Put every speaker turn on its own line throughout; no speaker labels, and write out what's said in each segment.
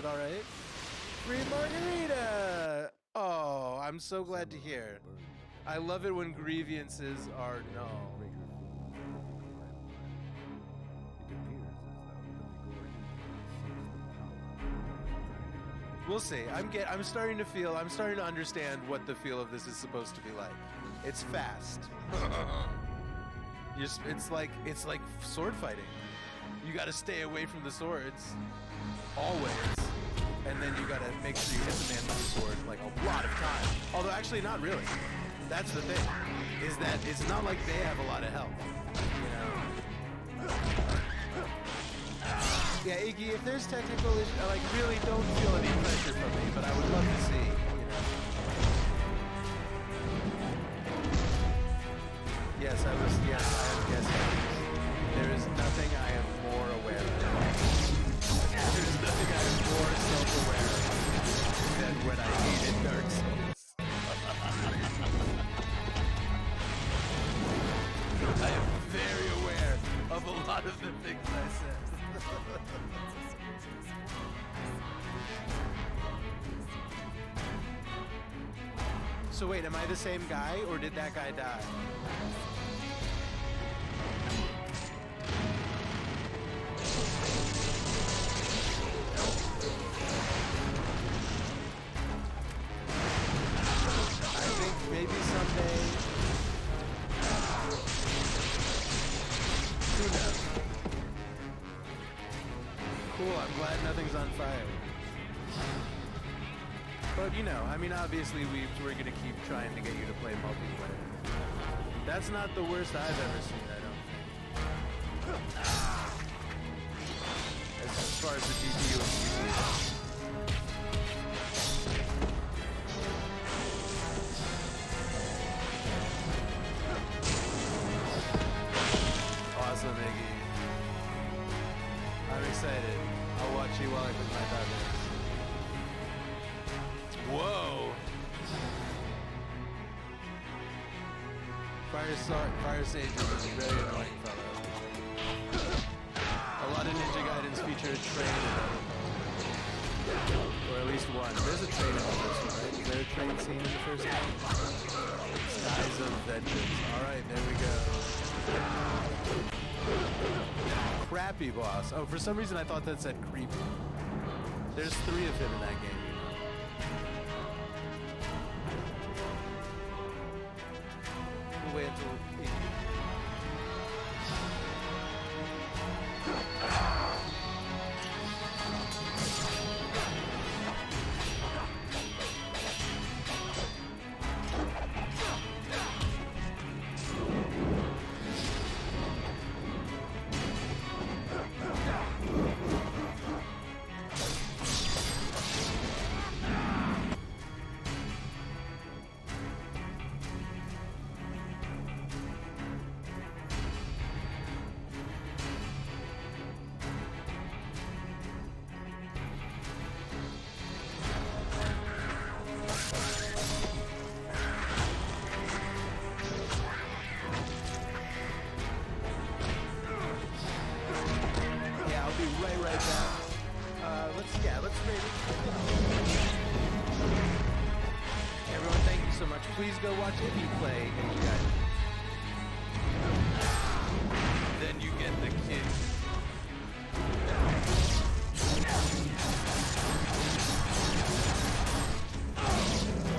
it all right? Free margarita! Oh, I'm so glad to hear. I love it when grievances are no. We'll see. I'm starting to understand what the feel of this is supposed to be like. It's fast. It's like sword fighting. You got to stay away from the swords always, and then you got to make sure you hit the man with the sword like a lot of time. Although actually not really. That's the thing. Is that it's not like they have a lot of health. You know. Yeah, Iggy, if there's technical issues, like, really don't feel any pressure from me, but I would love to see, you know. Yes, I am guessing. There is nothing I am more aware of. There is nothing I am more self-aware of than when I hated Dark Souls. I am very aware of a lot of the things I said. So wait, am I the same guy, or did that guy die? I think maybe someday. Who knows? Cool, I'm glad nothing's on fire. But, you know, I mean, obviously we're going to keep trying to get you to play multiplayer. That's not the worst I've ever seen, I don't think. As far as the GPU and CPU. Awesome, Iggy. I'm excited. I'll watch you while I cook my tacos. Whoa! Fire Sage is a very annoying fellow. A lot of Ninja Gaidens feature a train in them. Or at least one. There's a train in the first one, right? Is there a train scene in the first one? Skies of Vengeance. Alright, there we go. Crappy boss. Oh, for some reason I thought that said creepy. There's 3 of him in that game. Wait until let's rate it. Everyone, thank you so much. Please go watch Iggy play Ninja Gaiden. Then you get the kid.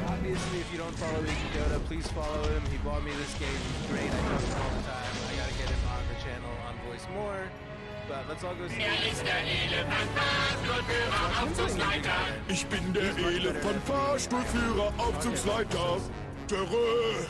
Obviously, if you don't follow Iggy Yoda, please follow him. He bought me this game. He's great. I talk to him all the time. I gotta get him on the channel on Voice More. But let's all go see
Ich bin der Elefant-Fahrstuhlführer, Aufzugsleiter. Terror!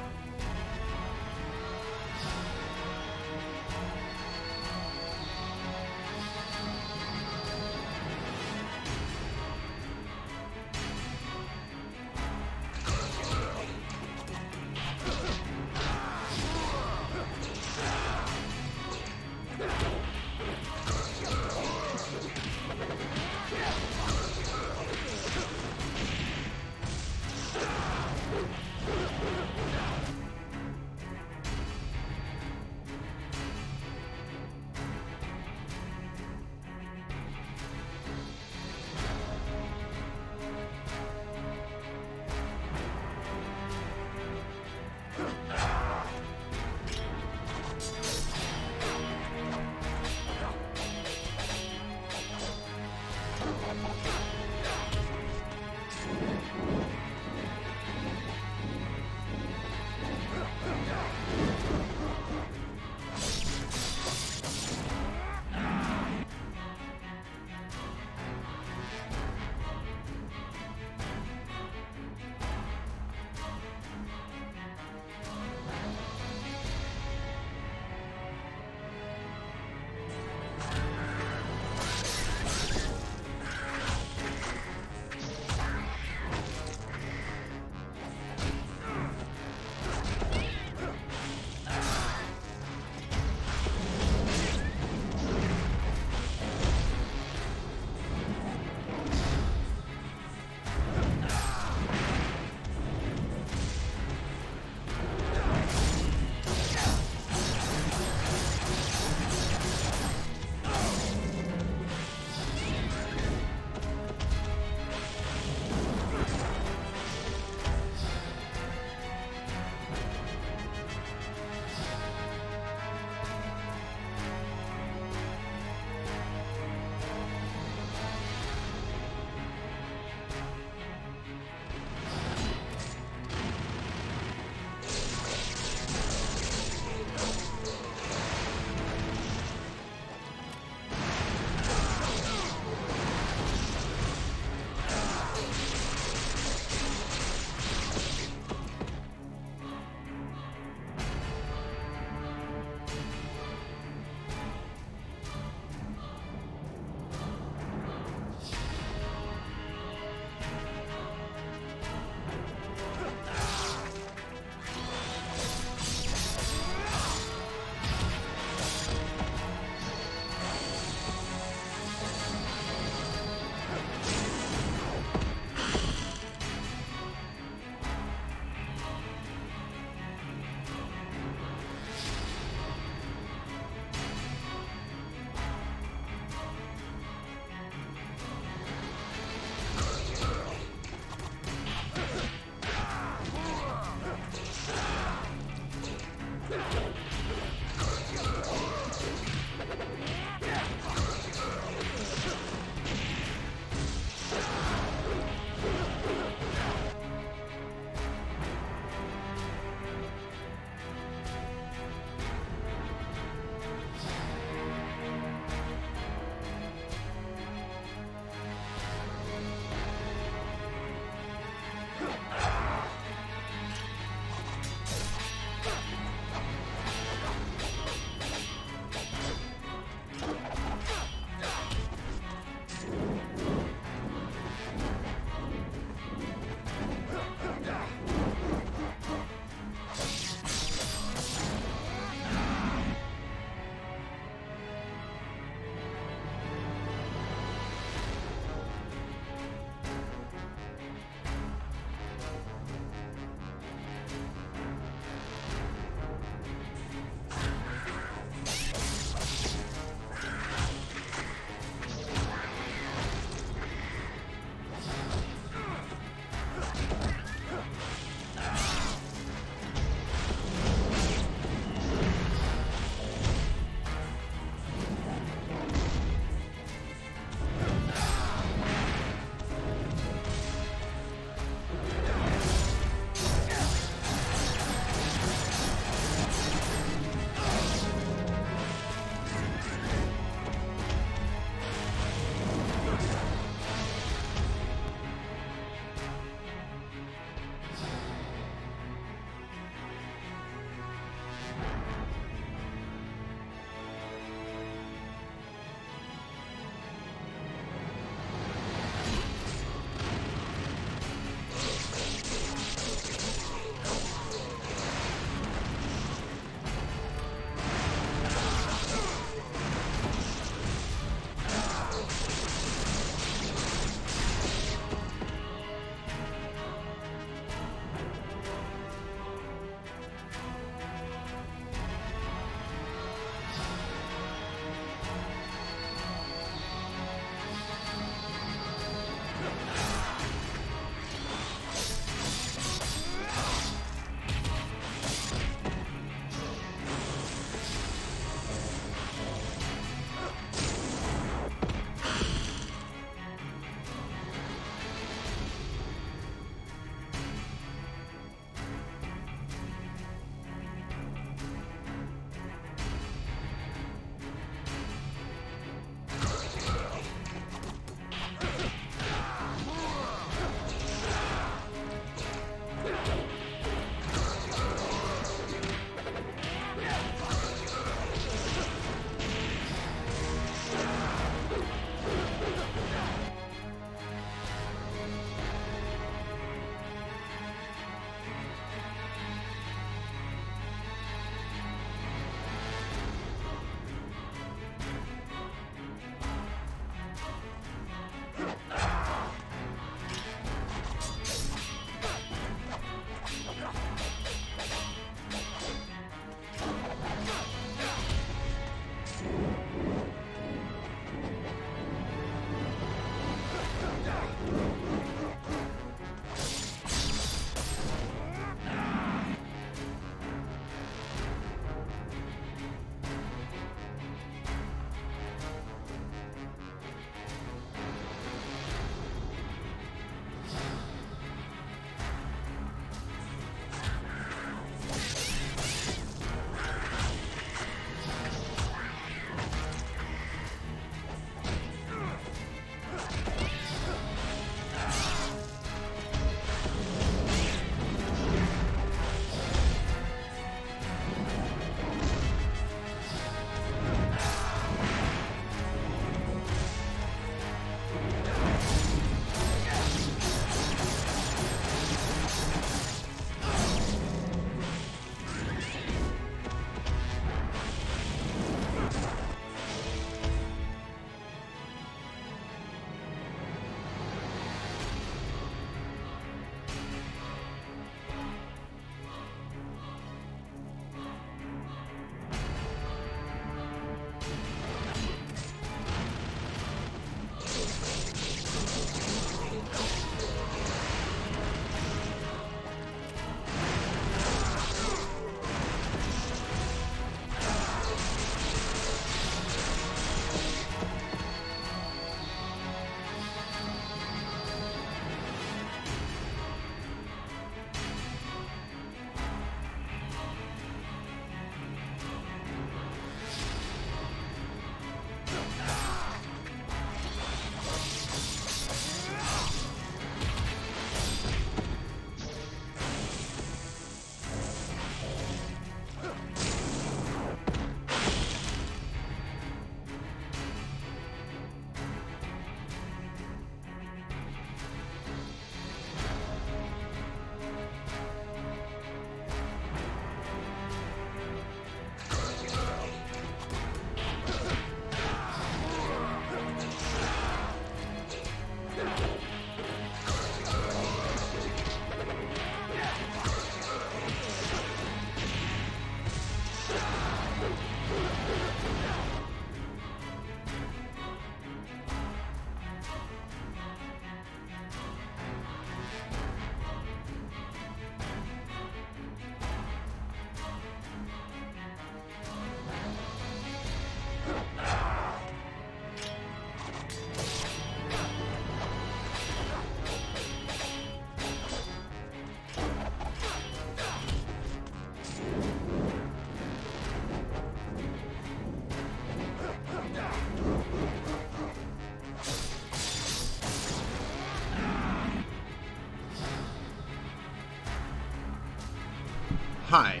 high.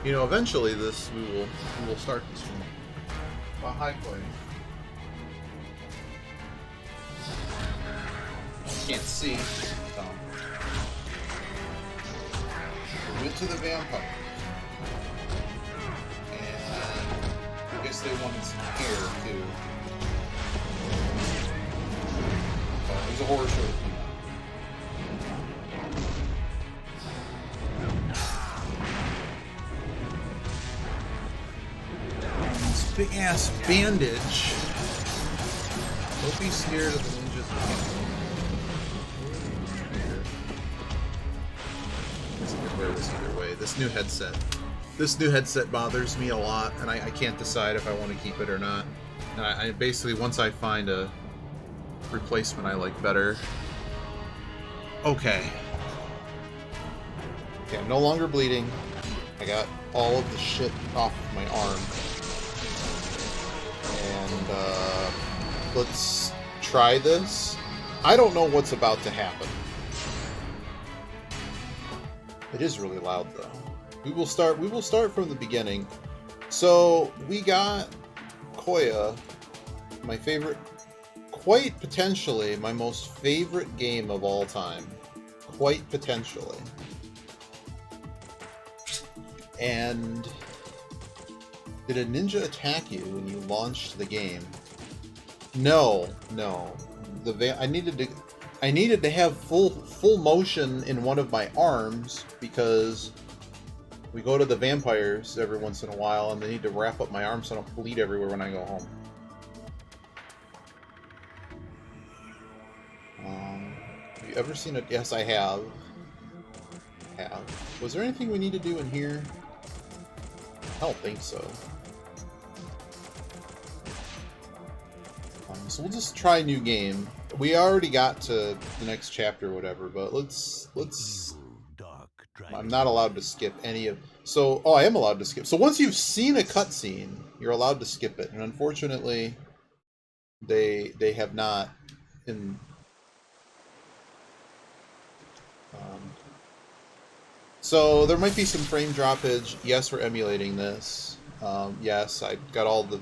You know, eventually we will start this one. A high play. Can't see. We went to the vampire. And I guess they wanted some hair too. There's a horror show. This big ass bandage. Don't be scared of the ninjas. Either way, this new headset bothers me a lot, and I can't decide if I want to keep it or not. And I basically, once I find a replacement I like better. Okay, I'm no longer bleeding. I got all of the shit off of my arm. And let's try this. I don't know what's about to happen. It is really loud though. We will start from the beginning. So we got Koya, my favorite, quite potentially my most favorite game of all time. Quite potentially. And did a ninja attack you when you launched the game? No. I needed to have full motion in one of my arms because we go to the vampires every once in a while and they need to wrap up my arm so I don't bleed everywhere when I go home. Have you ever seen it? Yes, I have. Was there anything we need to do in here? I don't think so. So we'll just try a new game. We already got to the next chapter or whatever, but let's I'm not allowed to skip any of... So, I am allowed to skip. So once you've seen a cutscene, you're allowed to skip it. And unfortunately, they have not in... So there might be some frame droppage. Yes, we're emulating this. Yes, I got all the...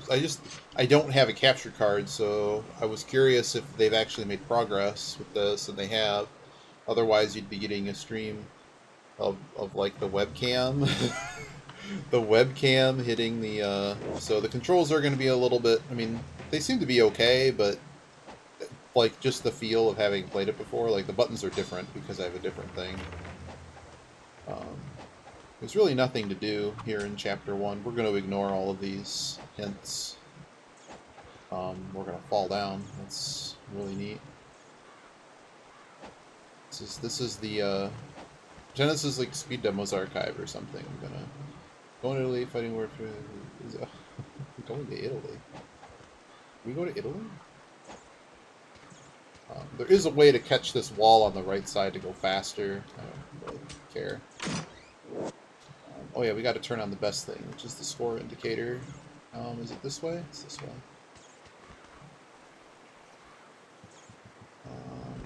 I don't have a capture card, so I was curious if they've actually made progress with this, and they have. Otherwise, you'd be getting a stream of like the webcam. The webcam hitting the... So the controls are going to be a little bit... I mean, they seem to be okay, but like just the feel of having played it before, like the buttons are different because I have a different thing. There's really nothing to do here in Chapter 1. We're going to ignore all of these hints. We're going to fall down. That's really neat. This is the Genesis like Speed Demos archive or something. I'm gonna go to Italy, fighting war for... Going to Italy. Can we go to Italy? There is a way to catch this wall on the right side to go faster. I don't really care. Oh yeah, we got to turn on the best thing, which is the score indicator. Is it this way? It's this way.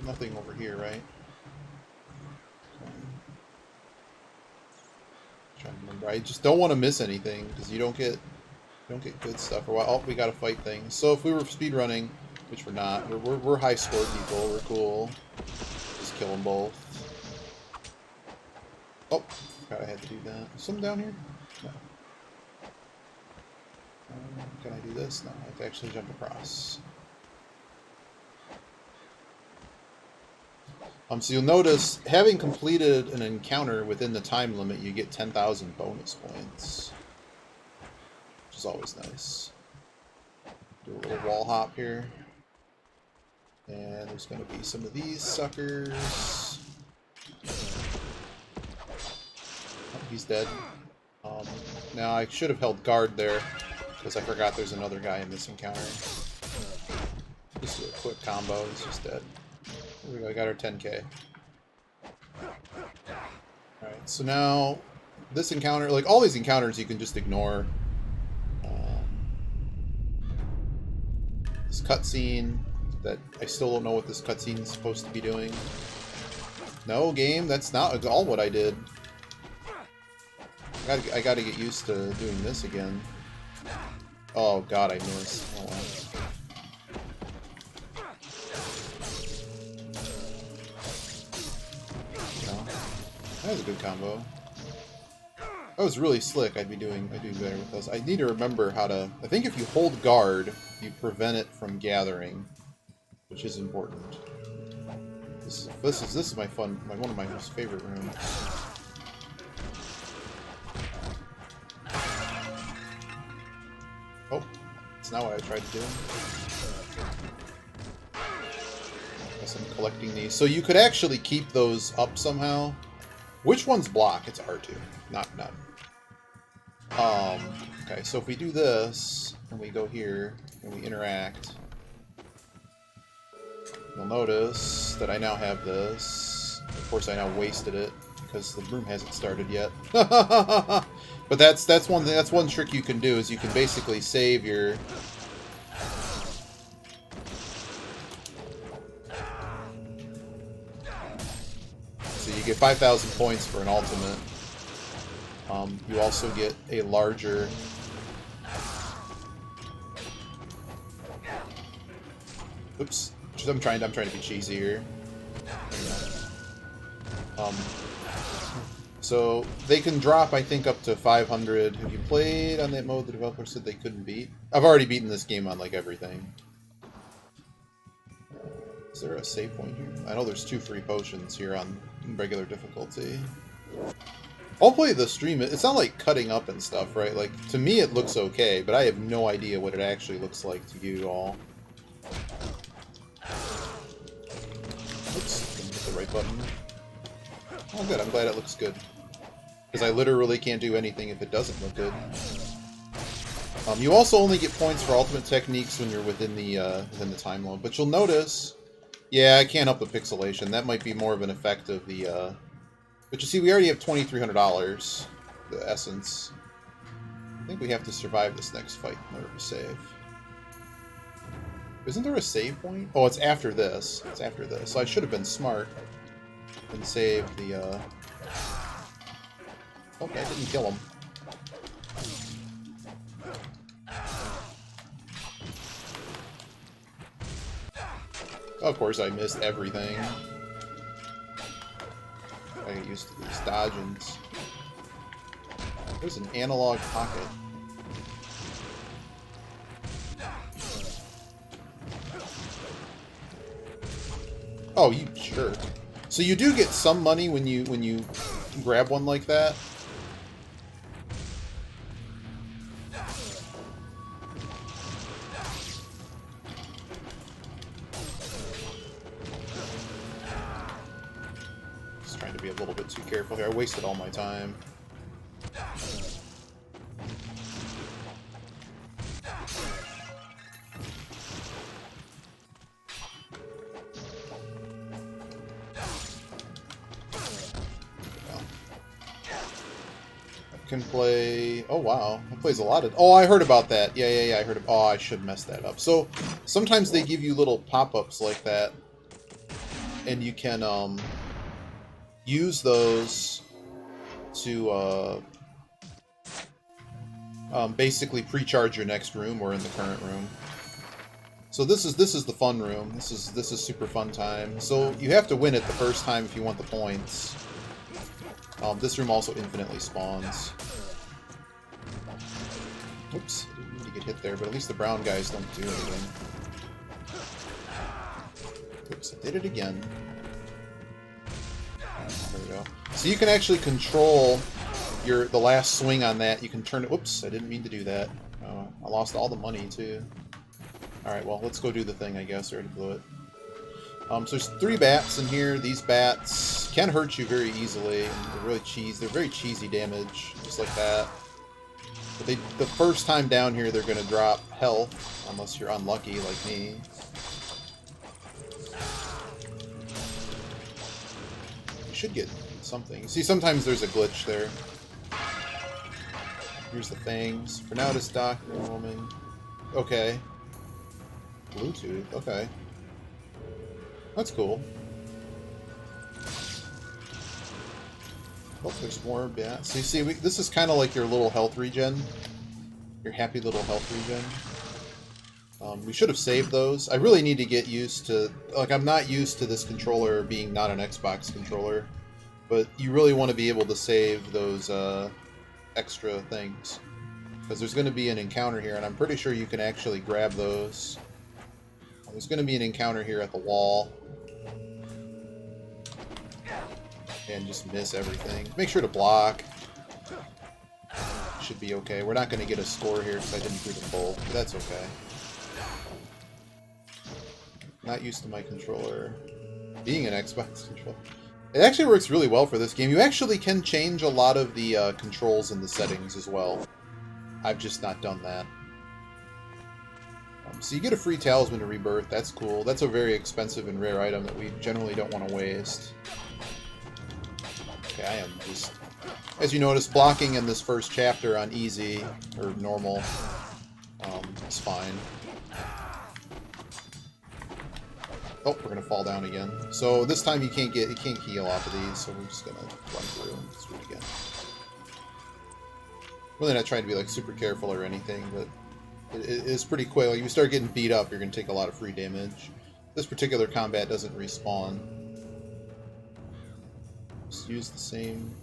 Nothing over here, right? Trying to remember. I just don't want to miss anything because you don't get good stuff for a while. Oh, we got to fight things. So if we were speedrunning, which we're not, we're high score people. We're cool. Just kill them both. Oh, forgot I had to do that. Is something down here? No. Can I do this? No, I have to actually jump across. So you'll notice, having completed an encounter within the time limit, you get 10,000 bonus points. Which is always nice. Do a little wall hop here. And there's going to be some of these suckers. Oh, he's dead. Now I should have held guard there, because I forgot there's another guy in this encounter. Just do a quick combo, he's just dead. There we go, I got our 10k. Alright, so now, this encounter, like all these encounters you can just ignore. This cutscene, that I still don't know what this cutscene is supposed to be doing. No, game, that's not at all what I did. I gotta get used to doing this again. Oh god, I missed. Oh well. No. That was a good combo. That was really slick. I'd be doing better with those. I need to remember how to. I think if you hold guard, you prevent it from gathering, which is important. This is my one of my most favorite rooms. Oh, it's not what I tried to do. Guess I'm collecting these. So you could actually keep those up somehow. Which one's block? It's R2. Not. Okay, so if we do this, and we go here, and we interact, you'll notice that I now have this. Of course, I now wasted it, because the room hasn't started yet. But that's one thing. That's one trick you can do, is you can basically save your... So you get 5,000 points for an ultimate. You also get a larger... Oops. I'm trying to be cheesy here. So they can drop, I think, up to 500. Have you played on that mode the developer said they couldn't beat? I've already beaten this game on, like, everything. Is there a save point here? I know there's 2 free potions here on regular difficulty. I'll play the stream. It's not like cutting up and stuff, right? Like, to me it looks okay, but I have no idea what it actually looks like to you all. Oops, didn't hit the right button. Oh good, I'm glad it looks good. Because I literally can't do anything if it doesn't look good. You also only get points for ultimate techniques when you're within the time limit. But you'll notice, yeah, I can't up the pixelation. That might be more of an effect of the. But you see, we already have $2,300, the essence. I think we have to survive this next fight in order to save. Isn't there a save point? Oh, it's after this. It's after this. So I should have been smart and saved the. Oh, I didn't kill him. Of course, I missed everything. I get used to these dodgings. There's an analog pocket. Oh, you jerk. So you do get some money when you grab one like that. Be a little bit too careful here. I wasted all my time. I can play... Oh, wow. It plays a lot of... Oh, I heard about that. Yeah, I heard of... Oh, I should mess that up. So, sometimes they give you little pop-ups like that. And you can, use those to basically pre-charge your next room or in the current room. So this is the fun room. This is super fun time. So you have to win it the first time if you want the points. This room also infinitely spawns. Oops, I didn't mean to get hit there, but at least the brown guys don't do anything. Oops, I did it again. There we go. So you can actually control the last swing on that. You can turn it... Whoops, I didn't mean to do that. I lost all the money, too. Alright, well, let's go do the thing, I guess. I already blew it. So there's 3 bats in here. These bats can hurt you very easily. They're really They're very cheesy damage, just like that. But the first time down here, they're going to drop health, unless you're unlucky like me. Should get something. See, sometimes there's a glitch there. Here's the fangs. For now, this doctor woman. Okay. Bluetooth. Okay. That's cool. Oh, there's more. Yeah. So you see, this is kind of like your little health regen. Your happy little health regen. We should have saved those. I really need to get used to... Like, I'm not used to this controller being not an Xbox controller. But you really want to be able to save those extra things. Because there's going to be an encounter here, and I'm pretty sure you can actually grab those. There's going to be an encounter here at the wall. And just miss everything. Make sure to block. Should be okay. We're not going to get a score here because I didn't do the full, but that's okay. Not used to my controller being an Xbox controller. It actually works really well for this game. You actually can change a lot of the controls in the settings as well. I've just not done that. So you get a free Talisman to Rebirth. That's cool. That's a very expensive and rare item that we generally don't want to waste. Okay, I am just... As you notice, blocking in this first chapter on easy, or normal, is fine. Oh, we're gonna fall down again. So this time you can't heal off of these, so we're just gonna run through and just do it again. Really not trying to be like super careful or anything, but it is pretty quick. Like, if you start getting beat up, you're gonna take a lot of free damage. This particular combat doesn't respawn. Just use the same.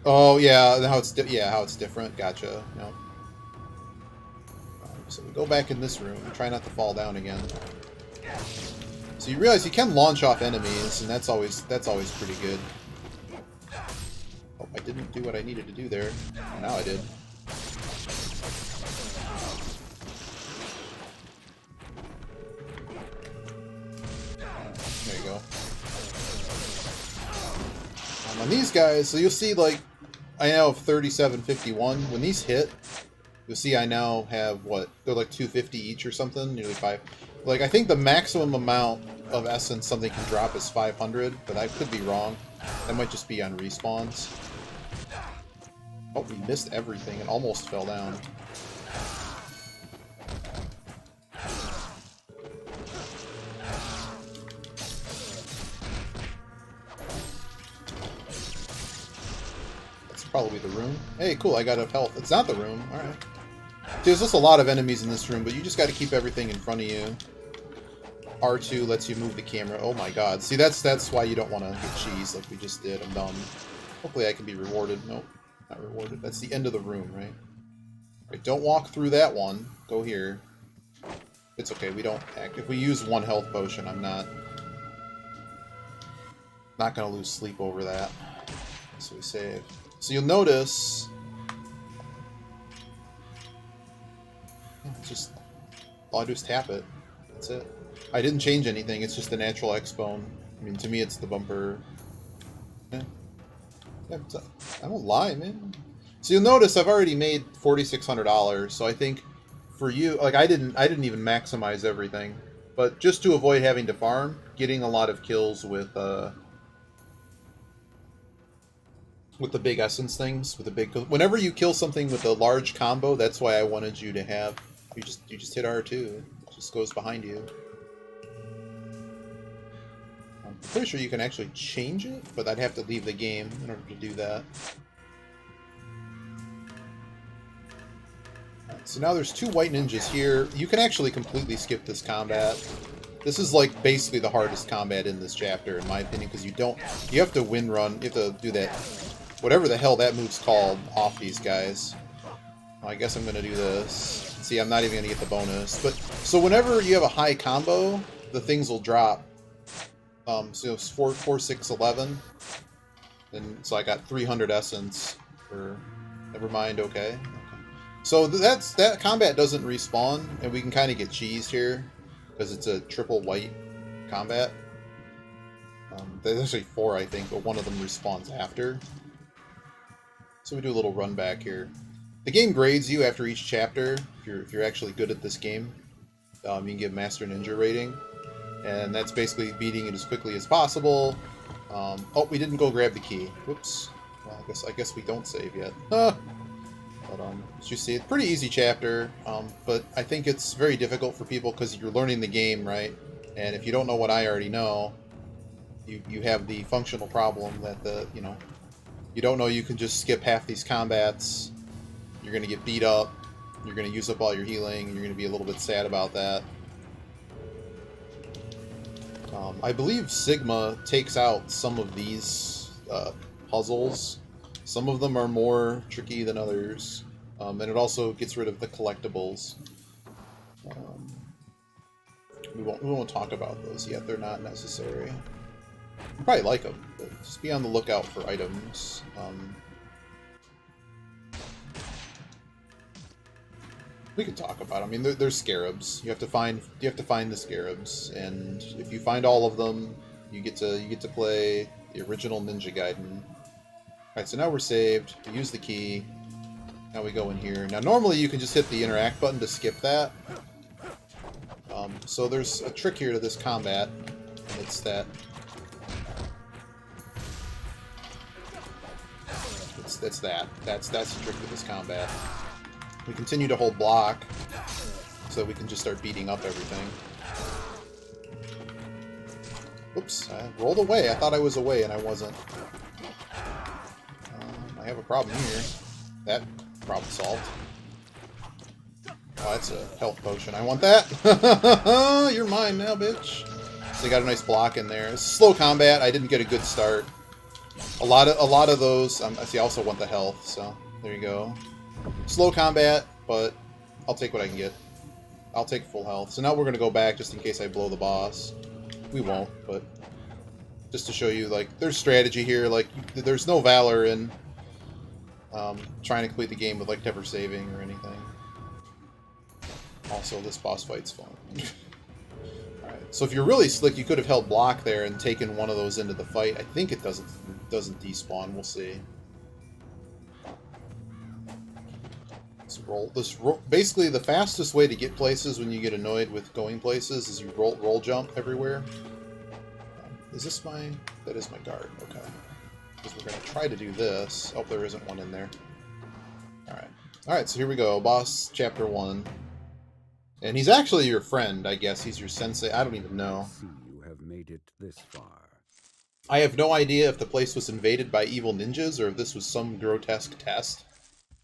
Oh yeah, how it's different. Gotcha. No. So we go back in this room and try not to fall down again. So you realize you can launch off enemies, and that's always pretty good. Oh, I didn't do what I needed to do there. Now I did. There you go. On these guys, so you'll see, like, I now have 3751. When these hit, you'll see I now have, what, they're like 250 each or something? Nearly 5. Like, I think the maximum amount of essence something can drop is 500, but I could be wrong. That might just be on respawns. Oh, we missed everything and almost fell down. That's probably the room. Hey, cool, I got enough health. It's not the room. Alright. There's just a lot of enemies in this room, but you just got to keep everything in front of you. R2 lets you move the camera. Oh my god. See, that's why you don't want to get cheese like we just did. I'm dumb. Hopefully I can be rewarded. Nope, not rewarded. That's the end of the room, right? Right, don't walk through that one. Go here. It's okay, we don't act. If we use one health potion, I'm not going to lose sleep over that. So we save. So you'll notice... It's just... all I do is tap it. That's it. I didn't change anything, it's just the natural X-Bone. I mean, to me it's the bumper. Yeah. Yeah, I don't lie, man. So you'll notice I've already made $4,600, so I think for you, like I didn't even maximize everything. But just to avoid having to farm, getting a lot of kills with the big essence things, with the big... Whenever you kill something with a large combo, that's why I wanted you to have... You just hit R2. It just goes behind you. I'm pretty sure you can actually change it, but I'd have to leave the game in order to do that. Right, so now there's 2 white ninjas here. You can actually completely skip this combat. This is like basically the hardest combat in this chapter, in my opinion, because you have to win run, you have to do that, whatever the hell that move's called, off these guys. Well, I guess I'm going to do this. See, I'm not even going to get the bonus. But so whenever you have a high combo, the things will drop. So it's 4, 6, 11. And so I got 300 essence for... Never mind, okay. So that combat doesn't respawn, and we can kind of get cheesed here, because it's a triple white combat. There's actually 4, I think, but one of them respawns after. So we do a little run back here. The game grades you after each chapter, if you're actually good at this game. You can give Master Ninja rating, and that's basically beating it as quickly as possible. Oh, we didn't go grab the key. Whoops. Well, I guess we don't save yet. But as you see, it's a pretty easy chapter, but I think it's very difficult for people because you're learning the game, right? And if you don't know what I already know, you have the functional problem that you don't know you can just skip half these combats. You're going to get beat up. You're going to use up all your healing. You're going to be a little bit sad about that. I believe Sigma takes out some of these puzzles. Some of them are more tricky than others. And it also gets rid of the collectibles. We won't talk about those yet. They're not necessary. You probably like them, but just be on the lookout for items. We can talk about them. I mean, there's scarabs. You have to find the scarabs, and if you find all of them, you get to play the original Ninja Gaiden. All right, so now we're saved. We use the key. Now we go in here. Now normally you can just hit the interact button to skip that. So there's a trick here to this combat, and it's that that's the trick to this combat. We continue to hold block, so we can just start beating up everything. Oops, I rolled away. I thought I was away, and I wasn't. I have a problem here. That problem solved. Oh, that's a health potion. I want that. You're mine now, bitch. So you got a nice block in there. It's slow combat. I didn't get a good start. A lot of those. I see. I also want the health. So there you go. Slow combat, but I'll take what I can get. I'll take full health. So now we're gonna go back just in case I blow the boss. We won't, but just to show you, like, there's strategy here. Like, there's no valor in trying to complete the game with, like, never saving or anything. Also, this boss fight's fun. Alright, so if you're really slick, you could have held block there and taken one of those into the fight. I think it doesn't despawn. We'll see. Basically, the fastest way to get places when you get annoyed with going places is you roll jump everywhere. Is this my... That is my guard. Okay. Because we're going to try to do this. Oh, there isn't one in there. Alright. Alright, so here we go. Boss Chapter 1. And he's actually your friend, I guess. He's your sensei. I don't even know.
You have made it this far.
I have no idea if the place was invaded by evil ninjas or if this was some grotesque test.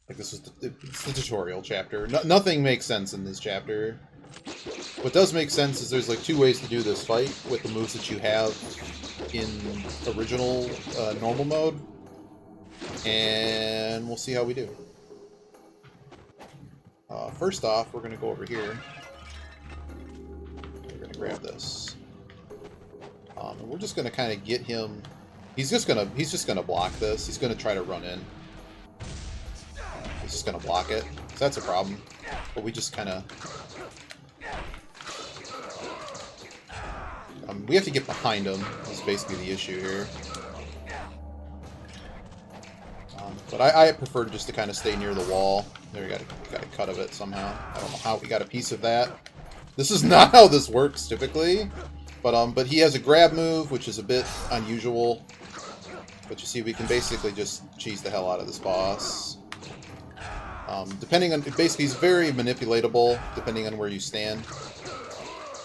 Like, this was it's the tutorial chapter. Nothing makes sense in this chapter. What does make sense is there's like 2 ways to do this fight with the moves that you have in original normal mode. And we'll see how we do. First off, we're going to go over here. We're going to grab this. And we're just going to kind of get him... He's just gonna block this. He's going to try to run in. He's just going to block it. So that's a problem. But we just kind of... we have to get behind him, is basically the issue here. But I prefer just to kind of stay near the wall. There, we got a cut of it somehow. I don't know how we got a piece of that. This is not how this works typically. But he has a grab move, which is a bit unusual. But you see, we can basically just cheese the hell out of this boss. Depending on, basically, he's very manipulatable depending on where you stand.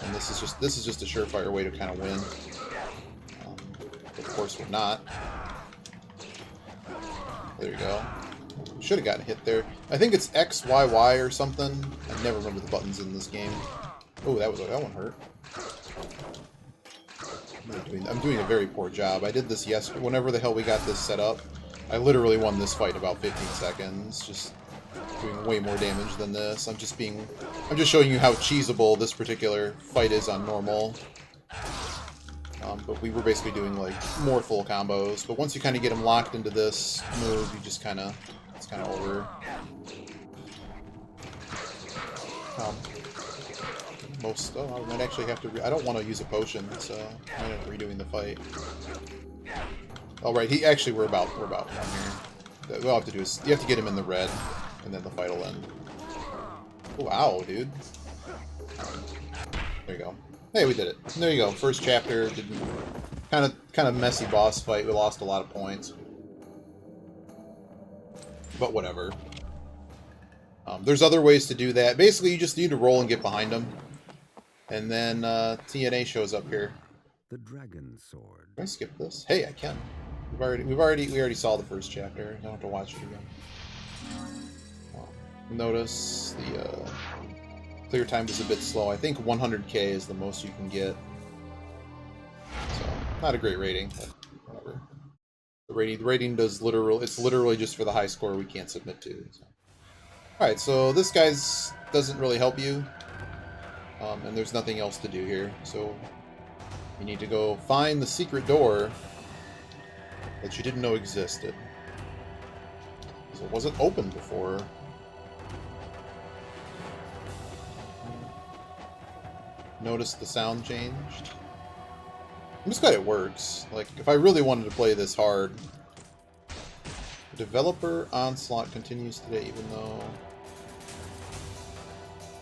And this is just a surefire way to kind of win. Of course, we're not. There you go. Should have gotten hit there. I think it's X, Y, Y or something. I never remember the buttons in this game. Oh, that one hurt. I'm doing a very poor job. I did this yesterday. Whenever the hell we got this set up, I literally won this fight in about 15 seconds. Just doing way more damage than this. I'm just showing you how cheesable this particular fight is on normal. But we were basically doing like more full combos. But once you kind of get them locked into this move, you just kind of, it's kind of over. I might actually have to. I don't want to use a potion, so I might end up redoing the fight. All right, we're about done here. What I'll have to do is you have to get him in the red, and then the fight will end. Oh, ow, dude. There you go. Hey, we did it. There you go. First chapter. Kind of messy boss fight. We lost a lot of points, but whatever. There's other ways to do that. Basically, you just need to roll and get behind him, and then TNA shows up here.
The dragon sword.
Can I skip this? Hey, I can. We already saw the first chapter. I don't have to watch it again. Notice the clear time is a bit slow. I think 100k is the most you can get. So, not a great rating, but whatever. The rating does it's literally just for the high score we can't submit to. So. Alright, so this guy's doesn't really help you. And there's nothing else to do here. So you need to go find the secret door that you didn't know existed. So it wasn't open before. Notice the sound changed. I'm just glad it works. Like, if I really wanted to play this hard... Developer onslaught continues today,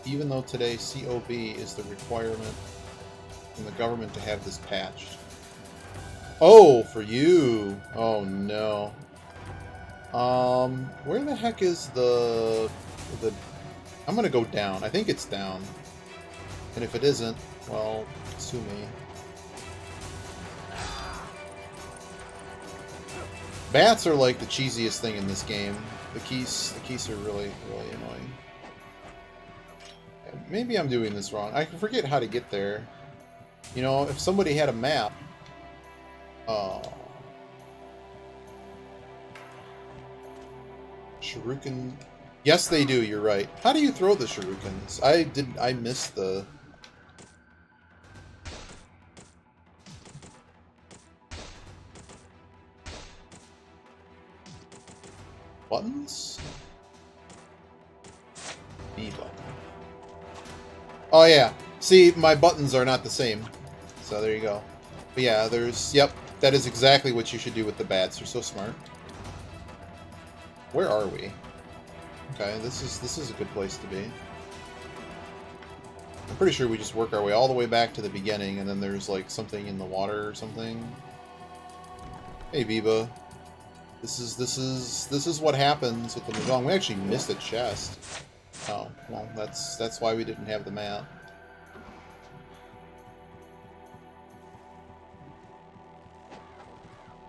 even though today COB is the requirement from the government to have this patched. Oh, for you! Oh no. Where the heck is the... I'm gonna go down. I think it's down. And if it isn't, well, sue me. Bats are like the cheesiest thing in this game. The keys are really, really annoying. Maybe I'm doing this wrong. I can forget how to get there. You know, if somebody had a map... Oh. Shuriken... Yes, they do, you're right. How do you throw the shurikens? I missed the... Buttons? B button. Oh yeah. See, my buttons are not the same. So there you go. But yeah, yep, that is exactly what you should do with the bats. You're so smart. Where are we? Okay, this is a good place to be. I'm pretty sure we just work our way all the way back to the beginning, and then there's like something in the water or something. Hey, Biba. This is what happens with the mahjong. We actually missed a chest. Oh, well, that's why we didn't have the map.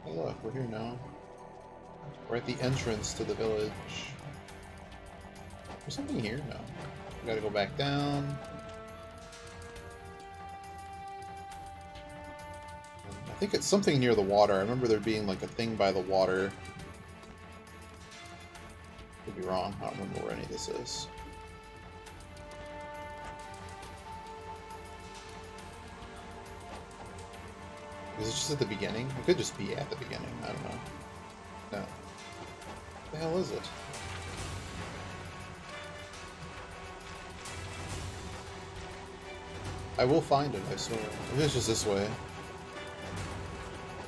Hey, look, we're here now. We're at the entrance to the village. There's something here? No. We gotta go back down. I think it's something near the water. I remember there being like a thing by the water. Could be wrong. I don't remember where any of this is. Is it just at the beginning? It could just be at the beginning. I don't know. No. What the hell is it? I will find it, I swear. Maybe it's just this way.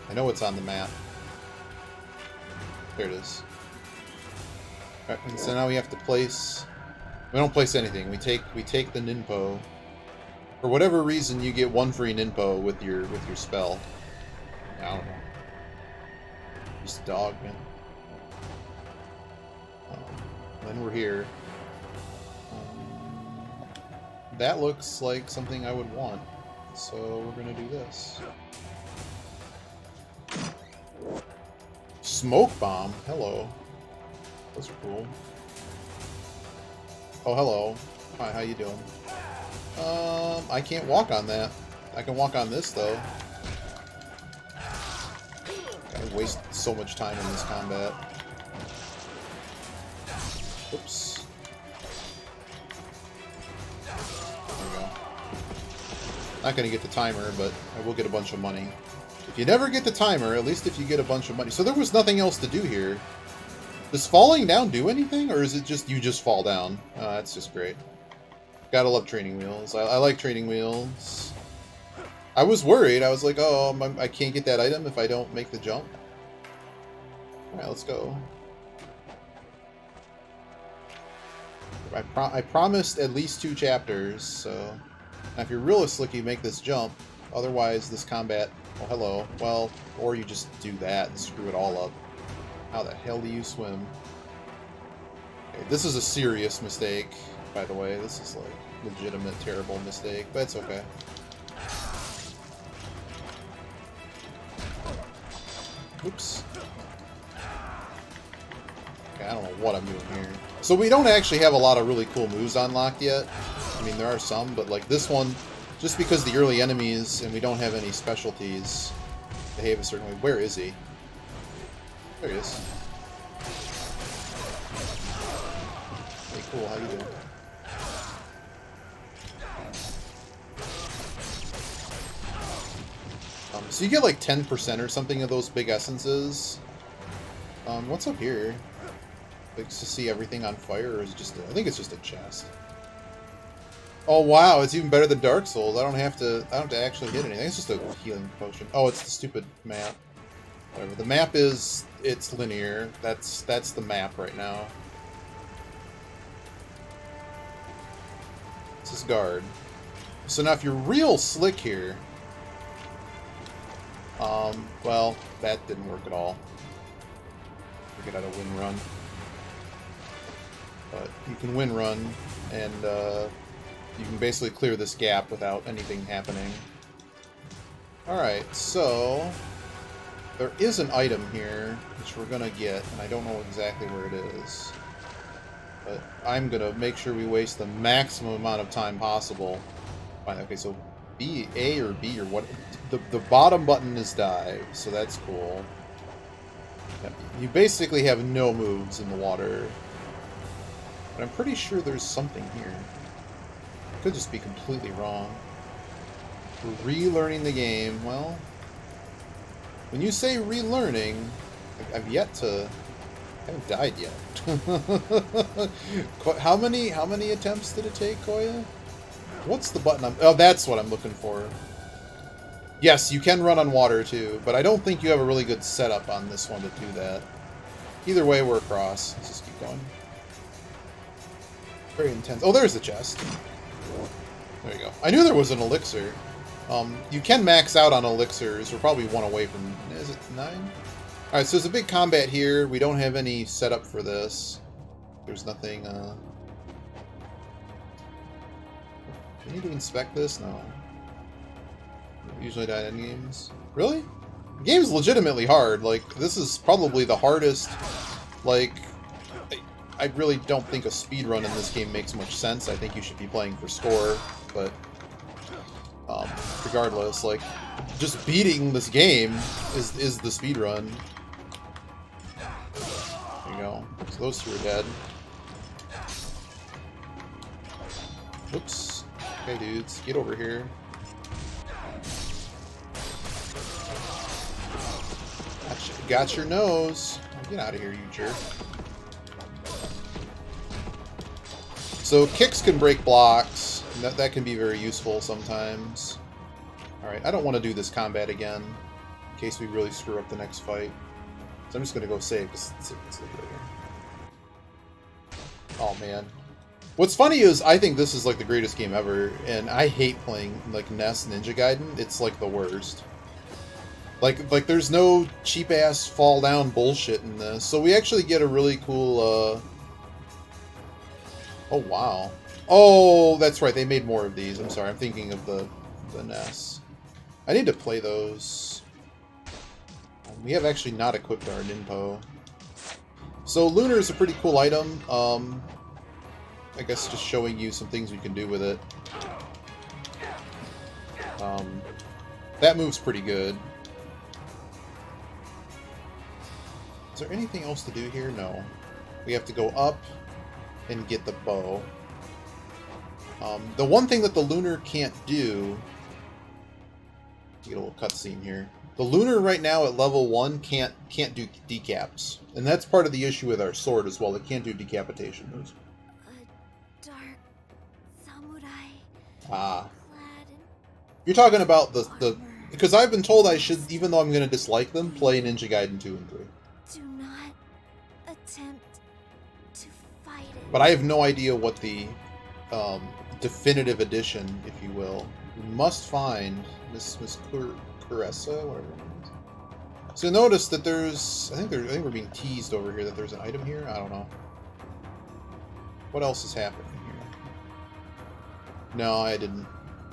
I know it's on the map. There it is. Alright, and so now we have to place... We don't place anything. We take the ninpo. For whatever reason, you get one free ninpo with your spell. I don't know. Just dog, man. Then we're here. That looks like something I would want. So we're gonna do this. Smoke bomb? Hello. Those are cool. Oh, hello. Hi, how you doing? I can't walk on that. I can walk on this, though. I waste so much time in this combat. Oops. There we go. Not gonna get the timer, but I will get a bunch of money. If you never get the timer, at least if you get a bunch of money. So there was nothing else to do here. Does falling down do anything, or is it just you just fall down? That's just great. Gotta love training wheels. I like training wheels. I was worried. I was like, oh, I can't get that item if I don't make the jump. Alright, let's go. I promised at least 2 chapters, so... Now if you're really slicky, make this jump. Otherwise, this combat... Oh, hello. Well, or you just do that and screw it all up. How the hell do you swim? Okay, this is a serious mistake, by the way. This is like legitimate terrible mistake, but it's okay. Oops. Okay, I don't know what I'm doing here. So we don't actually have a lot of really cool moves unlocked yet. I mean, there are some, but like this one, just because the early enemies and we don't have any specialties, behave a certain way. Where is he? There he is. Hey, cool. How you doing? So you get like 10% or something of those big essences. What's up here? Like to see everything on fire, or is it just? I think it's just a chest. Oh wow, it's even better than Dark Souls. I don't have to actually hit anything. It's just a healing potion. Oh, it's the stupid map. Whatever. The map is it's linear. That's the map right now. This is guard. So now if you're real slick here, well, that didn't work at all. We get out a win run. But you can win run, and you can basically clear this gap without anything happening. Alright, so there is an item here, which we're gonna get, and I don't know exactly where it is. But I'm gonna make sure we waste the maximum amount of time possible. Fine, okay, so B, A or B or what? The bottom button is dive, so that's cool. You basically have no moves in the water. But I'm pretty sure there's something here. Could just be completely wrong. We're relearning the game. Well, when you say relearning, I've yet to... I haven't died yet. How many attempts did it take, Koya? What's the button? Oh, that's what I'm looking for. Yes, you can run on water too, but I don't think you have a really good setup on this one to do that. Either way, we're across. Let's just keep going. Very intense. Oh, there's the chest. There you go. I knew there was an elixir. You can max out on elixirs. We're probably one away from... Is it 9? Alright, so there's a big combat here. We don't have any setup for this. There's nothing... Do we need to inspect this? No. Usually die in games. Really? The game's legitimately hard. Like, this is probably the hardest... Like... I really don't think a speedrun in this game makes much sense. I think you should be playing for score, but regardless, like, just beating this game is the speedrun. There you go. So those two are dead. Oops. Okay, dudes, get over here. Got your nose. Oh, get out of here, you jerk. So kicks can break blocks, and that can be very useful sometimes. Alright, I don't want to do this combat again, in case we really screw up the next fight. So I'm just going to go save, because it's right here. Oh man. What's funny is, I think this is like the greatest game ever, and I hate playing like NES Ninja Gaiden. It's like the worst. Like there's no cheap-ass fall-down bullshit in this. So we actually get a really cool, Oh, wow. Oh, that's right. They made more of these. I'm sorry. I'm thinking of the NES. I need to play those. We have actually not equipped our Ninpo. So Lunar is a pretty cool item. I guess just showing you some things we can do with it. That move's pretty good. Is there anything else to do here? No. We have to go up and get the bow. The one thing that the Lunar can't do... Get a little cutscene here. The Lunar right now at level 1 can't do decaps. And that's part of the issue with our sword as well. It can't do decapitation moves.
A dark samurai.
Ah. You're talking about the... Because I've been told I should, even though I'm going to dislike them, play Ninja Gaiden 2 and 3.
Do not attempt to fight it.
But I have no idea what the definitive edition, if you will. We must find Miss Caressa, whatever her name is. So notice that there's, I think we're being teased over here that there's an item here. I don't know. What else is happening here? No, I didn't.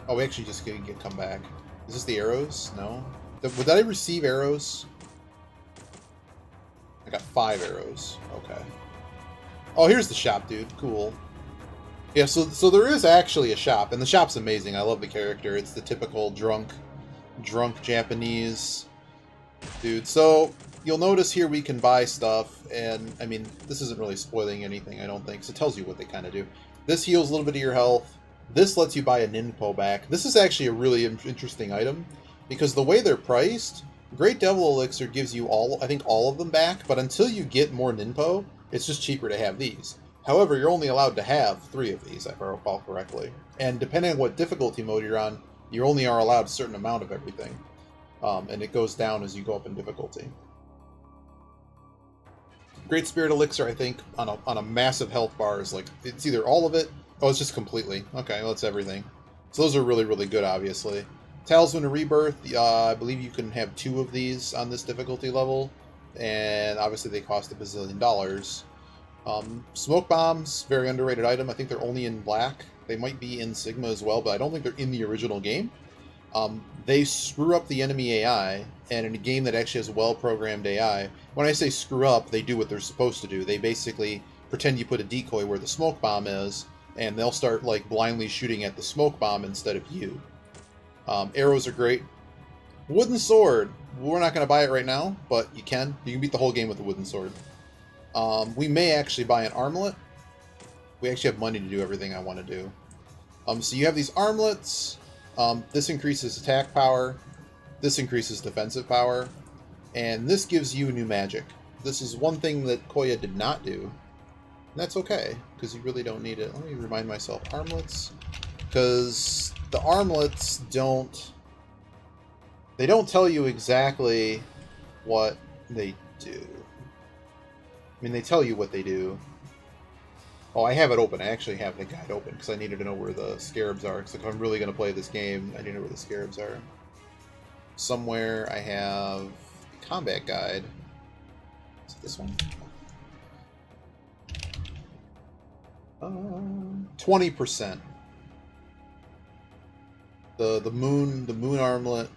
Oh, we actually just get come back. Is this the arrows? No. Did I receive arrows? I got 5 arrows. Okay. Oh, here's the shop, dude. Cool. Yeah, so there is actually a shop, and the shop's amazing. I love the character. It's the typical drunk Japanese dude. So you'll notice here we can buy stuff, and I mean, this isn't really spoiling anything, I don't think. So it tells you what they kind of do. This heals a little bit of your health. This lets you buy a ninpo back. This is actually a really interesting item, because the way they're priced, Great Devil Elixir gives you I think all of them back, but until you get more ninpo, it's just cheaper to have these. However, you're only allowed to have 3 of these, if I recall correctly. And depending on what difficulty mode you're on, you only are allowed a certain amount of everything. And it goes down as you go up in difficulty. Great Spirit Elixir, I think, on a massive health bar is like, it's either all of it, oh, it's just completely. Okay, well, it's everything. So those are really, really good, obviously. Talisman of Rebirth, I believe you can have 2 of these on this difficulty level. And obviously they cost $1 bazillion. Smoke Bombs, very underrated item. I think they're only in Black. They might be in Sigma as well, but I don't think they're in the original game. They screw up the enemy AI, and in a game that actually has well-programmed AI, when I say screw up, they do what they're supposed to do. They basically pretend you put a decoy where the smoke bomb is, and they'll start like blindly shooting at the smoke bomb instead of you. Arrows are great. Wooden Sword. We're not going to buy it right now, but you can. You can beat the whole game with a wooden sword. We may actually buy an armlet. We actually have money to do everything I want to do. So you have these armlets. This increases attack power. This increases defensive power. And this gives you new magic. This is one thing that Koya did not do. And that's okay, because you really don't need it. Let me remind myself. Armlets. Because the armlets don't... They don't tell you exactly what they do. I mean, they tell you what they do. Oh, I have it open. I actually have the guide open because I needed to know where the scarabs are. Because if I'm really going to play this game, I need to know where the scarabs are. Somewhere I have the combat guide. Is it this one? 20%. The moon armlet.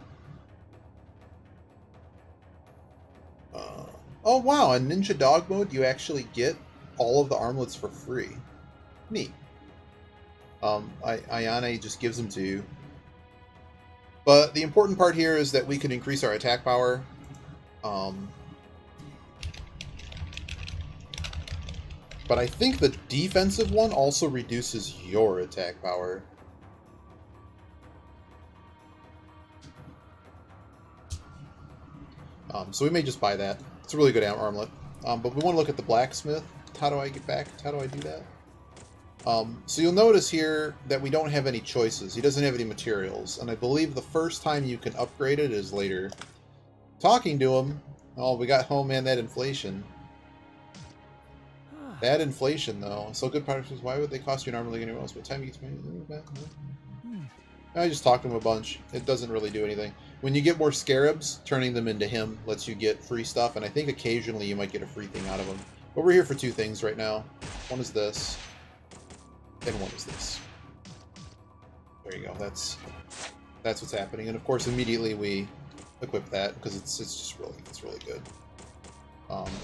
Oh wow! In Ninja Dog mode, you actually get all of the armlets for free. Neat. Ayane just gives them to you. But the important part here is that we can increase our attack power. But I think the defensive one also reduces your attack power. So we may just buy that. It's a really good armlet. But we want to look at the blacksmith. How do I get back? How do I do that? So you'll notice here that we don't have any choices. He doesn't have any materials. And I believe the first time you can upgrade it is later. Talking to him. Oh, we got, oh man, that inflation. That inflation, though. So good partners, why would they cost you an armor like anyone else? What time you get to... I just talked to him a bunch. It doesn't really do anything. When you get more scarabs, turning them into him lets you get free stuff, and I think occasionally you might get a free thing out of them. But we're here for 2 things right now. One is this, and one is this. There you go. That's what's happening. And of course, immediately we equip that because it's really good.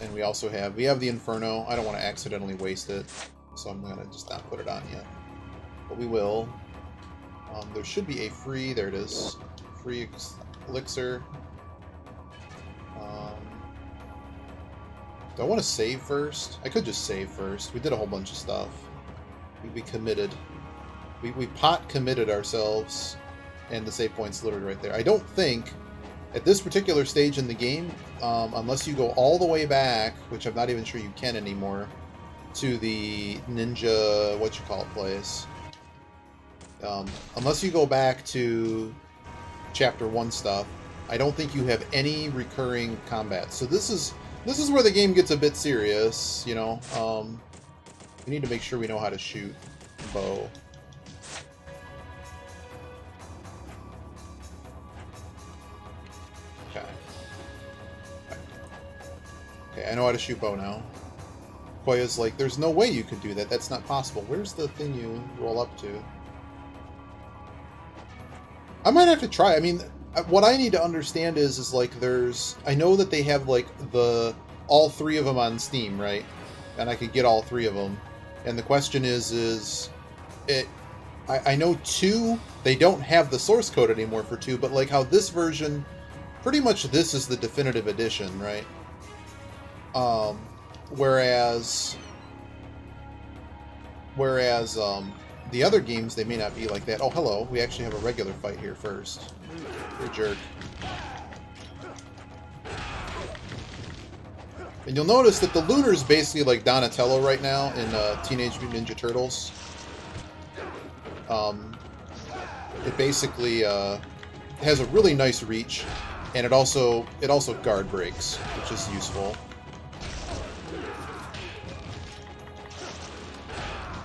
And we also have the Inferno. I don't want to accidentally waste it, so I'm gonna just not put it on yet. But we will. There should be a free. There it is. Free elixir. Do I want to save first? I could just save first. We did a whole bunch of stuff. We committed. We pot committed ourselves, and the save point's literally right there. I don't think at this particular stage in the game, unless you go all the way back, which I'm not even sure you can anymore, to the ninja place. Unless you go back to Chapter 1 stuff, I don't think you have any recurring combat. So this is where the game gets a bit serious, you know. We need to make sure we know how to shoot bow. Okay, I know how to shoot bow now. Koya's like, there's no way you could do that. That's not possible. Where's the thing you roll up to? I might have to try. I mean, what I need to understand is like there's... I know that they have like the all 3 of them on Steam, right? And I could get all 3 of them. And the question is it? I know 2, they don't have the source code anymore for 2, but like how this version, pretty much this is the definitive edition, right? Whereas the other games, they may not be like that. Oh, hello. We actually have a regular fight here first. You're a jerk. And you'll notice that the Lunar's basically like Donatello right now in Teenage Mutant Ninja Turtles. It basically has a really nice reach, and it also guard breaks, which is useful.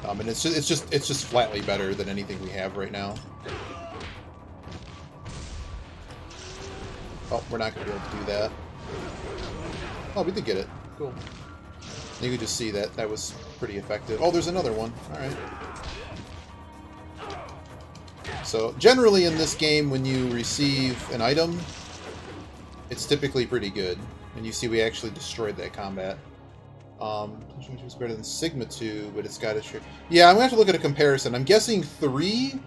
And it's just flatly better than anything we have right now. Oh, we're not going to be able to do that. Oh, we did get it. Cool. You can just see that that was pretty effective. Oh, there's another one. All right. So generally in this game, when you receive an item, it's typically pretty good. And you see we actually destroyed that combat. It's better than Sigma 2, but it's got a... Yeah, I'm going to have to look at a comparison. I'm guessing 3,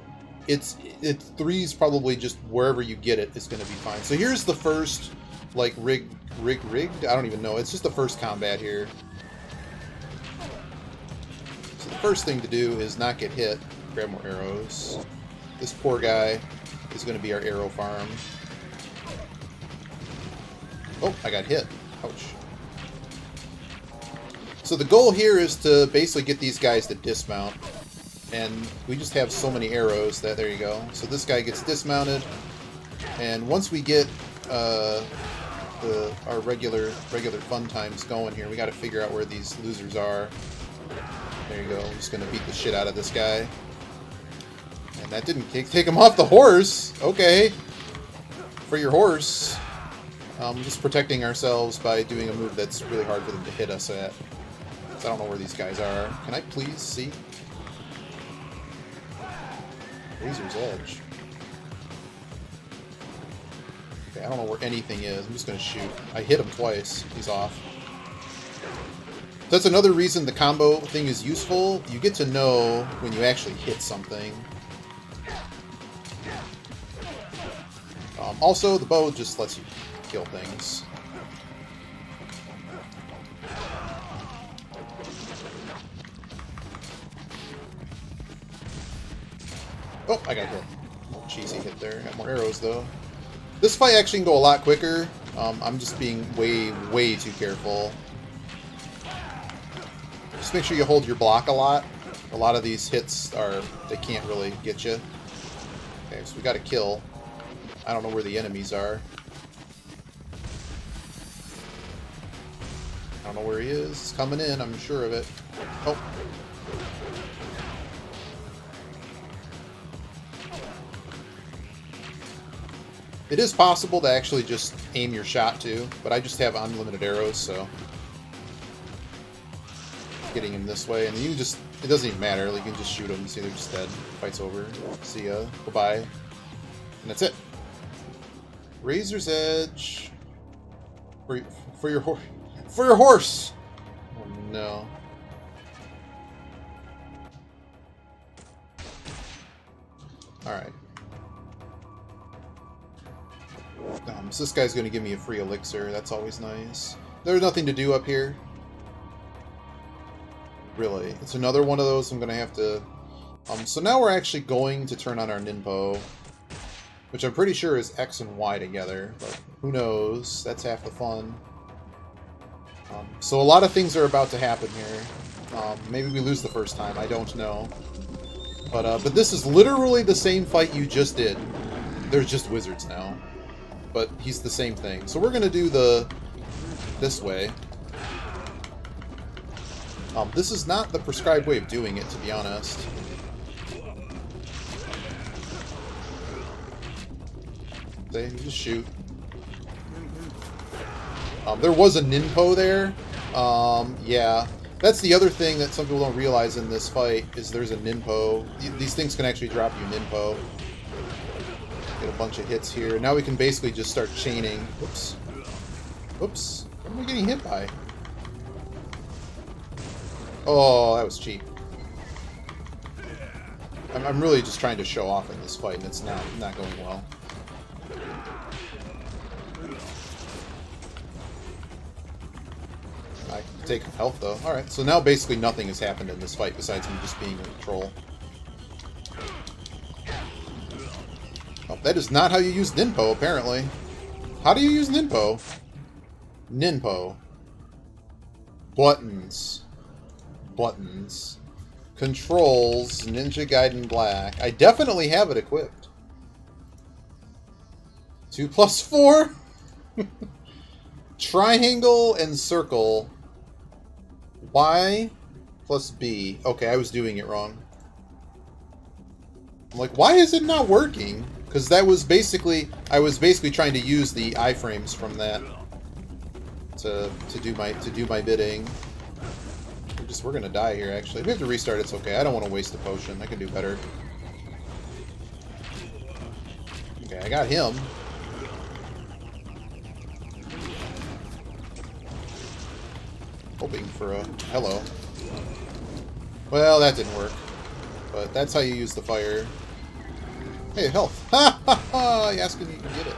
it's 3's probably just wherever you get it is going to be fine. So here's the first, like, rigged? I don't even know. It's just the first combat here. So the first thing to do is not get hit. Grab more arrows. This poor guy is going to be our arrow farm. Oh, I got hit. Ouch. So the goal here is to basically get these guys to dismount. And we just have so many arrows that, there you go. So this guy gets dismounted. And once we get our regular fun times going here, we got to figure out where these losers are. There you go. I'm just going to beat the shit out of this guy. And that didn't take him off the horse. Okay. For your horse. Just protecting ourselves by doing a move that's really hard for them to hit us at. I don't know where these guys are. Can I please see? Razor's Edge. Okay, I don't know where anything is. I'm just going to shoot. I hit him twice. He's off. That's another reason the combo thing is useful. You get to know when you actually hit something. Also, the bow just lets you kill things. Oh, I got hit. Oh, cheesy hit there. Got more arrows, though. This fight actually can go a lot quicker. I'm just being way too careful. Just make sure you hold your block a lot. A lot of these hits they can't really get you. Okay, so we got a kill. I don't know where the enemies are. I don't know where he is. He's coming in, I'm sure of it. Oh. It is possible to actually just aim your shot too, but I just have unlimited arrows, so getting him this way, and you just, it doesn't even matter, like, you can just shoot him, see they're just dead. Fight's over. See ya. Goodbye. And that's it. Razor's Edge. For your horse! Oh no. Alright. So this guy's going to give me a free elixir. That's always nice. There's nothing to do up here. Really. It's another one of those I'm going to have to... so now we're actually going to turn on our Ninpo, which I'm pretty sure is X and Y together, but who knows? That's half the fun. So a lot of things are about to happen here. Maybe we lose the first time. I don't know. But this is literally the same fight you just did. There's just wizards now. But he's the same thing. So we're going to do this way. This is not the prescribed way of doing it, to be honest. They just shoot. There was a Ninpo there. Yeah. That's the other thing that some people don't realize in this fight, is there's a Ninpo. These things can actually drop you Ninpo. Get a bunch of hits here. Now we can basically just start chaining. Whoops. Whoops. Come What am I getting hit by? Oh, that was cheap. I'm really just trying to show off in this fight, and it's not going well. I can take health, though. Alright, so now basically nothing has happened in this fight besides me just being a troll. Oh, that is not how you use Ninpo, apparently. How do you use Ninpo? Ninpo. Buttons. Buttons. Controls. Ninja Gaiden Black. I definitely have it equipped. 2 plus 4? Triangle and circle. Y plus B. Okay, I was doing it wrong. I'm like, why is it not working? Because that was basically... I was basically trying to use the iframes from that to do my bidding. We're gonna die here, actually. If we have to restart, it's okay. I don't want to waste a potion. I can do better. Okay, I got him. Hoping for a hello. Well, that didn't work. But that's how you use the fire. Hey, health. Ha ha ha! You asking you can get it.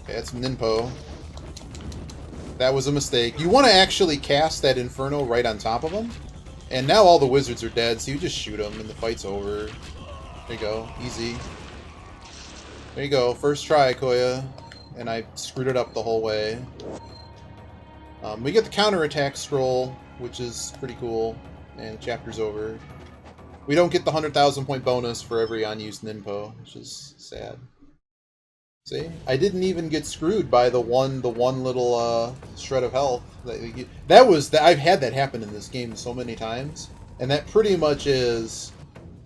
Okay, that's Ninpo. That was a mistake. You want to actually cast that Inferno right on top of them. And now all the wizards are dead, so you just shoot them and the fight's over. There you go. Easy. There you go. First try, Koya. And I screwed it up the whole way. We get the counterattack scroll, which is pretty cool. And the chapter's over. We don't get the 100,000 point bonus for every unused Ninpo, which is sad. See? I didn't even get screwed by the one little shred of health. I've had that happen in this game so many times, and that pretty much is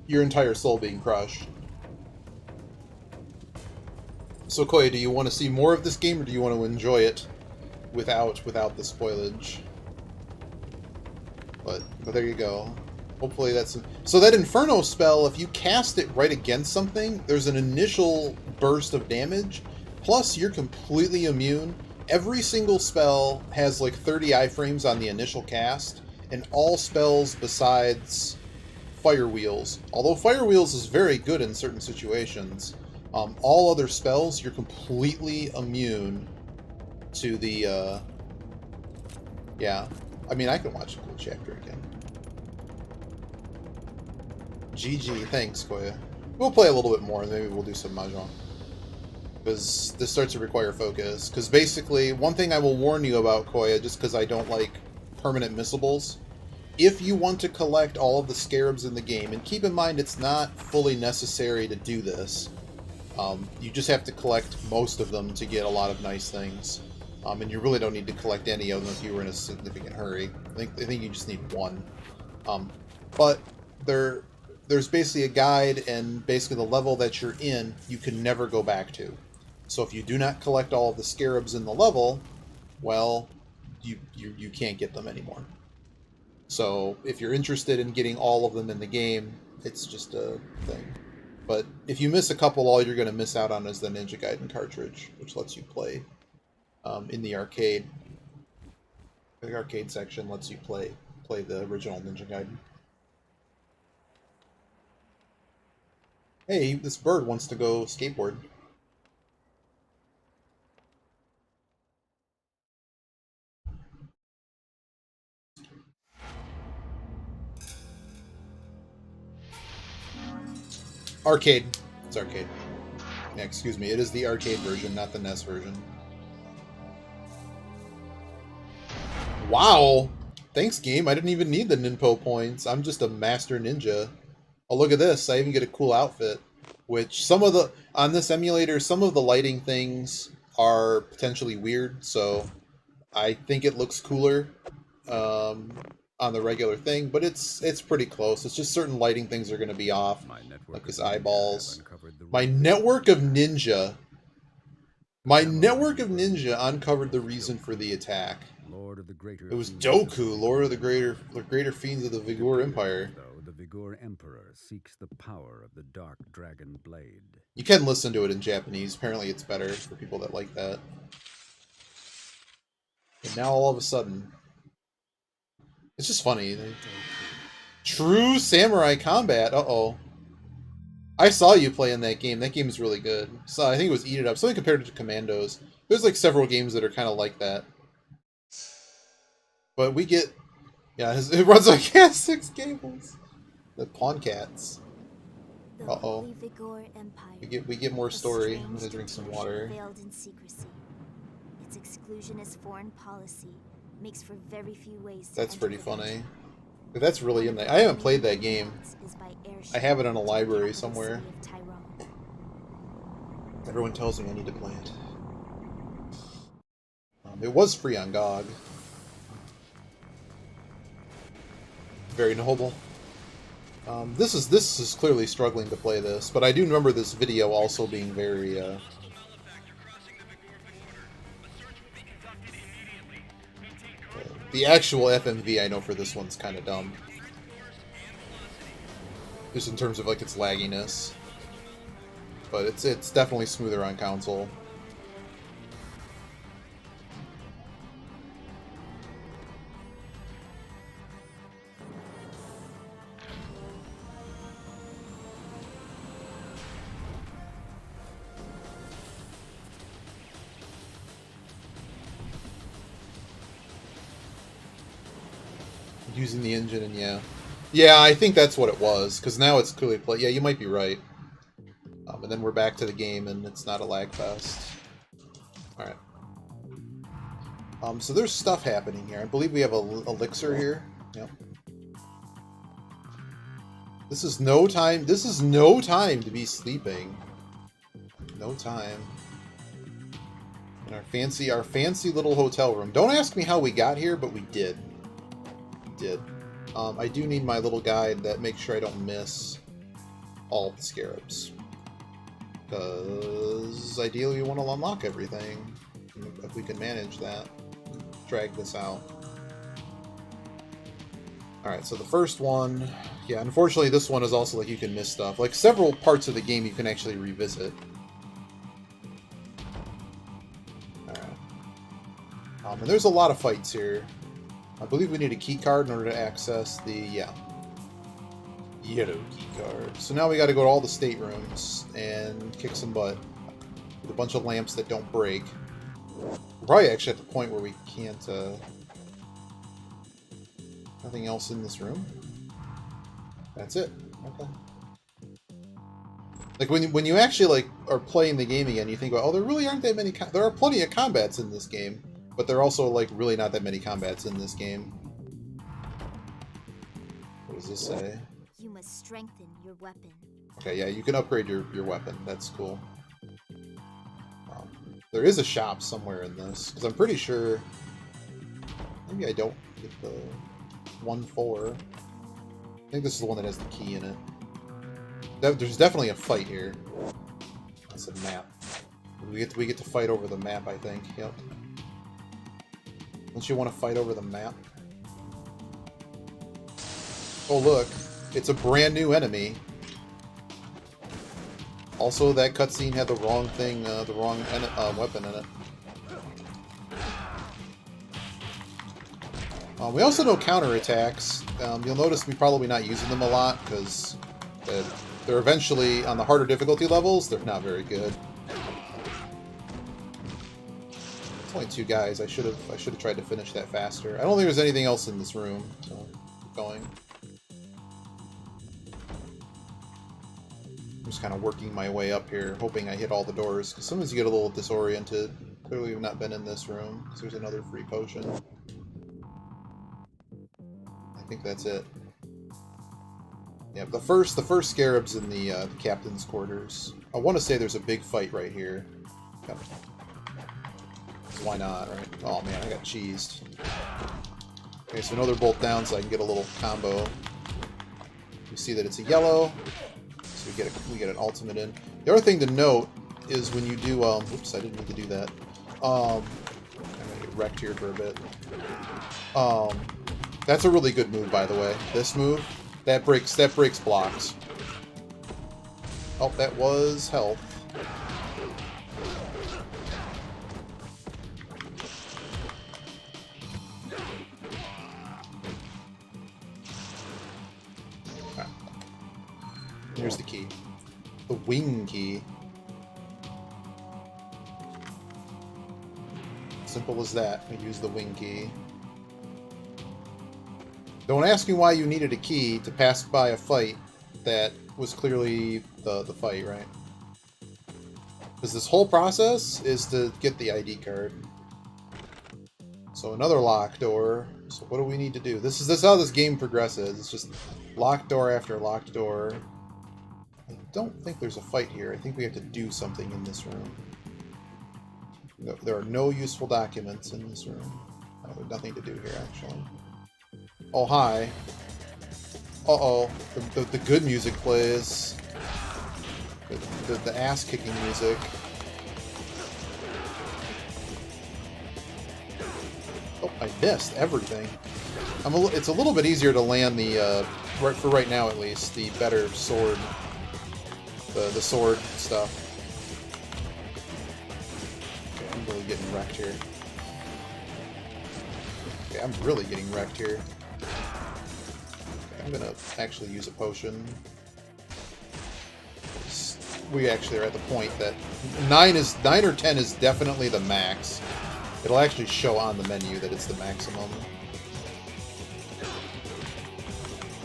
your entire soul being crushed. So Koya, do you want to see more of this game, or do you want to enjoy it without the spoilage? But there you go. Hopefully that's... So that Inferno spell, if you cast it right against something, there's an initial burst of damage, plus you're completely immune. Every single spell has like 30 iframes on the initial cast, and all spells besides Fire Wheels. Although Fire Wheels is very good in certain situations, all other spells, you're completely immune to the... Yeah. I mean, I can watch a cool chapter again. GG, thanks, Koya. We'll play a little bit more, and maybe we'll do some mahjong. Because this starts to require focus. Because basically, one thing I will warn you about, Koya, just because I don't like permanent missables, if you want to collect all of the scarabs in the game, and keep in mind it's not fully necessary to do this, you just have to collect most of them to get a lot of nice things. And you really don't need to collect any of them if you were in a significant hurry. I think you just need one. But there's basically a guide, and basically the level that you're in, you can never go back to. So if you do not collect all of the scarabs in the level, well, you can't get them anymore. So if you're interested in getting all of them in the game, it's just a thing. But if you miss a couple, all you're going to miss out on is the Ninja Gaiden cartridge, which lets you play in the arcade. The arcade section lets you play the original Ninja Gaiden. Hey, this bird wants to go skateboard. Arcade. It's arcade. Yeah, excuse me. It is the arcade version, not the NES version. Wow! Thanks, game. I didn't even need the Ninpo points. I'm just a master ninja. Oh, look at this. I even get a cool outfit. Which, on this emulator, some of the lighting things are potentially weird, so I think it looks cooler on the regular thing, but it's pretty close. It's just certain lighting things are going to be off, like his eyeballs. My network of ninja uncovered the reason for the attack.
Lord of the Greater.
It was
Fiends
Doku, Lord of the Greater Fiends of the Vigor Empire.
Though the Vigor Emperor seeks the power of the Dark Dragon Blade.
You can listen to it in Japanese. Apparently it's better for people that like that. And now all of a sudden... It's just funny. True Samurai Combat. Uh-oh. I saw you play in that game. That game is really good. So I think it was Eat It Up. Something compared to Commandos. There's like several games that are kind of like that. But we get... Yeah, it runs like six cables. The Pawn Cats.
The
Uh-oh.
Holy Vigor Empire.
We get more
A
story. I'm
strange
gonna drink some
dictatorship
water.
Failed in secrecy. Its exclusionist foreign policy makes for very few ways to
That's
enter
pretty
the
funny.
region.
But that's really in there. I haven't played that game.
Is by airship
I have it in a
to the
library
capital
somewhere.
city of Tyrone.
Everyone tells me I need to play it. It was free on GOG. Very noble. This is clearly struggling to play this, but I do remember this video also being very. The actual FMV I know for this one's kind of dumb, just in terms of like its lagginess. But it's definitely smoother on console. Using the engine, and yeah, I think that's what it was, because now it's clearly play. Yeah, you might be right. And then we're back to the game, and it's not a lag fest. All right. So there's stuff happening here. I believe we have a elixir here. Yep. This is no time. This is no time to be sleeping. No time. In our fancy little hotel room. Don't ask me how we got here, but we did. I do need my little guide that makes sure I don't miss all the scarabs. Because ideally we want to unlock everything. If we can manage that. Drag this out. Alright, so the first one... Yeah, unfortunately this one is also like you can miss stuff. Like several parts of the game you can actually revisit. Alright. And there's a lot of fights here. I believe we need a key card in order to access the, yellow key card. So now we got to go to all the staterooms and kick some butt with a bunch of lamps that don't break. We're probably actually at the point where we can't, nothing else in this room. That's it. Okay. Like when you actually like are playing the game again, you think about, oh, there really aren't that many. There are plenty of combats in this game. But there are also, like, really not that many combats in this game. What does this say?
You must strengthen your weapon.
Okay, yeah, you can upgrade your weapon. That's cool. There is a shop somewhere in this, because I'm pretty sure... Maybe I don't get the 1-4. I think this is the one that has the key in it. There's definitely a fight here. That's a map. We get to fight over the map, I think. Yep. Don't you want to fight over the map? Oh look, it's a brand new enemy. Also, that cutscene had the wrong thing, the wrong weapon in it. We also know counterattacks. You'll notice me probably not using them a lot because they're eventually on the harder difficulty levels. They're not very good. Only 2 guys. I should have tried to finish that faster. I don't think there's anything else in this room, so keep going. I'm just kind of working my way up here, hoping I hit all the doors, because sometimes you get a little disoriented. Clearly we've not been in this room, because there's another free potion. I think that's it. Yeah, the first scarab's in the captain's quarters. I want to say there's a big fight right here. Yep. Why not, right? Oh man, I got cheesed. Okay, so another bolt down so I can get a little combo. You see that it's a yellow, so we get an ultimate in. The other thing to note is when you do, oops, I didn't mean to do that. I'm gonna get wrecked here for a bit. That's a really good move, by the way. This move, that breaks blocks. Oh, that was health. Okay. Here's the key. The wing key. Simple as that. We use the wing key. Don't ask me why you needed a key to pass by a fight that was clearly the fight, right? Because this whole process is to get the ID card. So another locked door. So what do we need to do? This is how this game progresses. It's just locked door after locked door. I don't think there's a fight here. I think we have to do something in this room. No, there are no useful documents in this room. There's nothing to do here, actually. Oh, hi. Uh-oh. The good music plays. The ass-kicking music. Oh, I missed everything. It's a little bit easier to land the, for right now at least, the better sword. The sword stuff. Okay, I'm really getting wrecked here. Okay, I'm really getting wrecked here. I'm gonna actually use a potion. We actually are at the point that 9 or 10 is definitely the max. It'll actually show on the menu that it's the maximum.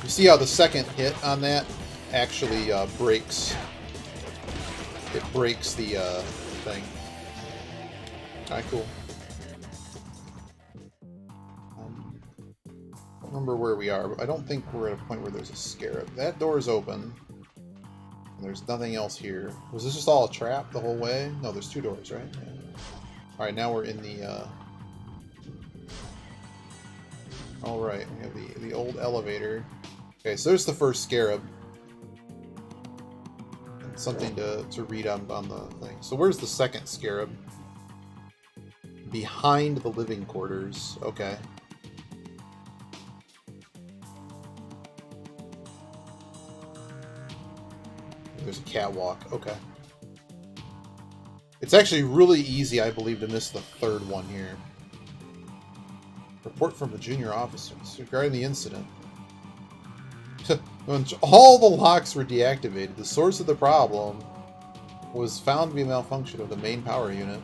You see how the second hit on that actually breaks. It breaks the thing. Alright, cool. I don't remember where we are, but I don't think we're at a point where there's a scarab. That door's open. And there's nothing else here. Was this just all a trap the whole way? No, there's 2 doors, right? Yeah. Alright, now we're in the, Alright, we have the old elevator. Okay, so there's the first scarab. And something to read on the thing. So where's the second scarab? Behind the living quarters. Okay. There's a catwalk. Okay. It's actually really easy, I believe, to miss the third one here. Report from a junior officer regarding the incident. When all the locks were deactivated, the source of the problem was found to be a malfunction of the main power unit.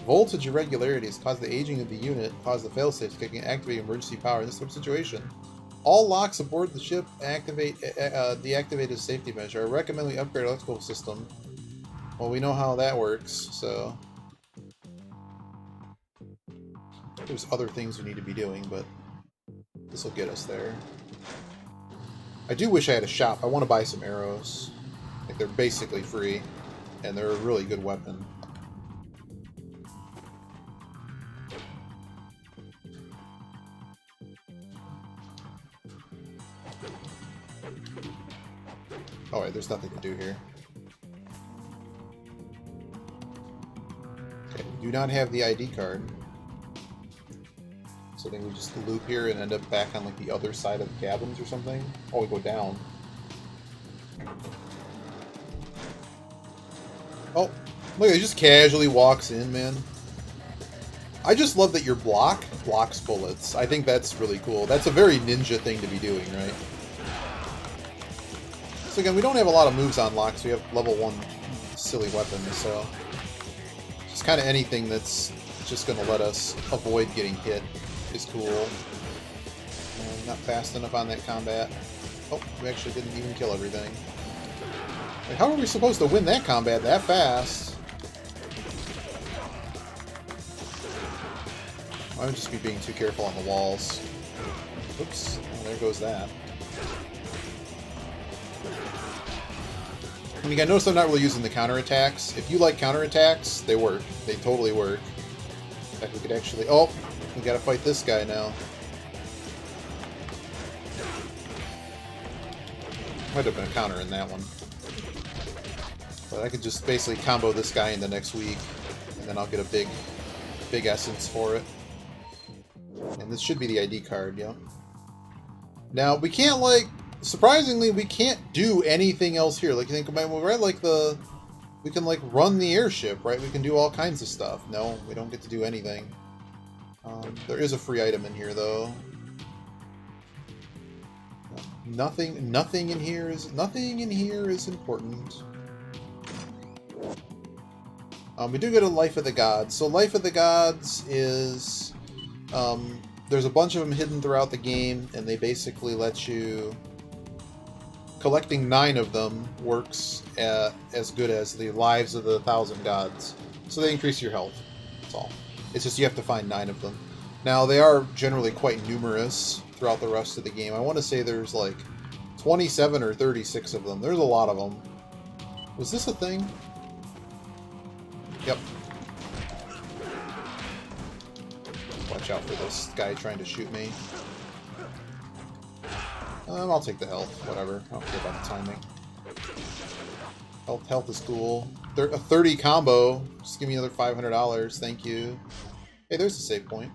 Voltage irregularities caused the aging of the unit, caused the failsafe kicking, activating emergency power in this sort of situation. All locks aboard the ship deactivate as safety measure. I recommend we upgrade our electrical system. Well, we know how that works, so... There's other things we need to be doing, but this will get us there. I do wish I had a shop. I want to buy some arrows. Like, they're basically free, and they're a really good weapon. Alright, there's nothing to do here. Okay, do not have the ID card. So I think we just loop here and end up back on like the other side of the cabins or something. Oh, we go down. Oh, look, he just casually walks in, man. I just love that your block blocks bullets. I think that's really cool. That's a very ninja thing to be doing, right? So again, we don't have a lot of moves on locks. We have level 1 silly weapons, so just kind of anything that's just going to let us avoid getting hit is cool. And not fast enough on that combat. Oh, we actually didn't even kill everything. Like, how are we supposed to win that combat that fast? I would just be being too careful on the walls. Oops, well, there goes that. And again, notice I'm not really using the counterattacks. If you like counterattacks, they work. They totally work. In fact, we could actually... Oh! We gotta fight this guy now. Might have been a counter in that one. But I could just basically combo this guy in the next week, and then I'll get a big essence for it. And And this should be the ID card, yeah. Now, we can't, like... Surprisingly, we can't do anything else here. Like, you think, right, like, we can, like, run the airship, right? We can do all kinds of stuff. No, we don't get to do anything. There is a free item in here, though. Nothing in here is important. We do get a Life of the Gods. So Life of the Gods is... there's a bunch of them hidden throughout the game, and they basically let you... Collecting 9 of them works as good as the lives of the 1,000 gods. So they increase your health. That's all. It's just you have to find 9 of them. Now, they are generally quite numerous throughout the rest of the game. I want to say there's like 27 or 36 of them. There's a lot of them. Was this a thing? Yep. Watch out for this guy trying to shoot me. I'll take the health. Whatever. I don't care about the timing. Health is cool. A 30 combo. Just give me another $500. Thank you. Hey, there's the save point.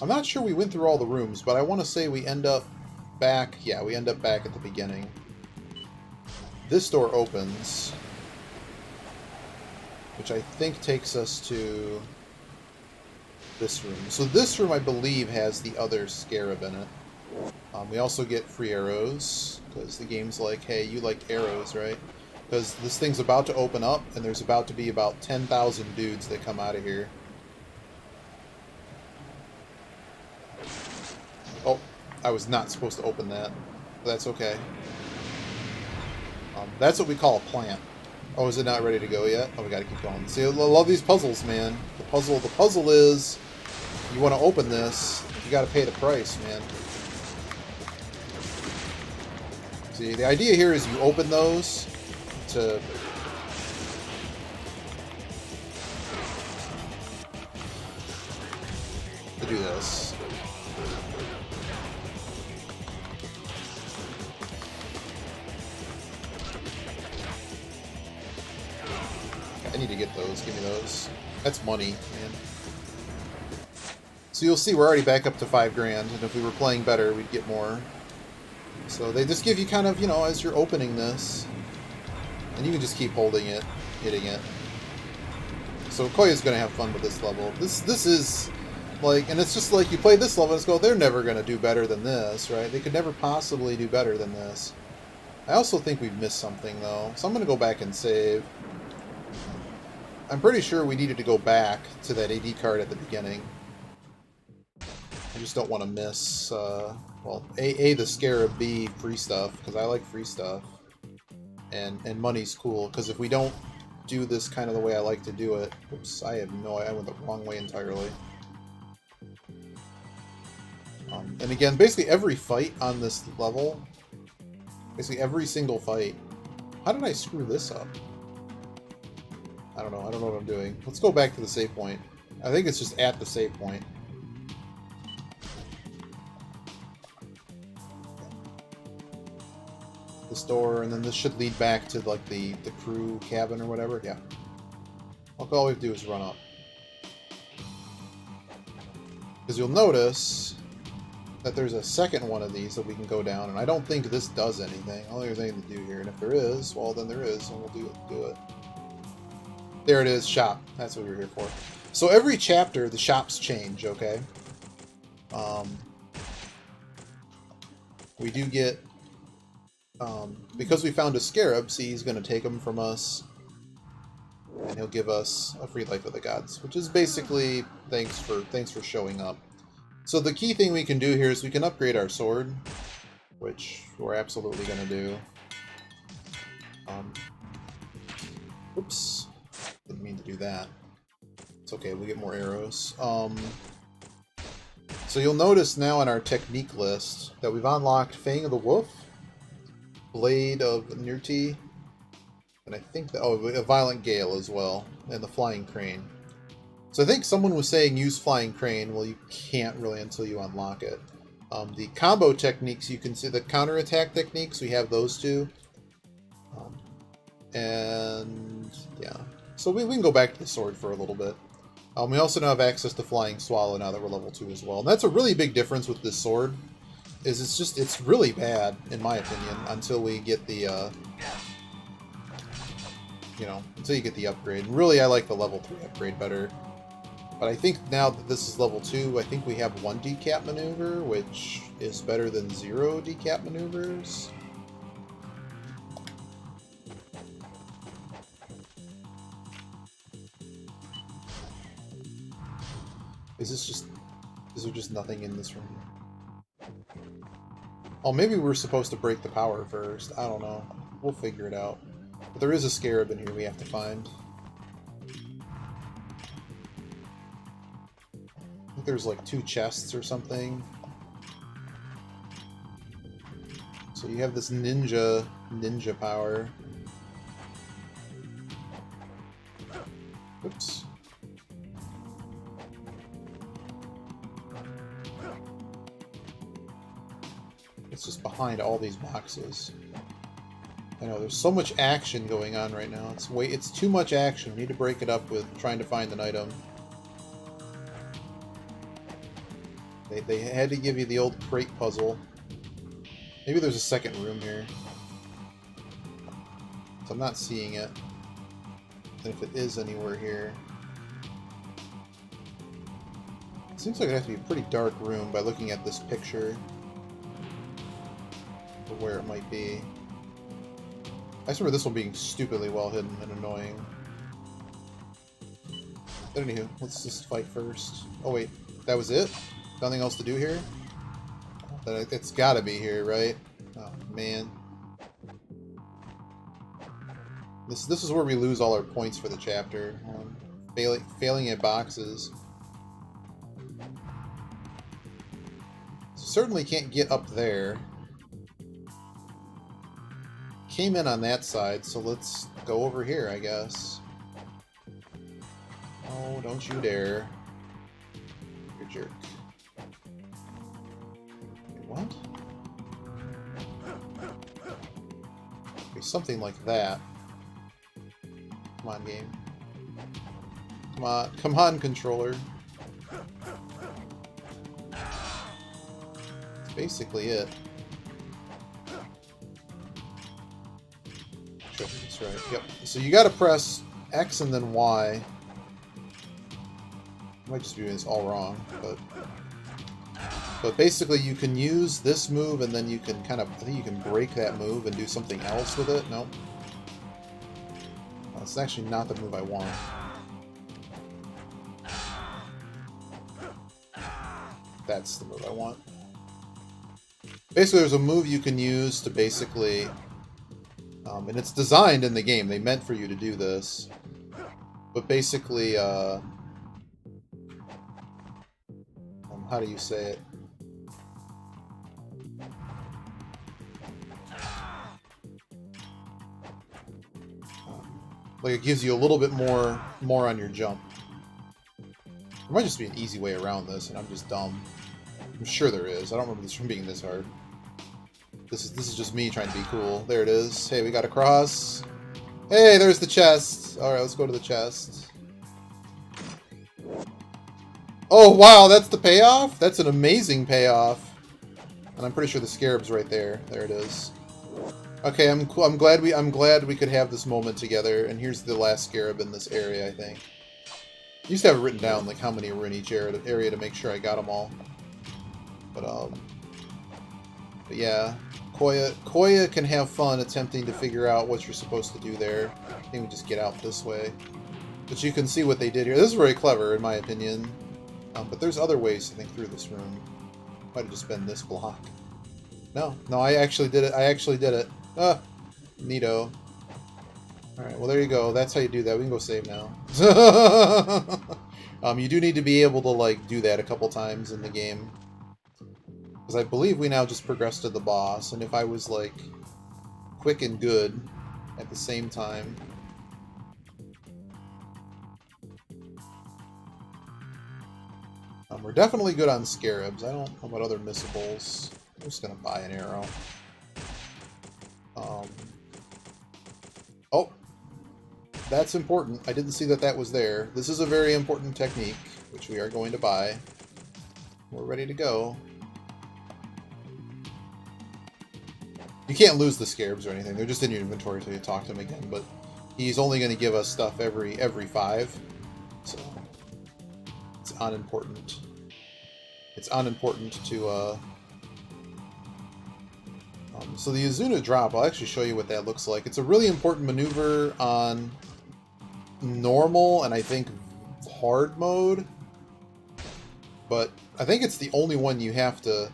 I'm not sure we went through all the rooms, but I want to say we end up back... Yeah, we end up back at the beginning. This door opens, which I think takes us to this room. So this room, I believe, has the other scarab in it. We also get free arrows, because the game's like, hey, you like arrows, right? Because this thing's about to open up, and there's about to be about 10,000 dudes that come out of here. Oh, I was not supposed to open that. But that's okay. That's what we call a plant. Oh, is it not ready to go yet? Oh, we gotta keep going. See, I love these puzzles, man. The puzzle is, you want to open this, you gotta pay the price, man. See, the idea here is you open those to do this. I need to get those. Give me those. That's money, man. So you'll see we're already back up to 5 grand, and if we were playing better, we'd get more. So they just give you kind of, you know, as you're opening this, and you can just keep holding it, hitting it. So Koya's going to have fun with this level. This is, like, and it's just like you play this level and it's go, they're never going to do better than this, right? They could never possibly do better than this. I also think we've missed something, though. So I'm going to go back and save. I'm pretty sure we needed to go back to that AD card at the beginning. I just don't want to miss, well, A, the Scarab, B, free stuff, because I like free stuff. And money's cool, because if we don't do this kind of the way I like to do it... Oops, I have no idea, I went the wrong way entirely. And again, basically every fight on this level, basically every single fight... How did I screw this up? I don't know what I'm doing. Let's go back to the save point. I think it's just at the save point. This door, and then this should lead back to, like, the crew cabin or whatever. Yeah. All we have to do is run up. Because you'll notice that there's a second one of these that we can go down, and I don't think this does anything. I don't think there's anything to do here, and if there is, well, then there is, and we'll do it. There it is, shop. That's what we were here for. So every chapter, the shops change, okay? We do get... because we found a scarab, see, he's going to take them from us. And he'll give us a free Life of the Gods, which is basically thanks for showing up. So the key thing we can do here is we can upgrade our sword, which we're absolutely going to do. Oops. Didn't mean to do that. It's okay, we get more arrows. So you'll notice now in our technique list that we've unlocked Fang of the Wolf, Blade of Nirti, and I think that, oh, a Violent Gale as well, and the Flying Crane. So I think someone was saying use Flying Crane. Well, you can't really until you unlock it. The combo techniques, you can see the counterattack techniques, we have those two. And yeah. So we can go back to the sword for a little bit. We also now have access to Flying Swallow now that we're level 2 as well. And that's a really big difference with this sword. It's really bad, in my opinion, until we get the, until you get the upgrade. And really, I like the level 3 upgrade better. But I think now that this is level 2, I think we have 1 decap maneuver, which is better than 0 decap maneuvers. Is there just nothing in this room? Oh, maybe we're supposed to break the power first. I don't know. We'll figure it out. But there is a scarab in here we have to find. I think there's like 2 chests or something. So you have this ninja power. Oops. It's just behind all these boxes. I know, there's so much action going on right now. It's too much action. We need to break it up with trying to find an item. They had to give you the old crate puzzle. Maybe there's a second room here. So I'm not seeing it. And if it is anywhere here... It seems like it has to be a pretty dark room by looking at this picture. For where it might be. I just remember this one being stupidly well hidden and annoying. But anywho, let's just fight first. Oh wait, that was it? Nothing else to do here? It's gotta be here, right? Oh man. This is where we lose all our points for the chapter. Failing at boxes. Certainly can't get up there. Came in on that side, so let's go over here, I guess. Oh, don't you dare. You're a jerk. Wait, what? Okay, something like that. Come on, game. Come on. Come on, controller. That's basically it. That's right. Yep. So you gotta press X and then Y. I might just be doing this all wrong, but basically you can use this move and then you can kind of, I think you can break that move and do something else with it. Nope. That's actually not the move I want. That's the move I want. Basically, there's a move you can use to basically... and it's designed in the game. They meant for you to do this. But basically, how do you say it? Like it gives you a little bit more on your jump. There might just be an easy way around this, and I'm just dumb. I'm sure there is. I don't remember this from being this hard. This is just me trying to be cool. There it is. Hey, we got a cross. Hey, there's the chest. Alright, let's go to the chest. Oh, wow, that's the payoff? That's an amazing payoff. And I'm pretty sure the scarab's right there. There it is. Okay, I'm glad we could have this moment together. And here's the last scarab in this area, I think. I used to have it written down, like how many were in each area to make sure I got them all. But yeah, Koya can have fun attempting to figure out what you're supposed to do there. I think we just get out this way. But you can see what they did here. This is very clever, in my opinion. But there's other ways to think through this room. Might have just been this block. No, I actually did it. I actually did it. Ah, neato. Alright, well there you go. That's how you do that. We can go save now. You do need to be able to, like, do that a couple times in the game. Because I believe we now just progressed to the boss, and if I was, like, quick and good at the same time... we're definitely good on scarabs. I don't know about other missables. I'm just gonna buy an arrow. Oh! That's important. I didn't see that that was there. This is a very important technique, which we are going to buy. We're ready to go. You can't lose the scarabs or anything. They're just in your inventory until you talk to him again, but he's only going to give us stuff every 5, so it's unimportant. It's unimportant to, so the Azuna drop, I'll actually show you what that looks like. It's a really important maneuver on normal and I think hard mode, but I think it's the only one you have to...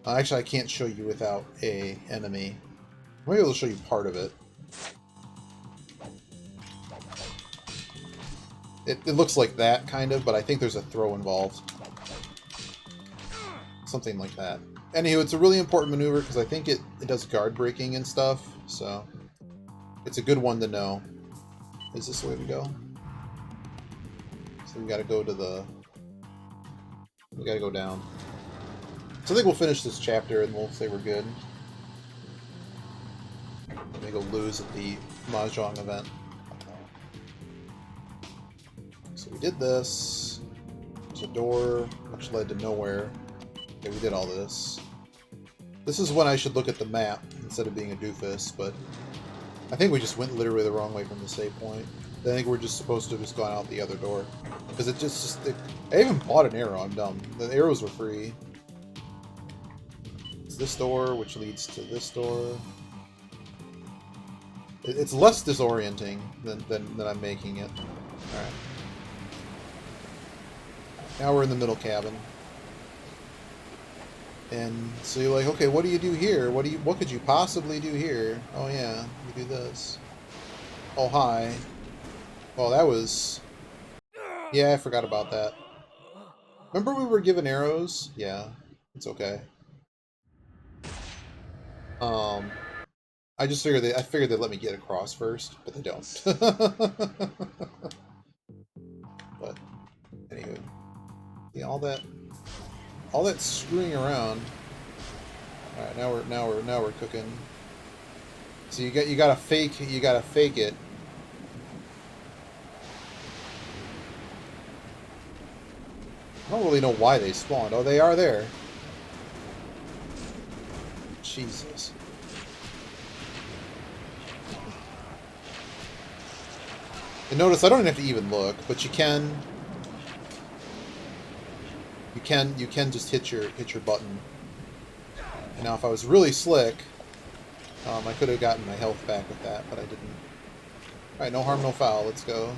actually, I can't show you without a enemy. Maybe I'll show you part of it. It looks like that, kind of, but I think there's a throw involved. Something like that. Anywho, it's a really important maneuver because I think it does guard breaking and stuff, so it's a good one to know. Is this the way we go? So we gotta go to the... We gotta go down. So I think we'll finish this chapter and we'll say we're good. Let me go lose at the mahjong event. So we did this. There's a door, which led to nowhere. Okay, we did all this. This is when I should look at the map instead of being a doofus, but I think we just went literally the wrong way from the save point. I think we're just supposed to have just gone out the other door. Because it just... I even bought an arrow, I'm dumb. The arrows were free. It's this door, which leads to this door. It's less disorienting than I'm making it. Alright. Now we're in the middle cabin. And so you're like, okay, what do you do here? What could you possibly do here? Oh yeah, you do this. Oh hi. Oh, that was... Yeah, I forgot about that. Remember we were given arrows? Yeah, it's okay. I just figured I figured they'd let me get across first, but they don't. But anywho, yeah, all that screwing around. All right, now we're cooking. So you gotta fake it. I don't really know why they spawned. Oh, they are there. Jesus. And notice I don't have to even look, but you can just hit your button. And now if I was really slick, I could have gotten my health back with that, but I didn't. Alright, no harm, no foul. Let's go.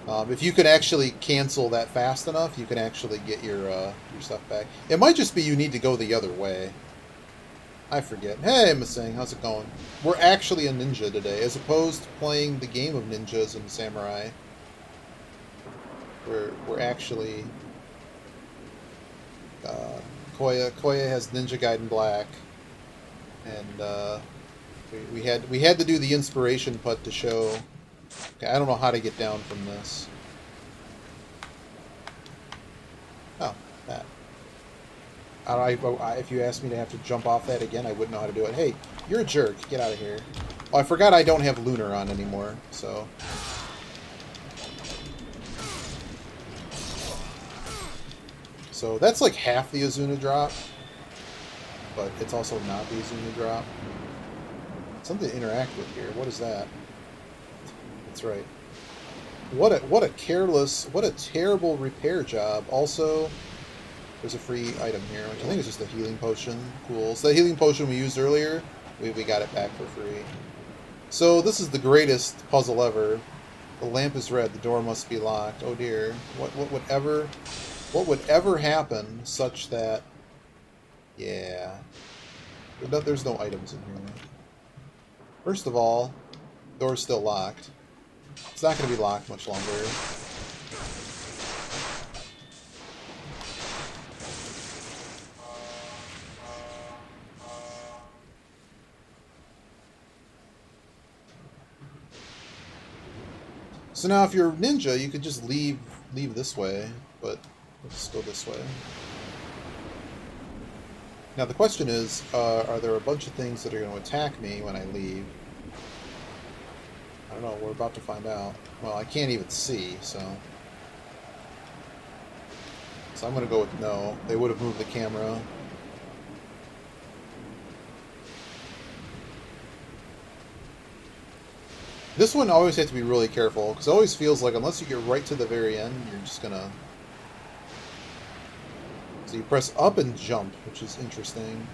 If you can actually cancel that fast enough, you can actually get your stuff back. It might just be you need to go the other way. I forget. Hey, Masing, how's it going? We're actually a ninja today, as opposed to playing the game of ninjas and samurai. We're actually... Koya has Ninja Gaiden Black, and we had to do the inspiration putt to show. Okay, I don't know how to get down from this. Oh, that. If you asked me to have to jump off that again, I wouldn't know how to do it. Hey, you're a jerk. Get out of here. Oh, I forgot I don't have Lunar on anymore, so... So that's like half the Azuna drop, but it's also not the Azuna drop. Something to interact with here. What is that? That's right. What a careless, what a terrible repair job. Also, there's a free item here, which I think is just a healing potion. Cool. So that healing potion we used earlier, we got it back for free. So this is the greatest puzzle ever. The lamp is red. The door must be locked. Oh dear. What would ever happen such that... Yeah. There's no items in here. First of all, the door's still locked. It's not going to be locked much longer. So now if you're a ninja, you could just leave this way, but let's go this way. Now the question is, are there a bunch of things that are going to attack me when I leave? don't know. We're about to find out. Well, I can't even see, so... So I'm going to go with no. They would have moved the camera. This one always has to be really careful, because it always feels like unless you get right to the very end, you're just going to... So you press up and jump, which is interesting.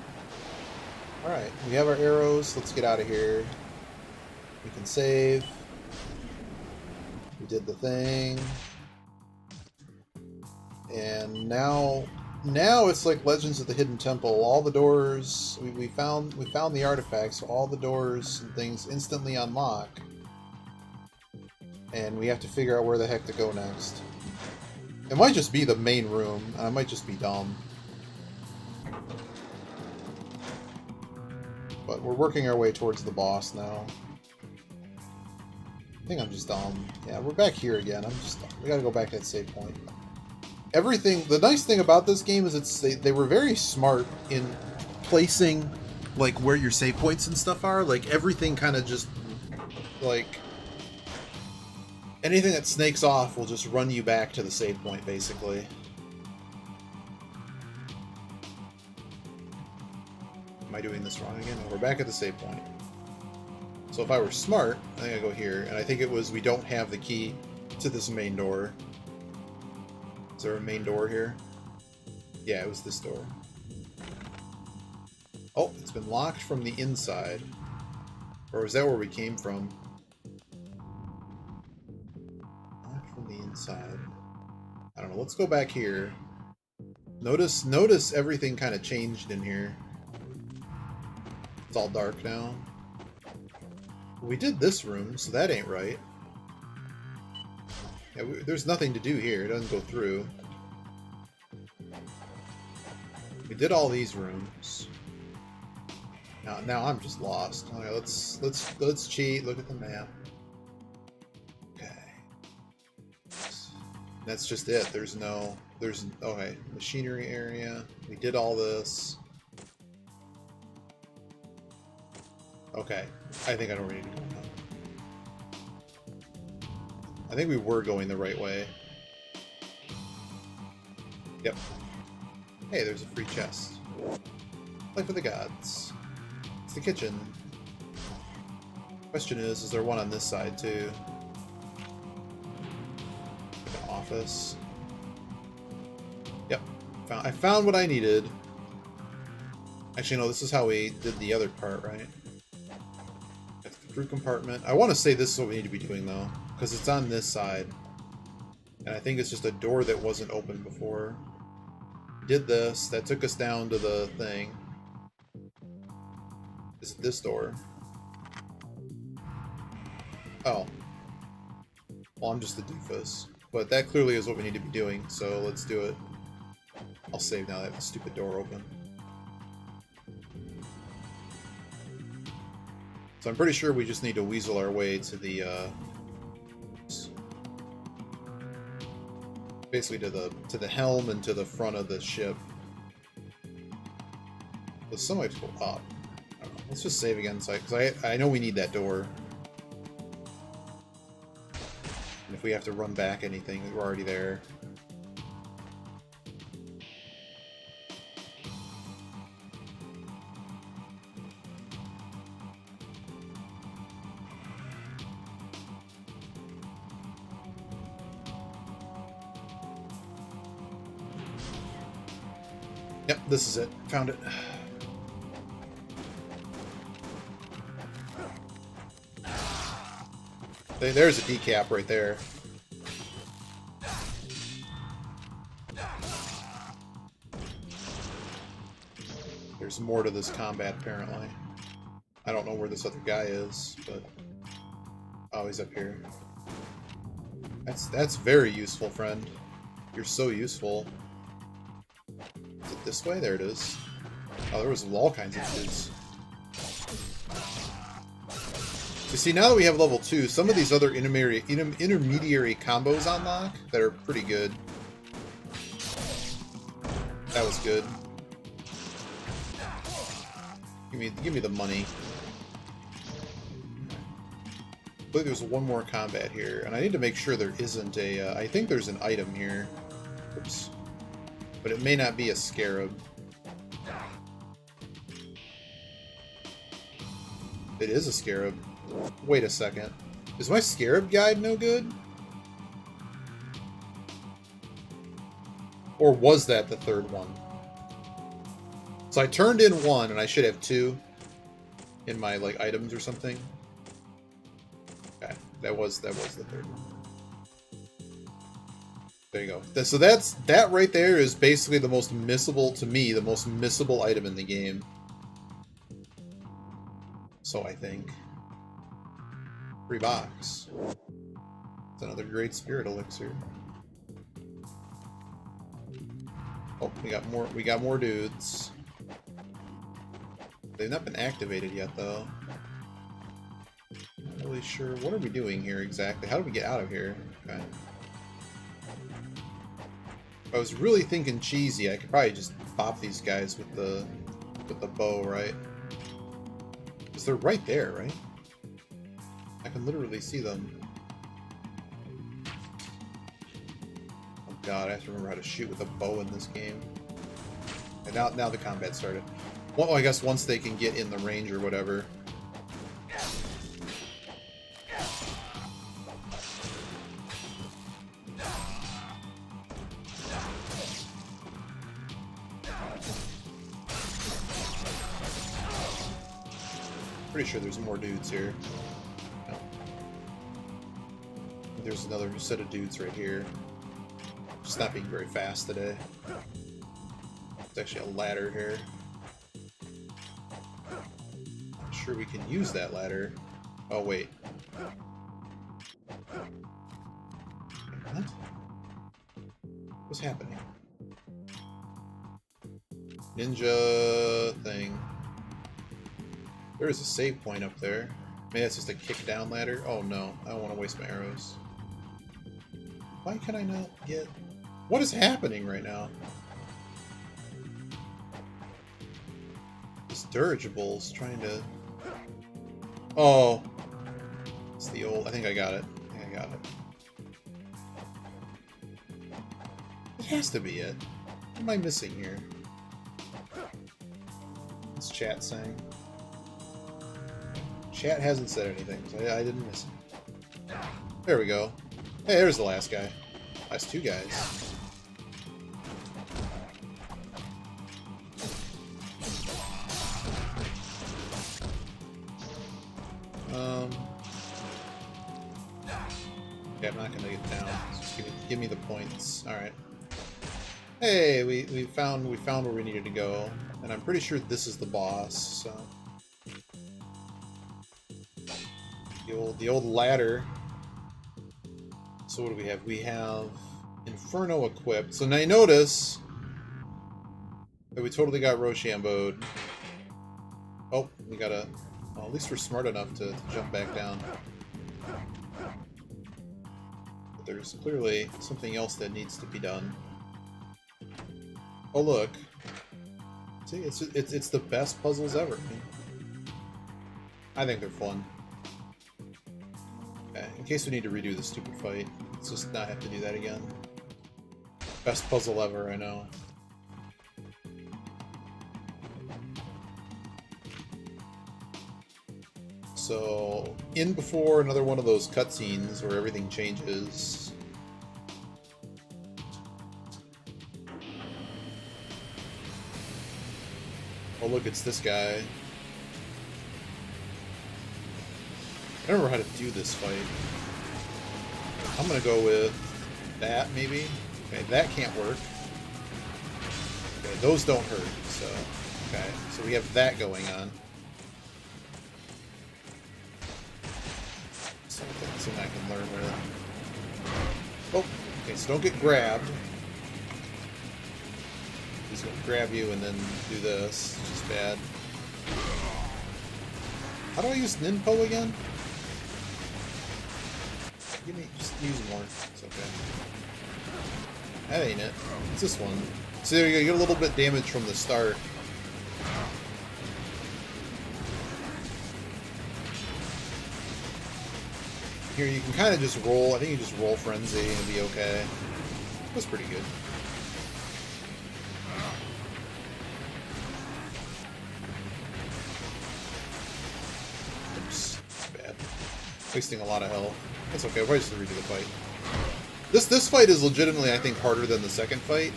Alright, we have our arrows. Let's get out of here. We can save. We did the thing. And now it's like Legends of the Hidden Temple. All the doors we found the artifacts, so all the doors and things instantly unlock. And we have to figure out where the heck to go next. It might just be the main room. I might just be dumb. But we're working our way towards the boss now. I think I'm just dumb. Yeah, we're back here again. I'm just dumb. We gotta go back to that save point. Everything, the nice thing about this game is they were very smart in placing like where your save points and stuff are. Like everything kind of just like anything that snakes off will just run you back to the save point basically. Am I doing this wrong again? No, we're back at the save point. So if I were smart, I think I go here, and I think it was we don't have the key to this main door. Is there a main door here? Yeah, it was this door. Oh, it's been locked from the inside. Or is that where we came from? Locked from the inside. I don't know. Let's go back here. Notice everything kind of changed in here. It's all dark now. We did this room, so that ain't right. Yeah, there's nothing to do here. It doesn't go through. We did all these rooms. Now I'm just lost. Okay, let's cheat. Look at the map. Okay. That's just it. There's okay, machinery area. We did all this. Okay, I think I know where we need to go now. I think we were going the right way. Yep. Hey, there's a free chest. Life of the gods. It's the kitchen. Question is there one on this side too? Like an office. Yep. I found what I needed. Actually, no, this is how we did the other part, right? That's the crew compartment. I want to say this is what we need to be doing though, because it's on this side. And I think it's just a door that wasn't open before. We did this. That took us down to the thing. Is it this door? Oh. Well, I'm just a doofus. But that clearly is what we need to be doing, so let's do it. I'll save now that I have the stupid door open. So I'm pretty sure we just need to weasel our way to the, basically to the helm and to the front of the ship. But some way to go up. I don't know. Let's just save again, because I know we need that door. And if we have to run back anything, we're already there. Yep, this is it. Found it. There's a decap right there. There's more to this combat, apparently. I don't know where this other guy is, but... Oh, he's up here. That's very useful, friend. You're so useful. Is it this way? There it is. Oh, there was all kinds of dudes. So see, now that we have level 2, some of these other intermediary combos unlock that are pretty good. That was good. Give me the money. believe there's one more combat here, and I need to make sure there isn't a... I think there's an item here. Oops. But it may not be a scarab. It is a scarab. Wait a second. Is my scarab guide no good? Or was that the third one? So I turned in one, and I should have two in my like items or something. Okay, that was the third one. There you go. So that right there is basically the most missable, to me, the most missable item in the game. So I think. Free box. It's another great spirit elixir. Oh, we got more dudes. They've not been activated yet though. Not really sure. What are we doing here exactly? How do we get out of here? Okay. If I was really thinking cheesy, I could probably just bop these guys with the bow, right? Because they're right there, right? I can literally see them. Oh god, I have to remember how to shoot with a bow in this game. And now the combat started. Well, I guess once they can get in the range or whatever. Pretty sure there's more dudes here. No. There's another set of dudes right here. Just not being very fast today. There's actually a ladder here. Not sure we can use that ladder. Oh wait. What? What's happening? Ninja thing. There is a save point up there. Maybe that's just a kick down ladder. Oh no, I don't want to waste my arrows. Why can I not get... What is happening right now? This dirigibles trying to... Oh. It's the old... I think I got it. It has to be it. What am I missing here? What's chat saying? Chat hasn't said anything, so I didn't miss it. There we go. Hey, there's the last guy. Last two guys. Yeah, I'm not gonna get down. Just give me the points. All right. Hey, we found where we needed to go, and I'm pretty sure this is the boss. So the old ladder. So what do we have? We have Inferno equipped. So now you notice that we totally got Rochambeau'd. Oh, we gotta... Well, at least we're smart enough to jump back down. But there's clearly something else that needs to be done. Oh look. See, it's the best puzzles ever. I think they're fun. Okay, in case we need to redo the stupid fight, let's just not have to do that again. Best puzzle ever, I know. So, in before another one of those cutscenes where everything changes. Oh look, it's this guy. I don't remember how to do this fight. I'm gonna go with that, maybe? Okay, that can't work. Okay, those don't hurt, so... Okay, so we have that going on. Something I can learn with. Oh, okay, so don't get grabbed. He's gonna grab you and then do this, which is bad. How do I use Ninpo again? Just use more. It's okay. That ain't it. It's this one. So there you go. You get a little bit damage from the start. Here you can kind of just roll. I think you just roll Frenzy and it'll be okay. That's pretty good. Oops. Bad. Wasting a lot of health. That's okay. We'll just redo the fight. This fight is legitimately, I think, harder than the second fight.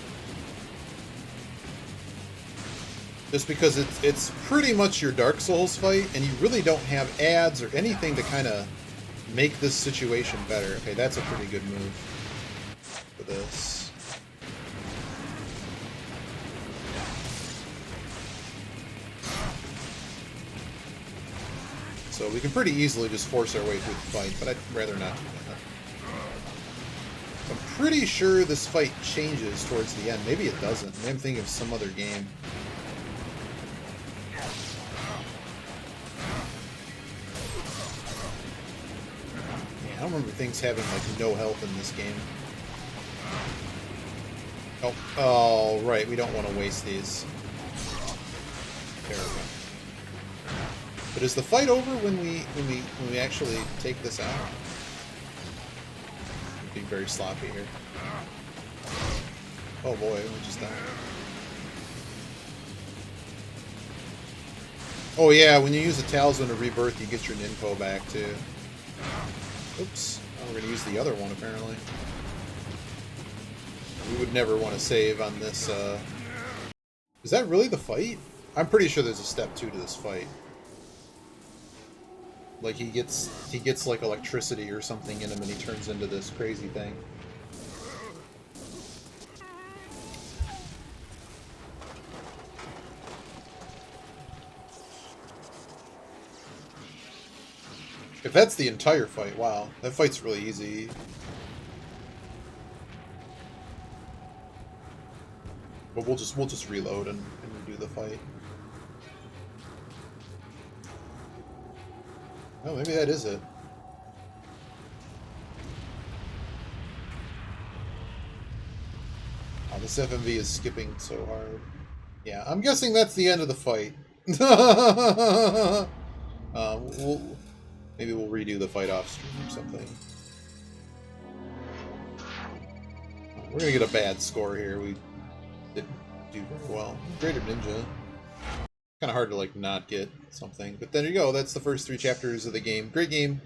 Just because it's pretty much your Dark Souls fight, and you really don't have ads or anything to kind of make this situation better. Okay, that's a pretty good move for this. So we can pretty easily just force our way through the fight, but I'd rather not do that. I'm pretty sure this fight changes towards the end. Maybe it doesn't. Maybe I'm thinking of some other game. I don't remember things having, like, no health in this game. Oh, right, we don't want to waste these. Terrible. But is the fight over when we actually take this out? Being very sloppy here. Oh boy, we just died. Oh yeah, when you use the Talisman of Rebirth, you get your Ninpo back too. Oops. Oh, we're gonna use the other one apparently. We would never want to save on this. Is that really the fight? I'm pretty sure there's a step 2 to this fight. Like he gets like electricity or something in him, and he turns into this crazy thing. If that's the entire fight, wow, that fight's really easy. But we'll just reload and redo the fight. Oh, maybe that is it. Oh, this FMV is skipping so hard. Yeah, I'm guessing that's the end of the fight. Maybe we'll redo the fight off stream or something. We're gonna get a bad score here. We didn't do very well. Greater Ninja. Kind of hard to like not get something, but there you go. That's the first 3 chapters of the game. Great game.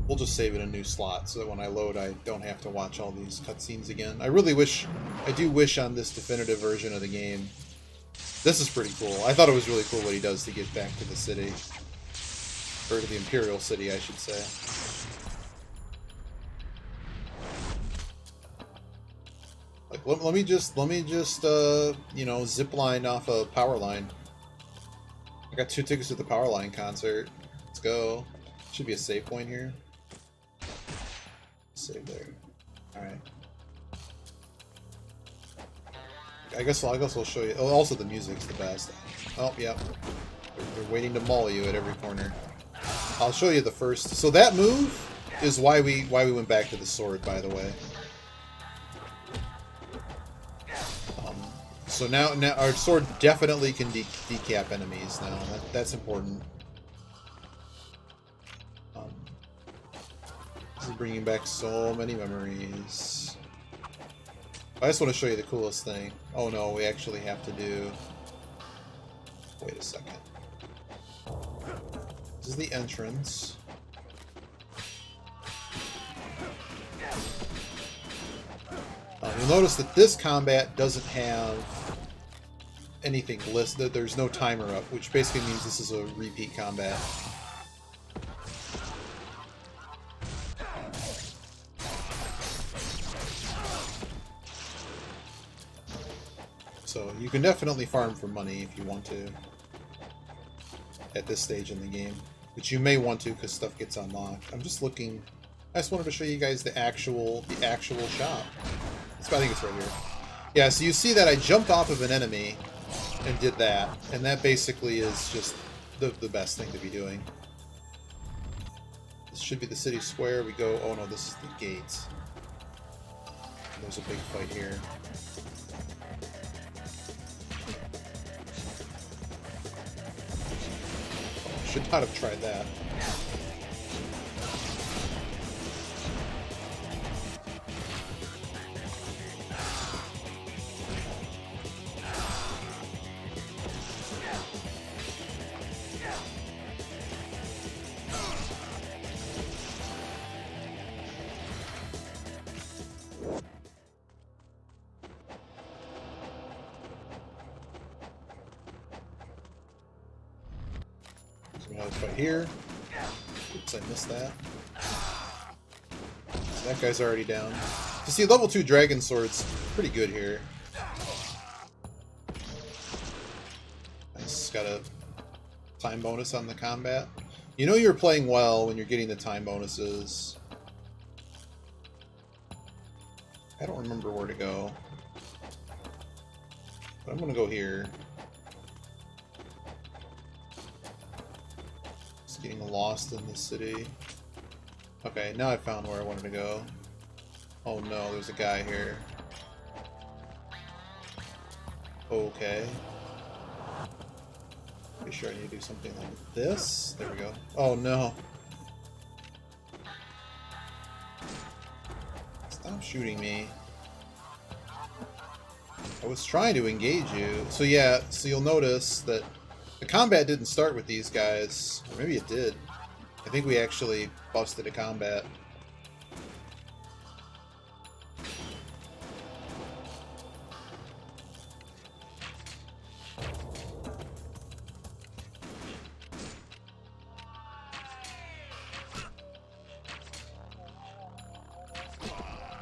We'll just save it a new slot so that when I load, I don't have to watch all these cutscenes again. I do wish on this definitive version of the game. This is pretty cool. I thought it was really cool what he does to get back to the city, or to the Imperial City, I should say. Like, let me just you know, zip line off a power line. I got 2 tickets to the power line concert. Let's go. Should be a save point here. Save there. All right. I guess I'll show you. Oh, also the music's the best. Oh, yeah. They're waiting to maul you at every corner. I'll show you the first. So that move is why we went back to the sword, by the way. So now our sword definitely can decap enemies now. That's important. This is bringing back so many memories. I just want to show you the coolest thing. Oh no, we actually have to do... Wait a second. This is the entrance. You'll notice that this combat doesn't have anything listed. There's no timer up, which basically means this is a repeat combat. So you can definitely farm for money if you want to at this stage in the game, which you may want to because stuff gets unlocked. I'm just looking. I just wanted to show you guys the actual shop. I think it's right here. Yeah, so you see that I jumped off of an enemy and did that, and that basically is just the best thing to be doing. This should be the city square. We go. Oh no, this is the gates. There's a big fight here. Should not have tried that. Another fight here. Oops, I missed that. So that guy's already down. You see, level 2 Dragon Sword's pretty good here. Nice, got a time bonus on the combat. You know you're playing well when you're getting the time bonuses. I don't remember where to go. But I'm gonna go here. Getting lost in the city. Okay, now I found where I wanted to go. Oh no, there's a guy here. Okay. Be sure I need to do something like this. There we go. Oh no. Stop shooting me. I was trying to engage you. So yeah, so you'll notice that the combat didn't start with these guys. Or maybe it did. I think we actually busted a combat.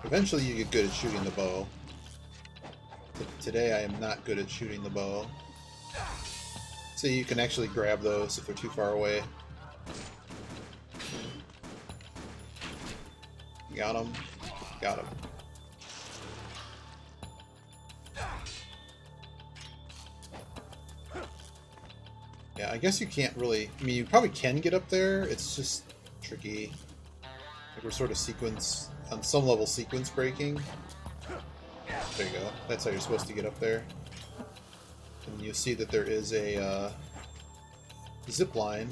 Eventually you get good at shooting the bow. Today I am not good at shooting the bow. So you can actually grab those if they're too far away. Got him. Got him. Yeah, I guess you can't really... I mean, you probably can get up there. It's just tricky. Like we're sort of sequence... On some level, sequence breaking. There you go. That's how you're supposed to get up there. And you see that there is a zip line,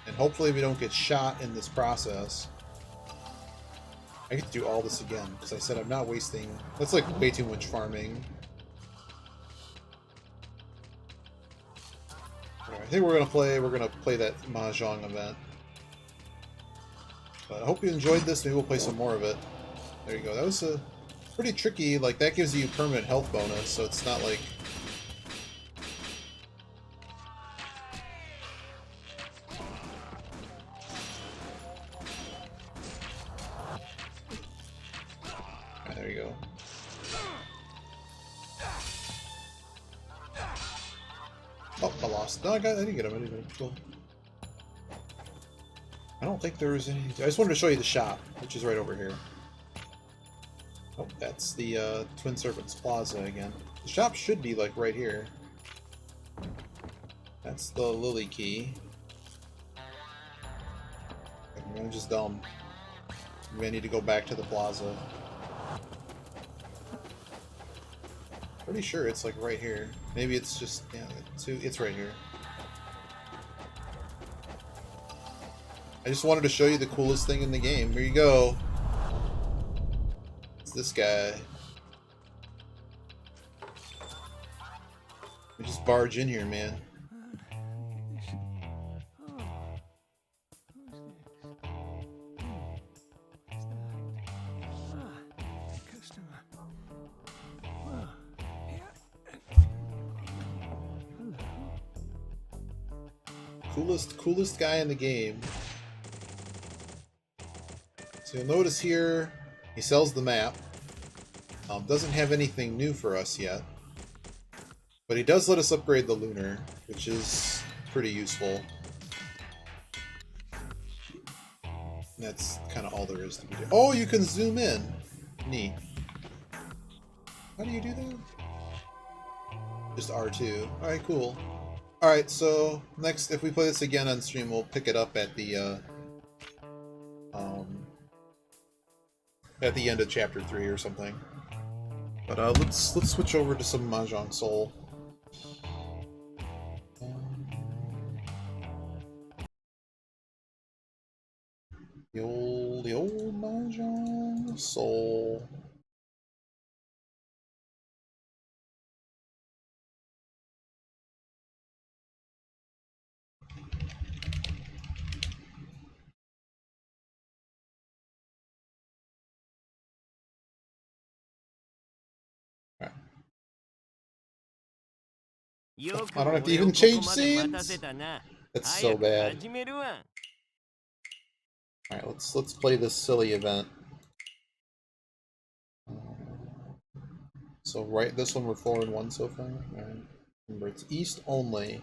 and hopefully we don't get shot in this process. I get to do all this again, because I said I'm not wasting... That's like way too much farming. Alright, I think we're gonna play that mahjong event. But I hope you enjoyed this, maybe we'll play some more of it. There you go, that was a pretty tricky, like that gives you permanent health bonus, so it's not like... There you go. Oh, I lost. No, I didn't get him. I didn't get him. Cool. I don't think there was any... I just wanted to show you the shop, which is right over here. Oh, that's the Twin Serpents Plaza again. The shop should be, like, right here. That's the Lily Key. I'm just dumb. Maybe I need to go back to the plaza. Pretty sure it's like right here. Maybe it's just, yeah, it's right here. I just wanted to show you the coolest thing in the game. Here you go. It's this guy. We just barge in here, man. Coolest guy in the game. So you'll notice here he sells the map. Doesn't have anything new for us yet, but he does let us upgrade the lunar, which is pretty useful. And that's kind of all there is to do. Oh, you can zoom in. Neat. How do you do that? Just R2. Alright, cool. Alright, so next, if we play this again on stream, we'll pick it up at the end of chapter 3 or something. But let's switch over to some Mahjong Soul. Soul. Right. I don't have to even change scenes. That's so bad. All right, let's play this silly event. So right, this one we're 4-1 so far. All right. Remember, it's east only.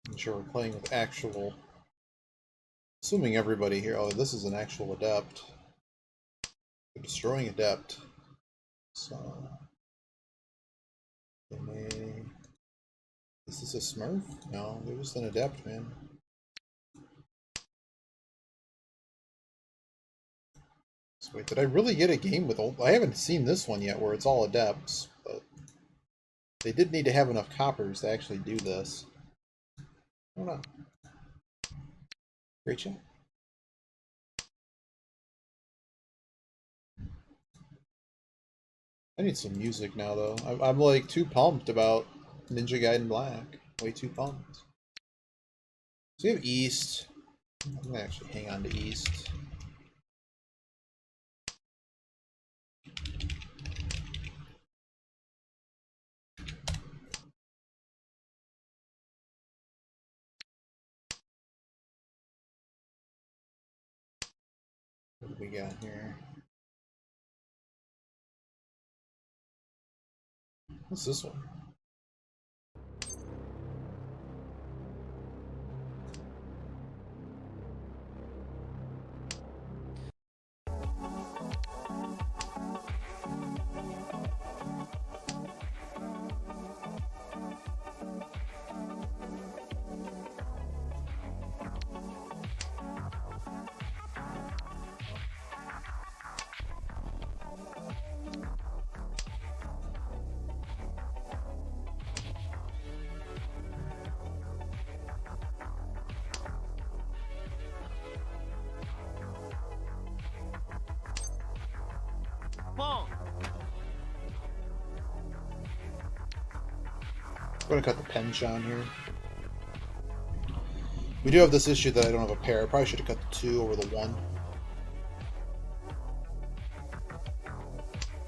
I'm sure we're playing with actual. Assuming everybody here. Oh, this is an actual adept. They're destroying adept. So. They may. Is this a Smurf? No, they're just an adept, man. So wait, did I really get a game with old? I haven't seen this one yet where it's all adepts, but they did need to have enough coppers to actually do this. Hold on. Great shot. I need some music now, though. I'm like too pumped about Ninja Gaiden Black. Way too pumped. So we have East. I'm gonna actually hang on to East. What do we got here? What's this one? I'm gonna cut the penchant here. We do have this issue that I don't have a pair. I probably should have cut the 2 over the 1.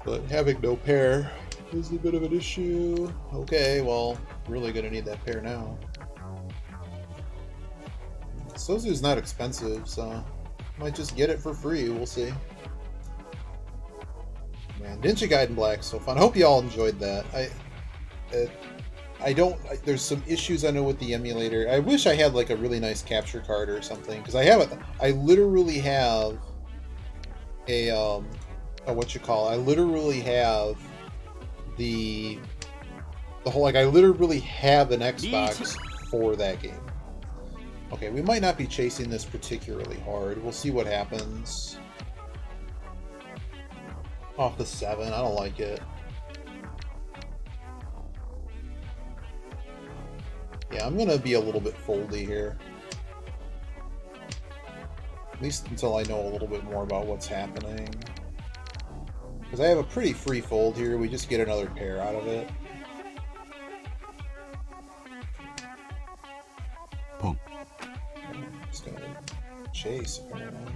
But having no pair is a bit of an issue. Okay, well, really gonna need that pair now. Sozu's not expensive, so might just get it for free. We'll see. Man, Ninja Gaiden Black's so fun. I hope you all enjoyed that. There's some issues I know with the emulator. I wish I had like a really nice capture card or something, because I literally have a I literally have the whole, like, I literally have an Xbox for that game. Okay, we might not be chasing this particularly hard. We'll see what happens. Off the 7, I don't like it. Yeah, I'm gonna be a little bit foldy here. At least until I know a little bit more about what's happening. Because I have a pretty free fold here, we just get another pair out of it.
Boom.
Just gonna chase, apparently.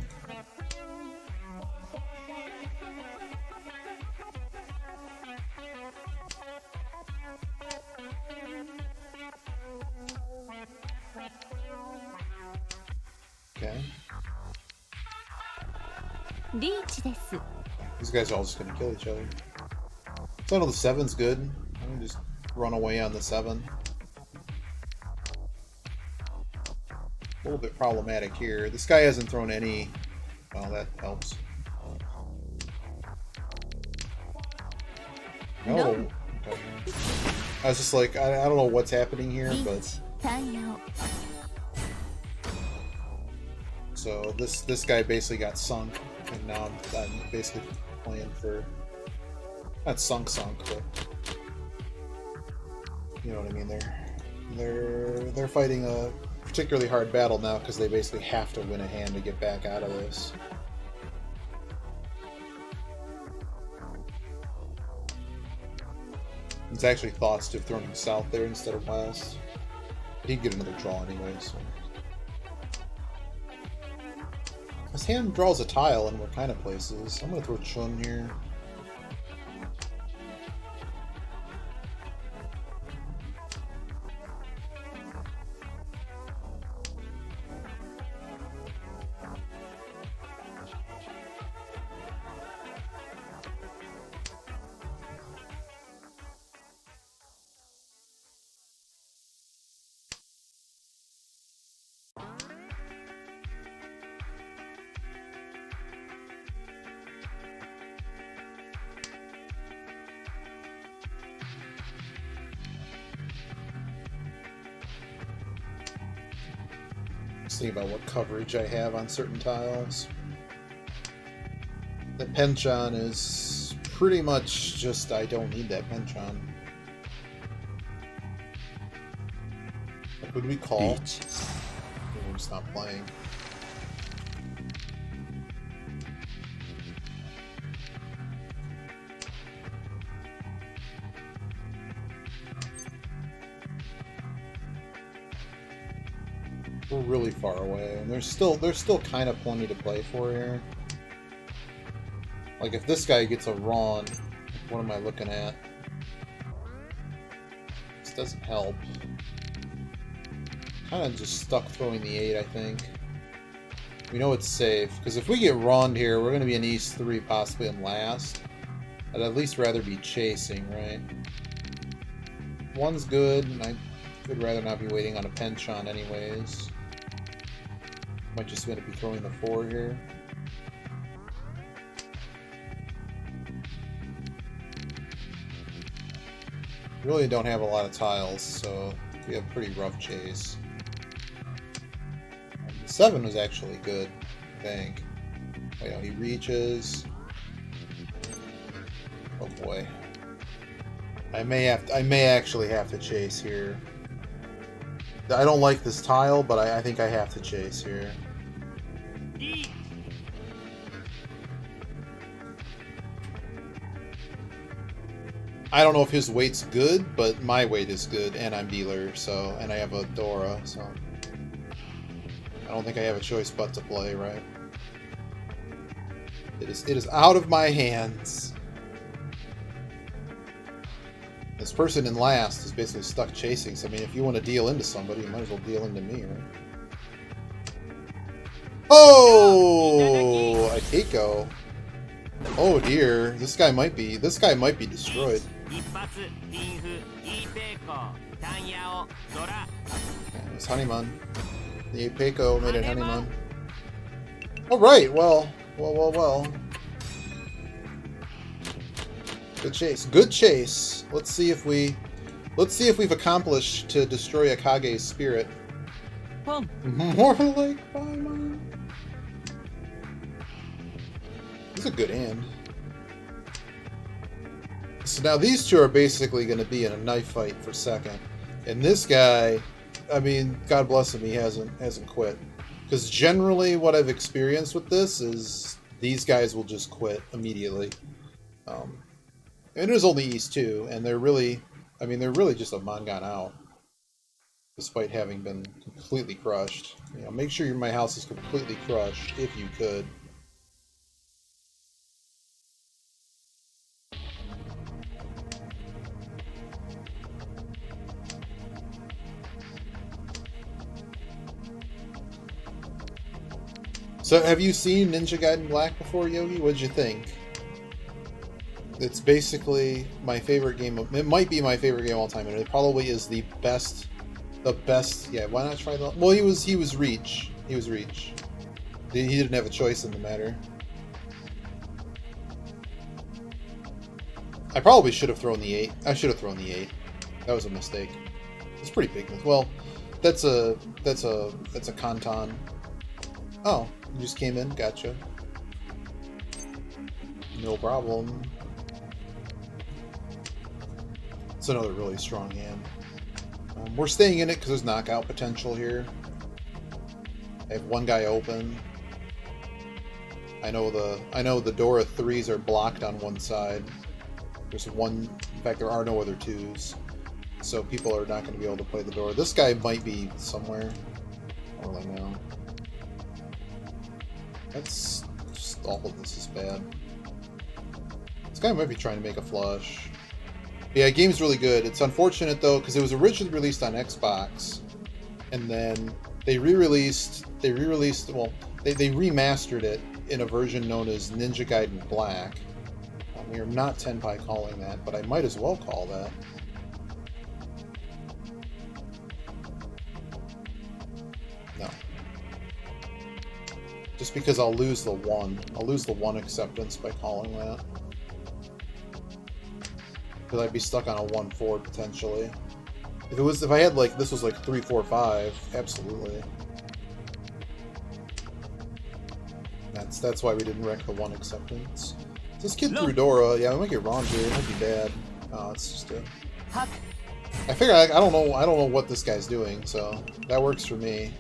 Okay. These guys are all just gonna kill each other. So I know the 7's good. I can just run away on the 7. A little bit problematic here. This guy hasn't thrown any... Well, that helps. No. Okay. I was just like, I don't know what's happening here, but... So this guy basically got sunk, and now I'm basically playing for... Not sunk, but... You know what I mean? They're fighting a particularly hard battle now because they basically have to win a hand to get back out of this. It's actually thoughts to have thrown him south there instead of west. But he'd get another draw anyway, so... His hand draws a tile in what kind of places. I'm gonna throw Chun here. See about what coverage I have on certain tiles. The penchant is pretty much just I don't need that penchant. What would we call? We're just not playing. We're really far away, and there's still kind of plenty to play for here. Like if this guy gets a Ron, what am I looking at? This doesn't help. Kind of just stuck throwing the 8, I think. We know it's safe, because if we get Ron here, we're going to be in East 3, possibly in last. I'd at least rather be chasing, right? 1's good, and I would rather not be waiting on a penchant anyways. Might just going to be throwing the 4 here. Really don't have a lot of tiles, so we have a pretty rough chase. The 7 was actually good, I think. Oh, yeah, he reaches. Oh boy. I may actually have to chase here. I don't like this tile, but I think I have to chase here. I don't know if his weight's good, but my weight is good, and I'm dealer, so, and I have a Dora, so I don't think I have a choice but to play, right? It is out of my hands. This person in last is basically stuck chasing, so I mean, if you want to deal into somebody, you might as well deal into me, right? Oh! I Keiko. Oh dear, this guy might be destroyed. It was Honeyman. The Peiko made it Honeyman. Alright, well. Good chase. Good chase. Let's see if we've accomplished to destroy Akage's spirit. More like Paimon. This is a good hand. So now these two are basically going to be in a knife fight for second. And this guy, I mean, God bless him, he hasn't quit. Because generally what I've experienced with this is these guys will just quit immediately. And it was only East 2, and they're really just a Mangan out. Despite having been completely crushed. You know, make sure my house is completely crushed, if you could. So, have you seen Ninja Gaiden Black before, Yogi? What'd you think? It's basically my favorite game. It might be my favorite game of all time, and it probably is the best. Yeah, why not try that? Well, he was Reach. He was Reach. He didn't have a choice in the matter. I probably should have thrown the 8. I should have thrown the 8. That was a mistake. It's pretty big. Well, that's a Kanton. Oh, you just came in. Gotcha. No problem. It's another really strong hand. We're staying in it because there's knockout potential here. I have one guy open. I know the door of 3s are blocked on one side. There's one. In fact, there are no other 2s, so people are not going to be able to play the door. This guy might be somewhere. I don't really know. That's just all of this is bad. This guy might be trying to make a flush. Yeah, game's really good. It's unfortunate though because it was originally released on Xbox, and then they re-released. Well, they remastered it in a version known as Ninja Gaiden Black. We are not Tenpai calling that, but I might as well call that. No. Just because I'll lose the 1. I'll lose the 1 acceptance by calling that. Because I'd be stuck on a 1-4 potentially. If I had like, this was like 3-4-5, absolutely. That's why we didn't wreck the 1 acceptance. This kid threw Dora. Yeah, we might get wrong here. It might be bad. Oh, it's just a... I figure I don't know what this guy's doing, so that works for me.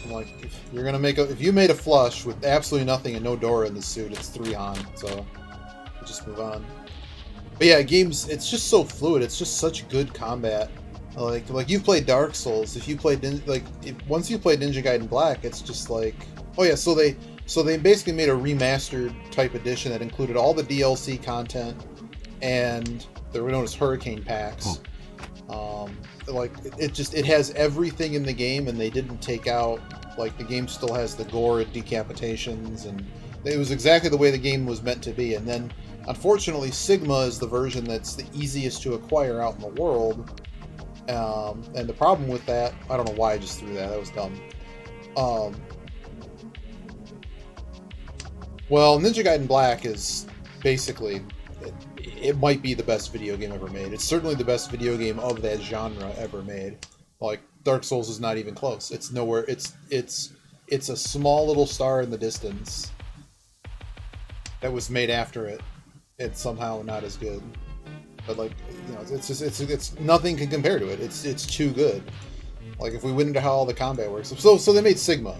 I'm like, if you're gonna if you made a flush with absolutely nothing and no Dora in the suit, it's 3 on. So we'll just move on. But yeah, games. It's just so fluid. It's just such good combat. Like you've played Dark Souls. If you played once you played Ninja Gaiden Black, it's just like, oh yeah. So they basically made a remastered type edition that included all the DLC content, and they were known as Hurricane Packs. It has everything in the game, and they didn't take out, like, the game still has the gore and decapitations, and it was exactly the way the game was meant to be. And then, unfortunately, Sigma is the version that's the easiest to acquire out in the world. And the problem with that, I don't know why I just threw that. That was dumb. Well, Ninja Gaiden Black is basically, it might be the best video game ever made. It's certainly the best video game of that genre ever made. Like, Dark Souls is not even close. It's nowhere. It's a small little star in the distance that was made after it. It's somehow not as good. But, like, you know, it's nothing can compare to it. It's too good. Like, if we went into how all the combat works. So they made Sigma.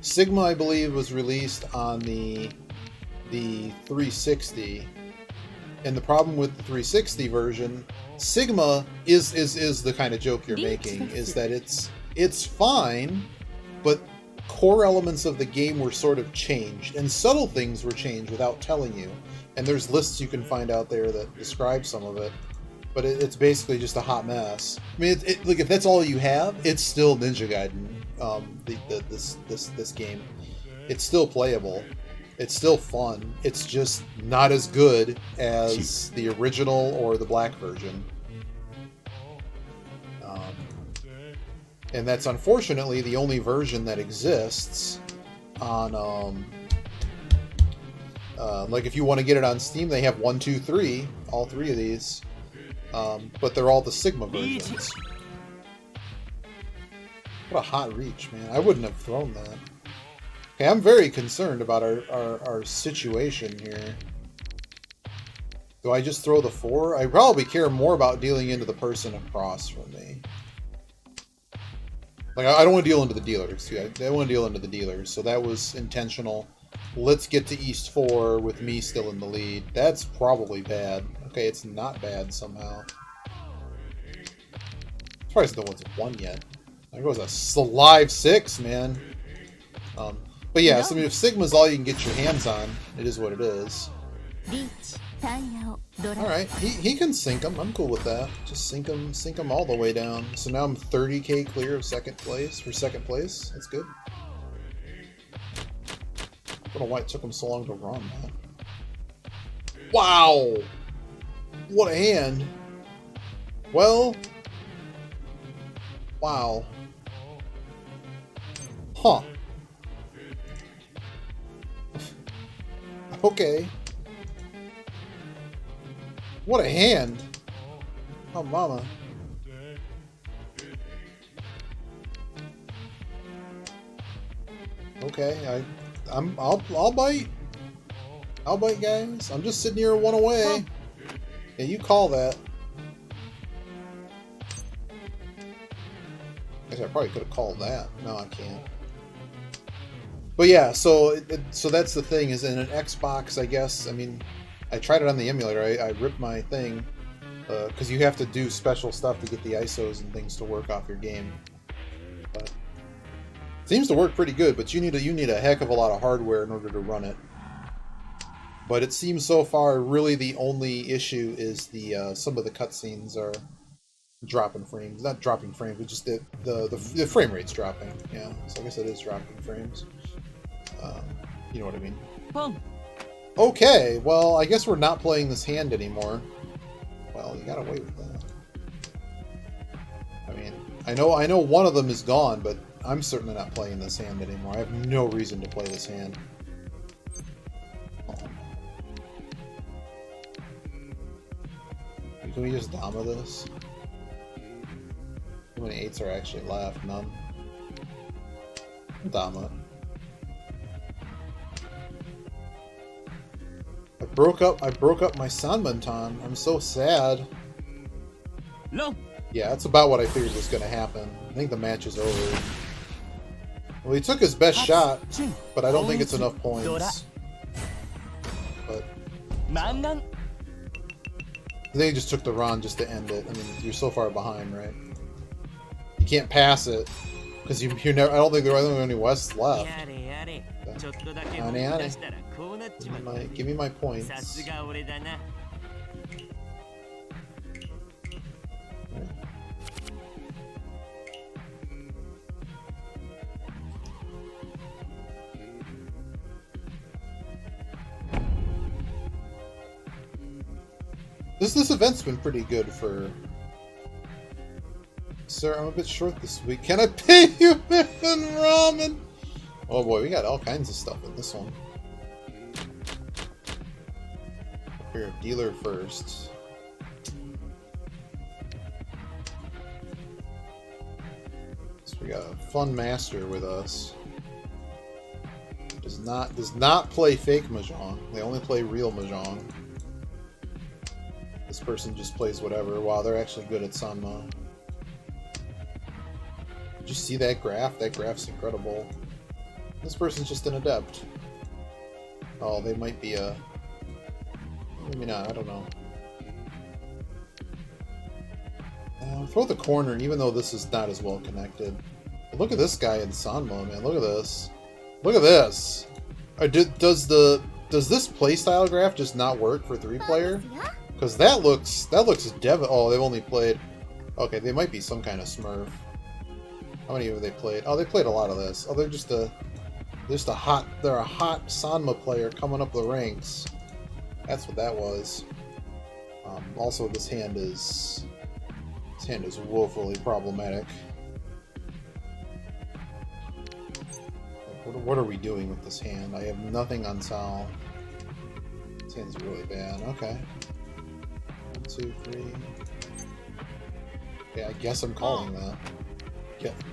Sigma, I believe, was released on the 360, and the problem with the 360 version, Sigma is the kind of joke you're making, is that it's fine, but core elements of the game were sort of changed, and subtle things were changed without telling you. And there's lists you can find out there that describe some of it, but it's basically just a hot mess. I mean, look, if that's all you have, it's still Ninja Gaiden. This game, it's still playable. It's still fun. It's just not as good as the original or the Black version. And that's unfortunately the only version that exists on, like, if you want to get it on Steam, they have 1, 2, 3, all 3 of these, but they're all the Sigma versions. What a hot reach, man. I wouldn't have thrown that. Okay, I'm very concerned about our situation here. Do I just throw the 4? I probably care more about dealing into the person across from me. Like, I don't want to deal into the dealers. I don't want to deal into the dealers, so that was intentional. Let's get to East 4 with me still in the lead. That's probably bad. Okay, it's not bad somehow. I'm surprised no one's won yet. There goes a live 6, man. But yeah, so I mean, if Sigma's all you can get your hands on, it is what it is. Alright, he can sink them. I'm cool with that. Just sink them all the way down. So now I'm 30k clear of second place. That's good. I don't know why it took him so long to run that. Wow! What a hand. Well... Wow. Huh. Okay. What a hand! Oh, mama. Okay, I'll bite. I'll bite, guys. I'm just sitting here one away. Yeah, you call that. Guess I probably could have called that. No, I can't. But yeah, so so that's the thing, is in an Xbox, I guess. I mean, I tried it on the emulator. I ripped my thing because you have to do special stuff to get the ISOs and things to work off your game. But it seems to work pretty good, but you need a heck of a lot of hardware in order to run it. But it seems so far really the only issue is the some of the cutscenes are dropping frames. Not dropping frames, but just the frame rate's dropping. Yeah, so I guess it is dropping frames. You know what I mean? Okay, well, I guess we're not playing this hand anymore. Well, you got away with that. I mean, I know one of them is gone, but I'm certainly not playing this hand anymore. I have no reason to play this hand. Can we just Dama this? How many 8s are actually left? None. Dama. I broke up my Sanmontan. I'm so sad.
No.
Yeah, that's about what I figured was gonna happen. I think the match is over. Well, he took his best shot, but I don't think it's enough points. But I think he just took the run just to end it. I mean, you're so far behind, right? You can't pass it because you're never. I don't think there are any Wests left. Give me my points. This event's been pretty good for... Sir, I'm a bit short this week. Can I pay you in ramen? Oh boy, we got all kinds of stuff in this one. Here, dealer first. So we got a fun master with us. Does not play fake mahjong. They only play real mahjong. This person just plays whatever. Wow, they're actually good at Sanma. Did you see that graph? That graph's incredible. This person's just an adept. Oh, they might be a... Maybe not, I don't know. Throw the corner, even though this is not as well connected. But look at this guy in Sanma, man. Look at this. Look at this. Does this playstyle graph just not work for 3-player? Because that looks oh, they've only played... Okay, they might be some kind of Smurf. How many have they played? Oh, they played a lot of this. Oh, they're a hot Sanma player coming up the ranks. That's what that was. Also, this hand is woefully problematic. What are we doing with this hand? I have nothing on Sal. This hand's really bad. Okay. 1, 2, 3. Yeah, I guess I'm calling that.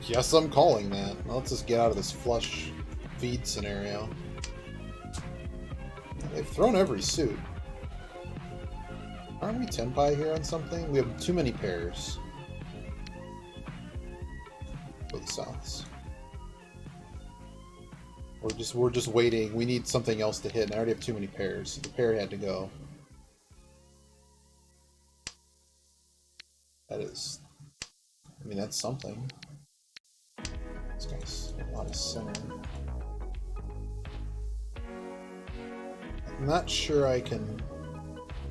Yes, I'm calling that. Now let's just get out of this flush feed scenario. They've thrown every suit. Aren't we Tenpai here on something? We have too many pairs. For the Souths. We're just waiting. We need something else to hit, and I already have too many pairs. The pair had to go. That is... I mean, that's something. This guy's a lot of center. I'm not sure I can...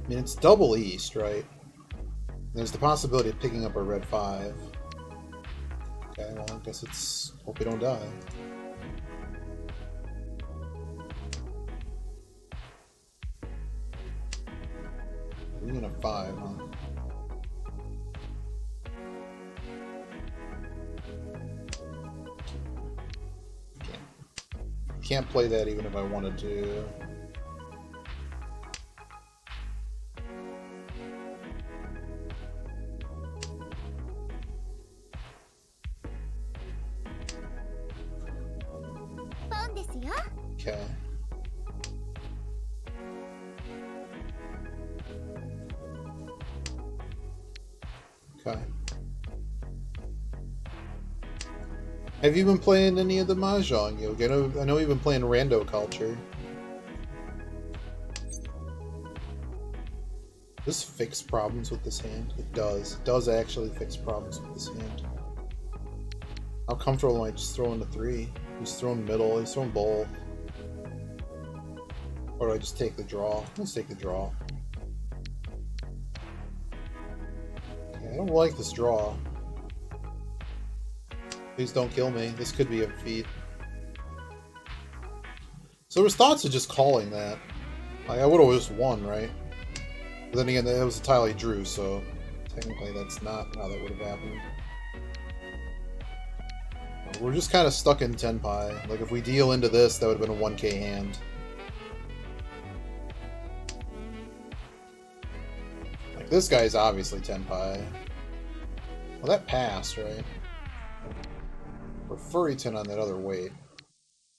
I mean, it's double east, right? There's the possibility of picking up a red 5. Okay, well, I guess it's... Hope we don't die. We're in a 5, huh? Can't play that even if I wanted to. Okay. Okay. Have you been playing any of the mahjong, Yogi? I know you've been playing Rando Culture. Does this fix problems with this hand? It does. It does actually fix problems with this hand. How comfortable am I just throwing the 3? He's throwing middle, he's throwing both. Or do I just take the draw? Let's take the draw. Okay, I don't like this draw. Please don't kill me. This could be a feat. So there was thoughts of just calling that. Like, I would have just won, right? But then again, that was the tile he drew, so technically that's not how that would have happened. We're just kind of stuck in Tenpai. Like, if we deal into this, that would have been a 1k hand. Like, this guy's obviously Tenpai. Well, that passed, right? We're Furryton on that other weight.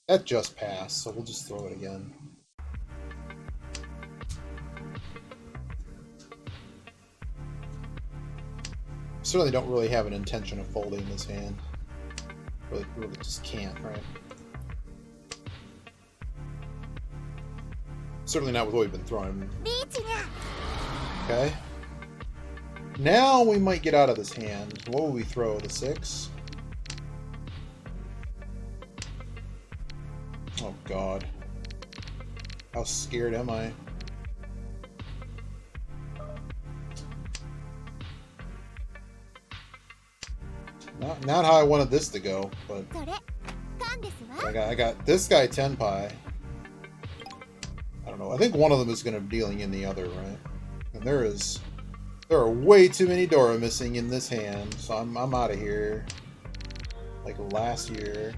That just passed, so we'll just throw it again. Certainly don't really have an intention of folding this hand. Really just can't, right? Certainly not with what we've been throwing. Okay. Now we might get out of this hand. What will we throw? The 6? Oh god. How scared am I? Not how I wanted this to go, but I got this guy Tenpai. I don't know. I think one of them is going to be dealing in the other, right? And there are way too many Dora missing in this hand, so I'm out of here. Like last year.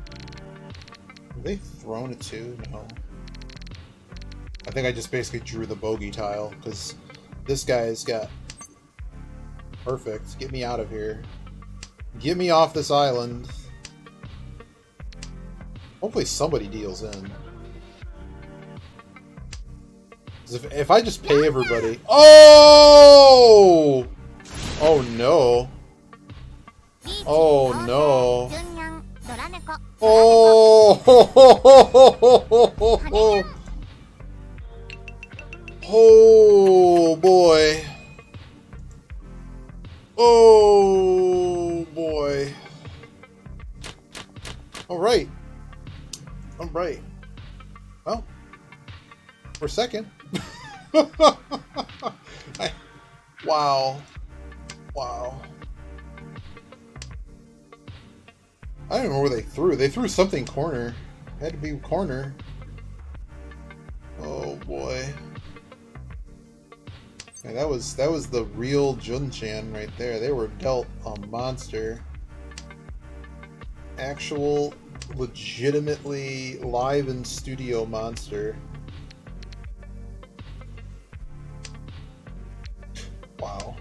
Have they thrown it too? No. I think I just basically drew the bogey tile because this guy's got perfect. Get me out of here. Get me off this island. Hopefully somebody deals in. If I just pay everybody... Oh! Oh no. Oh no. Oh! Oh boy. Oh boy. Alright. Alright. Well, we're second. Wow. Wow. I don't remember where they threw. They threw something corner. Had to be corner. Oh boy. Okay, that was the real Jun-chan right there. They were dealt a monster. Actual, legitimately live in studio monster. Wow.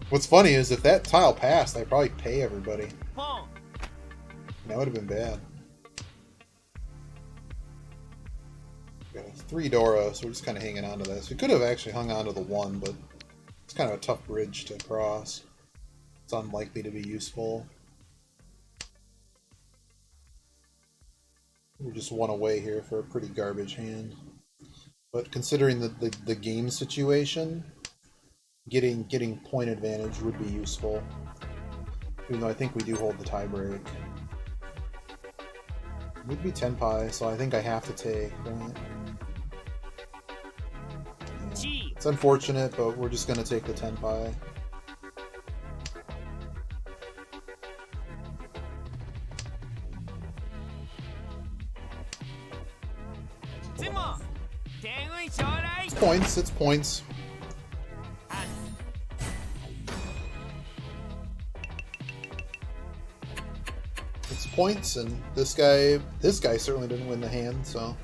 What's funny is if that tile passed, I'd probably pay everybody. That would have been bad. Got a 3 Dora, so we're just kind of hanging on to this. We could have actually hung on to the 1, but it's kind of a tough bridge to cross. It's unlikely to be useful. We're just 1 away here for a pretty garbage hand. But considering the game situation, getting point advantage would be useful. Even though I think we do hold the tie break. It would be Tenpai, so I think I have to take, right? Yeah. It's unfortunate, but we're just gonna take the Tenpai. It's points, it's points. It's points, and this guy certainly didn't win the hand, so.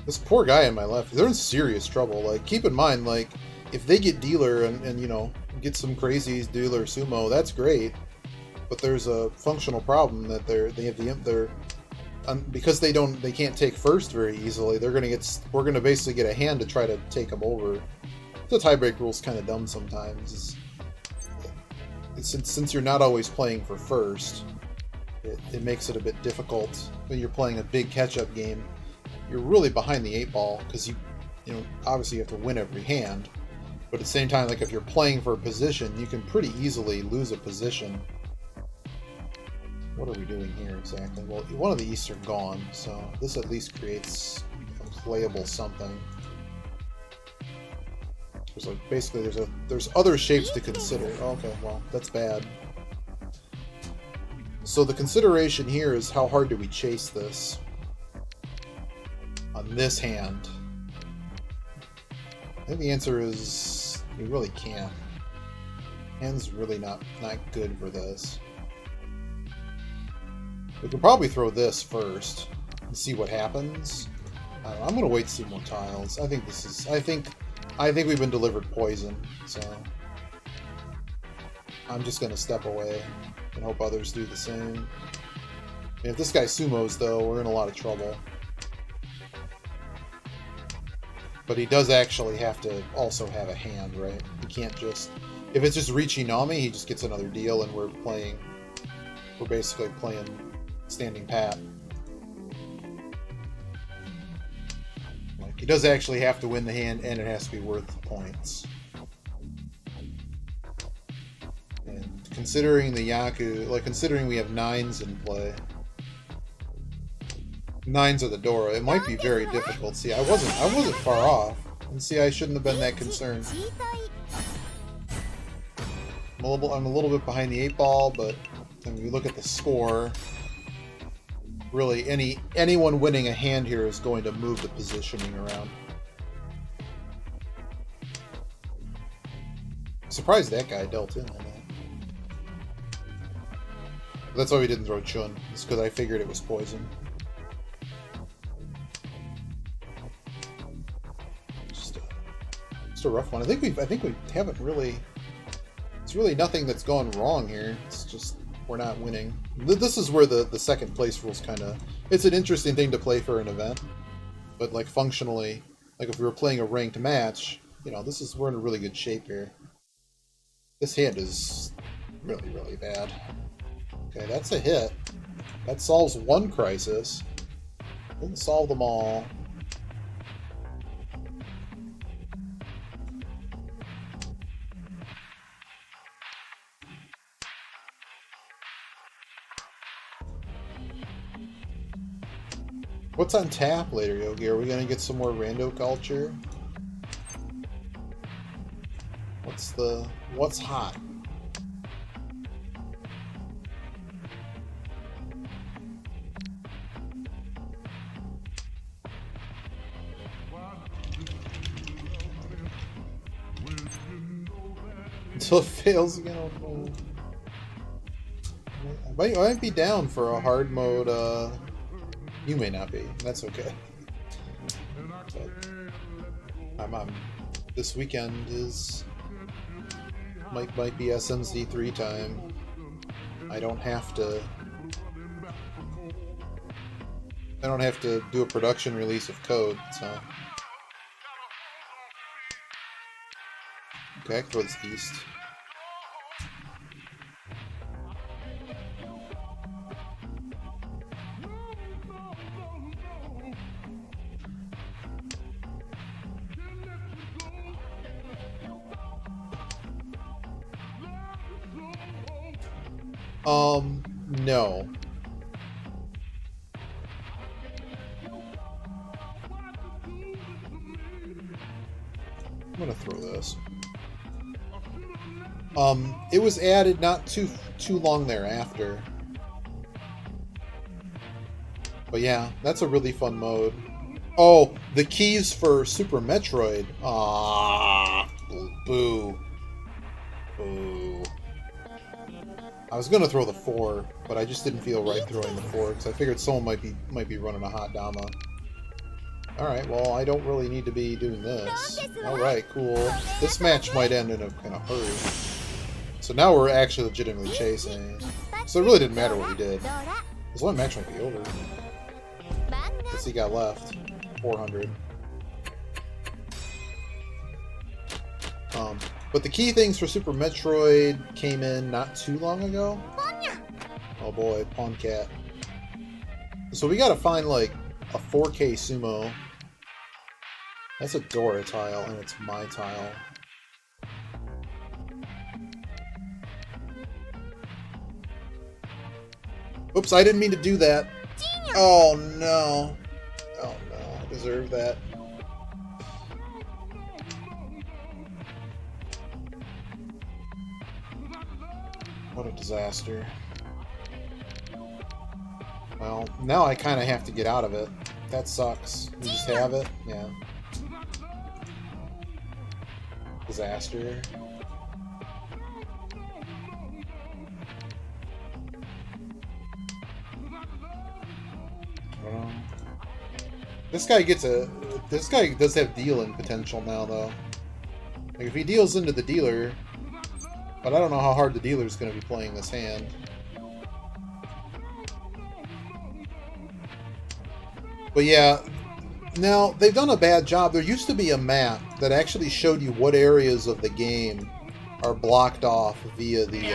This poor guy on my left, they're in serious trouble. Like, keep in mind, like, if they get dealer and you know, get some crazy dealer sumo, that's great. But there's a functional problem that because they can't take first very easily. We're gonna basically get a hand to try to take them over. The tiebreak rule's kind of dumb sometimes. Since you're not always playing for first, it makes it a bit difficult when you're playing a big catch-up game. You're really behind the 8-ball because you know, obviously you have to win every hand, but at the same time, like if you're playing for a position, you can pretty easily lose a position. What are we doing here exactly? Well, one of the Easts are gone, so this at least creates a playable something. There's like basically there's other shapes to consider. Oh, okay, well that's bad. So the consideration here is how hard do we chase this on this hand? I think the answer is we really can't. Hand's really not good for this. We could probably throw this first and see what happens. I'm gonna wait to see more tiles. I think this is. I think we've been delivered poison, so I'm just gonna step away and hope others do the same. If this guy sumos, though, we're in a lot of trouble. But he does actually have to also have a hand, right? He can't just... If it's just Richinami, he just gets another deal, and we're basically playing standing pat. Like, he does actually have to win the hand, and it has to be worth points. And considering the Yaku... Like, considering we have 9s in play... 9s are the Dora. It might be very difficult. See, I wasn't far off. And see, I shouldn't have been that concerned. I'm a little bit behind the 8-ball, but when you look at the score, really anyone winning a hand here is going to move the positioning around. I'm surprised that guy dealt in on that. That's why we didn't throw Chun. It's because I figured it was poison. A rough one. I think we haven't really. It's really nothing that's gone wrong here. It's just we're not winning. This is where the second place rules kind of. It's an interesting thing to play for an event, but like functionally, like if we were playing a ranked match, you know, we're in a really good shape here. This hand is really bad. Okay, that's a hit. That solves one crisis. Doesn't solve them all. What's on tap later, Yogi? Are we gonna get some more rando culture? What's hot? Until it fails again. I might be down for a hard mode. You may not be. That's okay. But this weekend might be SMZ3 time. I don't have to do a production release of code, so. Okay, I can throw this east. No. I'm gonna throw this. It was added not too long thereafter. But yeah, that's a really fun mode. Oh, the keys for Super Metroid. Ah, boo. Boo. I was gonna throw the 4, but I just didn't feel right throwing the 4 because I figured someone might be running a hot Dama. Alright, well, I don't really need to be doing this. Alright, cool. This match might end in a hurry. So now we're actually legitimately chasing. So it really didn't matter what we did. This one match might be over. Let's see, got left. 400. But the key things for Super Metroid came in not too long ago. Oh boy, Pawn Cat. So we gotta find, like, a 4K sumo. That's a Dora tile, and it's my tile. Oops, I didn't mean to do that. Oh no. Oh no, I deserve that. What a disaster. Well, now I kind of have to get out of it. That sucks. We just have it? Yeah. Disaster. This guy gets a... This guy does have dealing potential now, though. Like, if he deals into the dealer... But I don't know how hard the dealer's going to be playing this hand. But yeah, now they've done a bad job. There used to be a map that actually showed you what areas of the game are blocked off via the...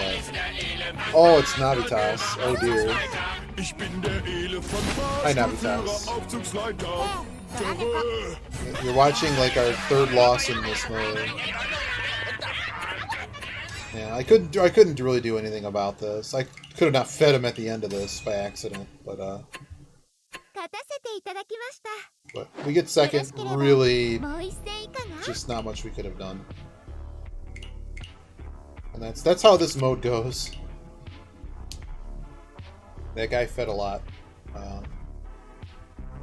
Oh, it's Navitas. Oh dear. Hi, Navitas. You're watching like our third loss in this mode. Yeah, I couldn't really do anything about this. I could have not fed him at the end of this by accident, but we get second. Really, just not much we could have done. And that's how this mode goes. That guy fed a lot.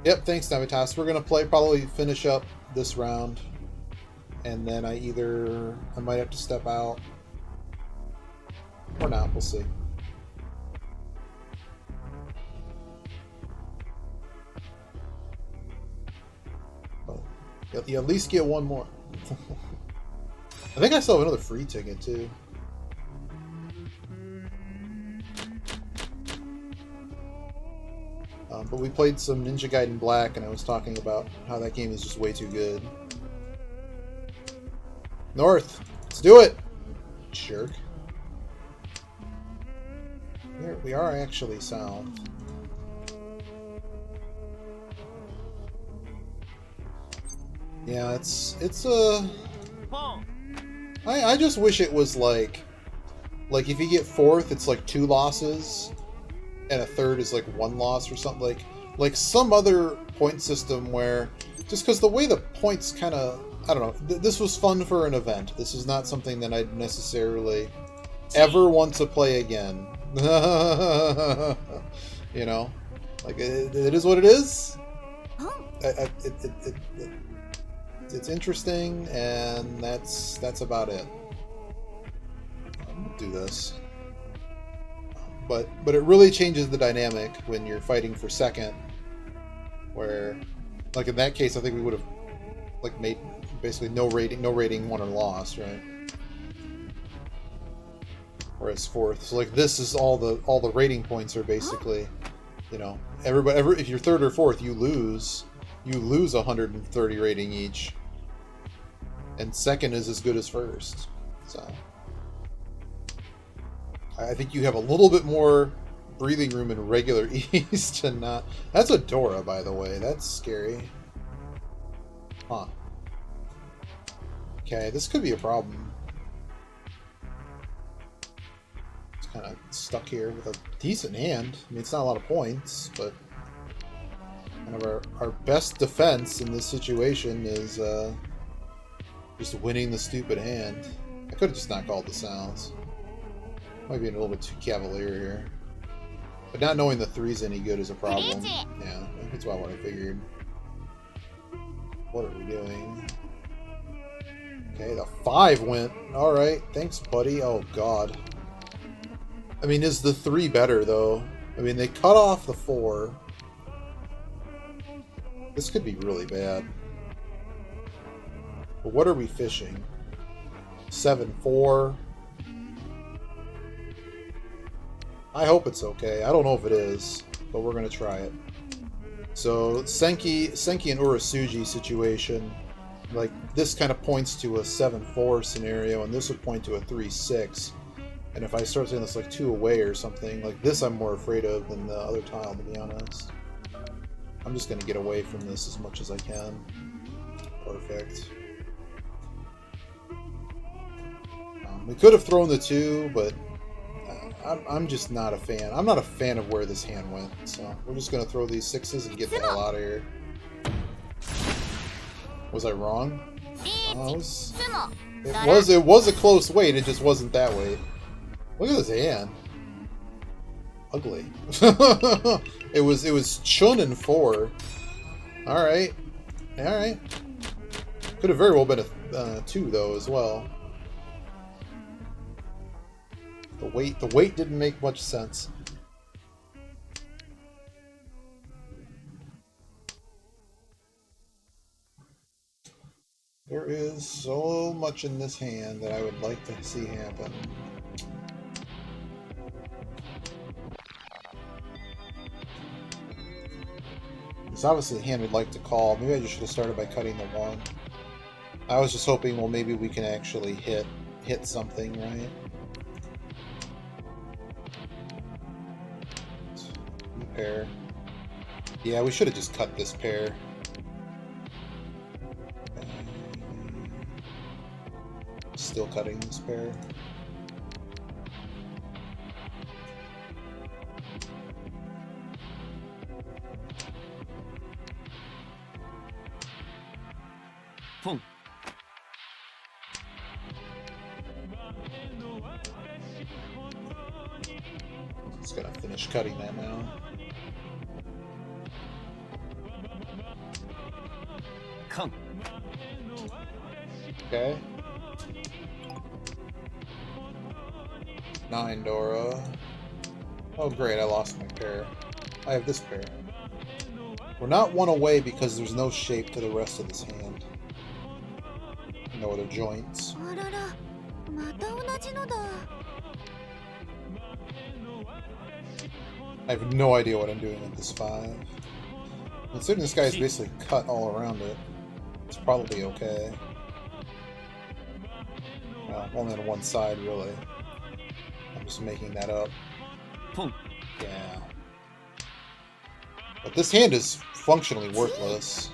Yep, thanks, Navitas. We're gonna probably finish up this round, and then I might have to step out. Or not, we'll see. Oh, you at least get one more. I think I still have another free ticket, too. But we played some Ninja Gaiden Black, and I was talking about how that game is just way too good. North! Let's do it! Jerk. We are actually south. Yeah, it's I just wish it was like if you get fourth, it's like 2 losses, and a third is like 1 loss or something, like some other point system where, just because the way the points kind of, I don't know, this was fun for an event. This is not something that I'd necessarily ever want to play again. You know, like it is what it is. It's interesting, and that's about it. Do this, but it really changes the dynamic when you're fighting for second. Where, like in that case, I think we would have like made basically no rating, won or lost, right? Whereas fourth, so like this is all the rating points are basically, you know, if you're third or fourth, you lose 130 rating each, and second is as good as first. So I think you have a little bit more breathing room in regular East and not. That's a Dora, by the way. That's scary. Huh. Okay, this could be a problem. Kind of stuck here with a decent hand. I mean, it's not a lot of points, but kind of our best defense in this situation is just winning the stupid hand. I could have just not called the sounds. Might be a little bit too cavalier here, but not knowing the 3's any good is a problem. Yeah, that's what I figured. What are we doing? Okay, the 5 went. All right, thanks, buddy. Oh God. I mean, is the 3 better, though? I mean, they cut off the 4. This could be really bad. But what are we fishing? 7-4. I hope it's okay. I don't know if it is, but we're gonna try it. So Senki and Urasugi situation, like this kind of points to a 7-4 scenario, and this would point to a 3-6. And if I start saying this like 2 away or something, like this I'm more afraid of than the other tile, to be honest. I'm just gonna get away from this as much as I can. Perfect. We could have thrown the 2, but I'm just not a fan. I'm not a fan of where this hand went, so we're just gonna throw these 6s and get the hell out of here. Was I wrong? It was a close weight. It just wasn't that weight. Look at this hand. Ugly. it was Chun and 4. All right. Could have very well been a 2 though as well. The weight didn't make much sense. There is so much in this hand that I would like to see happen. It's obviously a hand we'd like to call. Maybe I just should have started by cutting the 1. I was just hoping, well, maybe we can actually hit something, right? Pair. Yeah, we should have just cut this pair. Still cutting this pair.
Boom.
Just gonna finish cutting that now.
Come.
Okay. 9 Dora. Oh great, I lost my pair. I have this pair. We're not 1 away because there's no shape to the rest of this hand. No other joints. I have no idea what I'm doing with this 5. Considering this guy's basically cut all around it, it's probably okay. Well, only on one side, really. I'm just making that up. Yeah. But this hand is functionally worthless.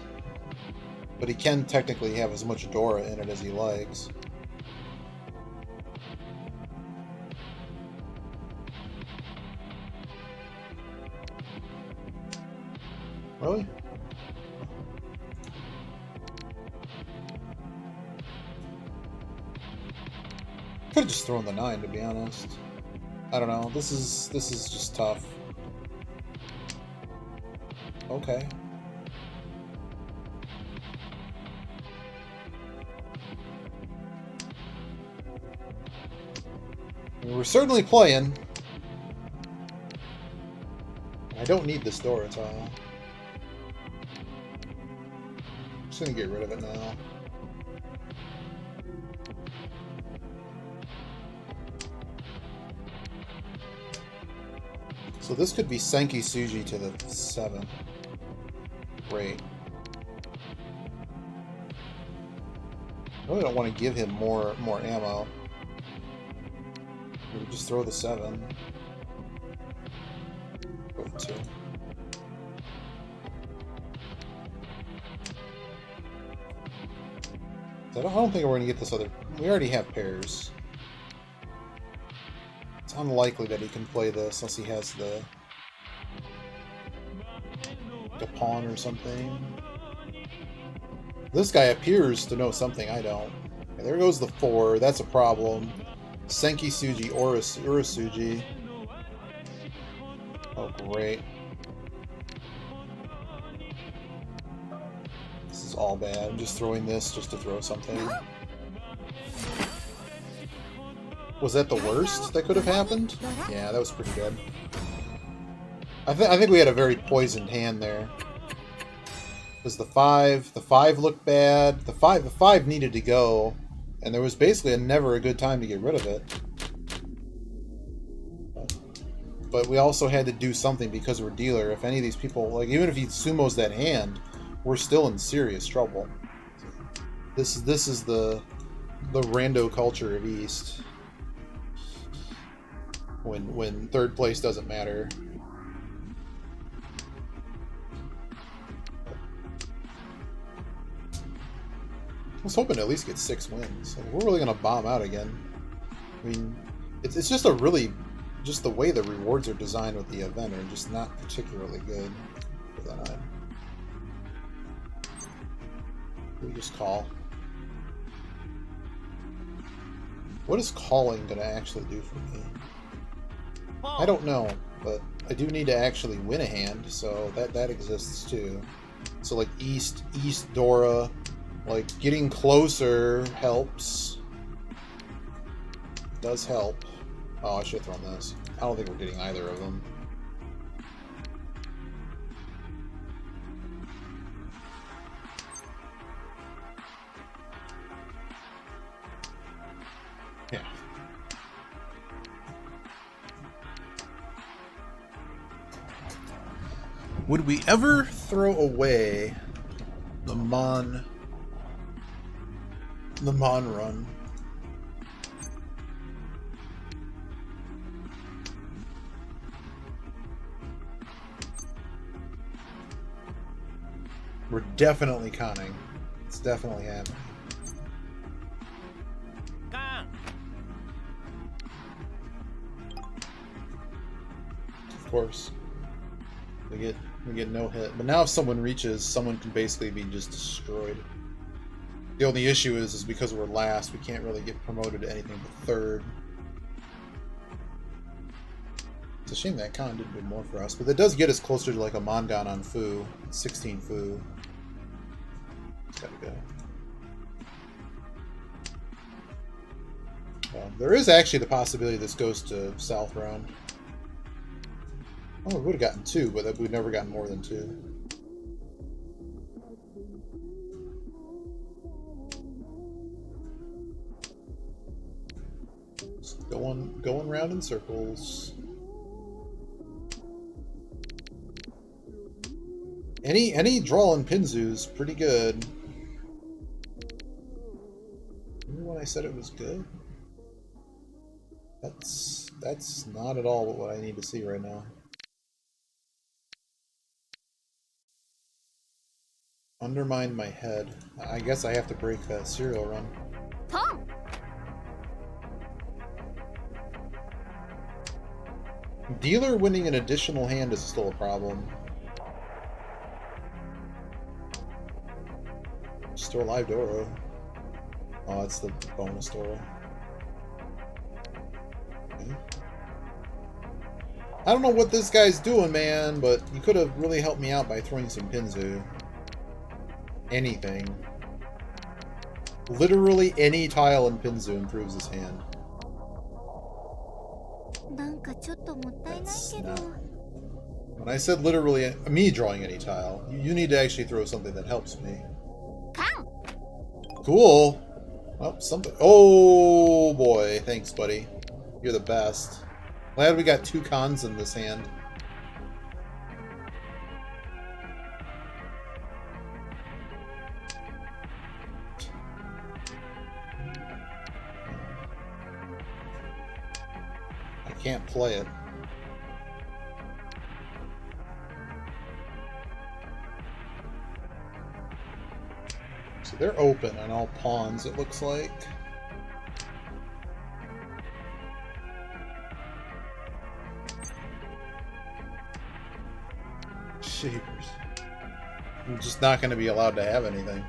But he can technically have as much Dora in it as he likes. Really? Could have just thrown the 9, to be honest. I don't know. This is just tough. Okay. I mean, we're certainly playing. I don't need this Dora tile. I'm just gonna get rid of it now. So this could be Senki Suji to the 7. Great. I really don't want to give him more ammo. We just throw the 7. Go with 2. I don't think we're going to get this other... We already have pairs. It's unlikely that he can play this unless he has the pawn or something. This guy appears to know something I don't. Okay, there goes the 4. That's a problem. Senki Suji, Urasugi. Oh, great. This is all bad. I'm just throwing this just to throw something. Was that the worst that could have happened? Yeah, that was pretty good. I think we had a very poisoned hand there. Because the five looked bad. The five needed to go, and there was basically never a good time to get rid of it. But we also had to do something because we're dealer. If any of these people, like, even if he sumos that hand, we're still in serious trouble. This is the rando culture of East. When third place doesn't matter. I was hoping to at least get 6 wins. Like, we're really gonna bomb out again. I mean, it's just a really, just the way the rewards are designed with the event are just not particularly good for that item. We just call. What is calling gonna actually do for me? I don't know, but I do need to actually win a hand, so that exists too. So like East Dora, like getting closer helps. It does help. Oh, I should have thrown this. I don't think we're getting either of them. Yeah. Would we ever throw away the Mon run? We're definitely conning. It's definitely happening. Of course. We get no hit. But now if someone reaches, someone can basically be just destroyed. The only issue is because we're last, we can't really get promoted to anything but third. It's a shame that Khan didn't do more for us, but that does get us closer to like a Mongon on Fu. 16 Fu. It's gotta go. Well, there is actually the possibility this goes to South round. Oh, we would have gotten 2, but we've never gotten more than 2. Just going round in circles. Any draw in Pinzu is pretty good. Remember when I said it was good? That's not at all what I need to see right now. Undermine my head. I guess I have to break that serial run.
Tom!
Dealer winning an additional hand is still a problem. Store live Doro. Oh, that's the bonus Doro. Okay. I don't know what this guy's doing, man, but you could have really helped me out by throwing some Pinzu. Anything. Literally any tile in Pinzu improves his hand. That's not... When I said literally me drawing any tile, you need to actually throw something that helps me. Cool. Well, something. Oh boy, thanks, buddy. You're the best. Glad we got 2 cons in this hand. I can't play it. So they're open on all pawns, it looks like. Jeepers. I'm just not going to be allowed to have anything.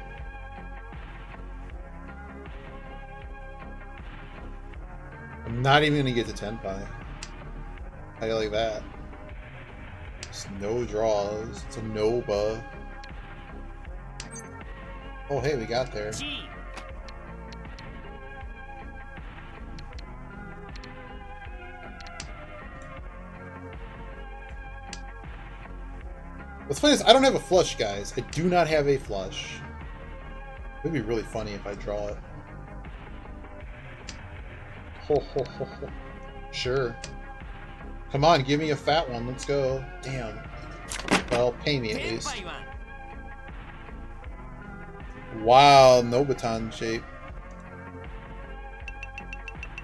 I'm not even going to get to 10 pie. How do you like that? Just no draws. It's a Nova. Oh, hey, we got there. What's funny is I don't have a flush, guys. I do not have a flush. It would be really funny if I draw it. Ho, ho, ho, ho. Sure. Come on, give me a fat one. Let's go. Damn. Well, pay me at least. Wow, no baton shape.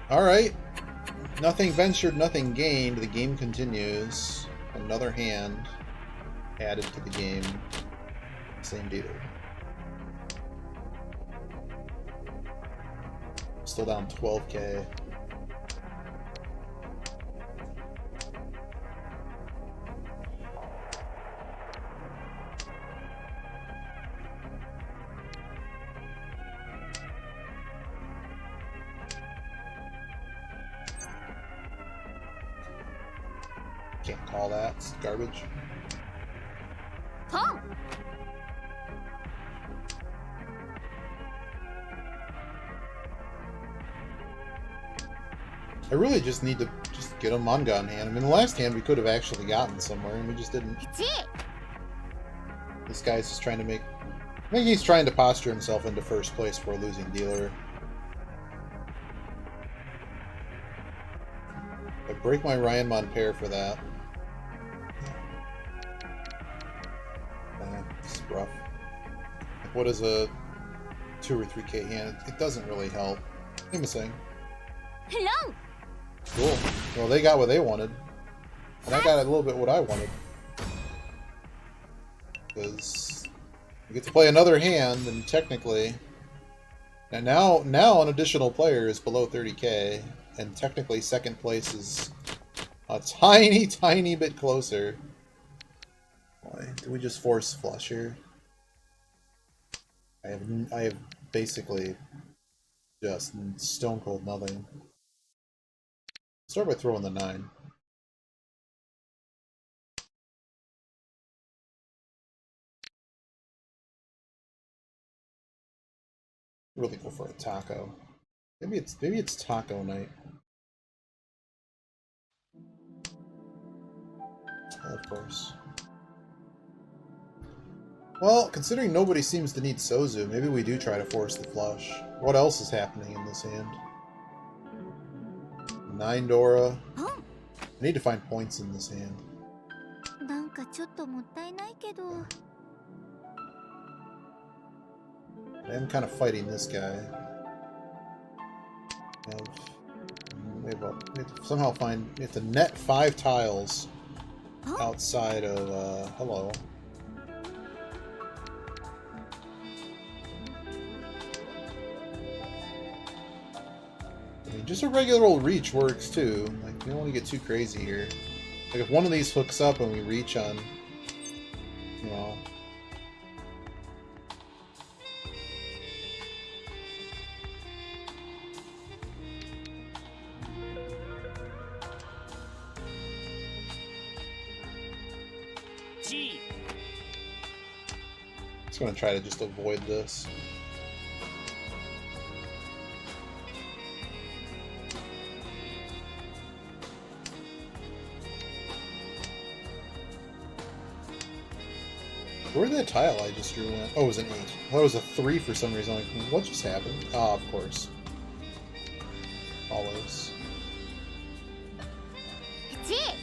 Alright. Nothing ventured, nothing gained. The game continues. Another hand added to the game. Same dealer. Still down 12k. Can't call that. It's garbage.
Tom!
I really just need to just get a manga in hand. I mean, the last hand we could have actually gotten somewhere, and we just didn't.
That's it!
This guy's just trying to make... I think he's trying to posture himself into first place for a losing dealer. I break my Ryanmon pair for that. It's rough. Like, what is a 2 or 3k hand? It doesn't really help. I'm saying.
Hello!
Cool. Well, they got what they wanted. And I got a little bit what I wanted. Because we get to play another hand, and technically... And now an additional player is below 30k, and technically second place is a tiny, tiny bit closer. Boy, do we just force flush here? I have basically just stone cold nothing. Start by throwing the 9. Really go for a taco. Maybe it's taco night. Of course. Well, considering nobody seems to need Sozu, maybe we do try to force the flush. What else is happening in this hand? 9 Dora. I need to find points in this hand.
なんかちょっともったいないけど。
I am kind of fighting this guy. We have to somehow find... We have to net 5 tiles outside of... hello. I mean, just a regular old reach works too. Like, we don't want to get too crazy here. Like, if one of these hooks up and we reach on... You know... I'm gonna try to just avoid this. Where did that tile I just drew went? Oh, it was an 8. I thought it was a 3 for some reason. Like, what just happened? Ah, of course. Follows.
That's it!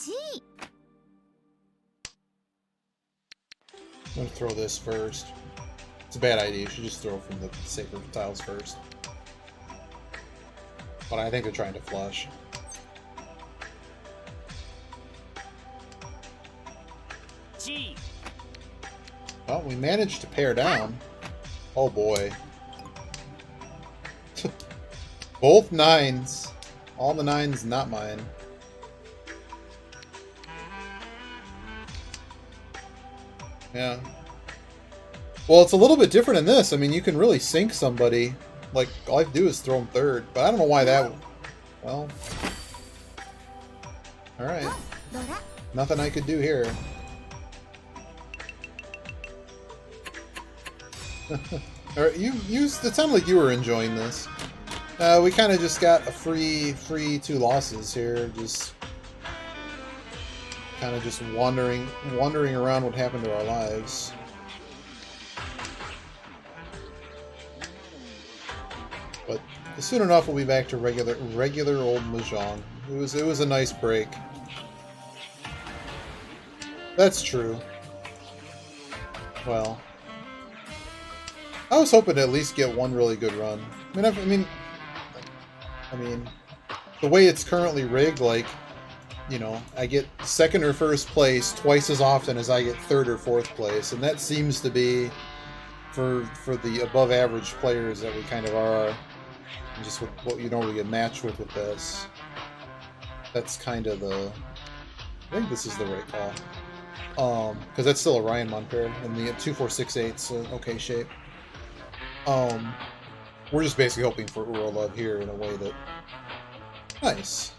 Gee!
I'm gonna throw this first. It's a bad idea. You should just throw from the safer tiles first. But I think they're trying to flush.
G.
Well, we managed to pair down. Oh boy. Both 9s. All the 9s, not mine. Yeah. Well, it's a little bit different in this. I mean, you can really sink somebody. Like, all I have to do is throw them third. But I don't know why that... Well... Alright. Nothing I could do here. Alright, it sounded like you were enjoying this. We kind of just got a free 2 losses here. Just kind of just wandering around what happened to our lives. But soon enough, we'll be back to regular old mahjong. It was a nice break. That's true. Well, I was hoping to at least get one really good run. I mean, the way it's currently rigged, like, you know, I get second or first place twice as often as I get third or fourth place, and that seems to be for the above average players that we kind of are, and just with what you normally get matched with this. That's kind of the. I think this is the right call. Because that's still a Ryan Monpair, and the 2468's okay shape. We're just basically hoping for Uro Love here in a way that... Nice.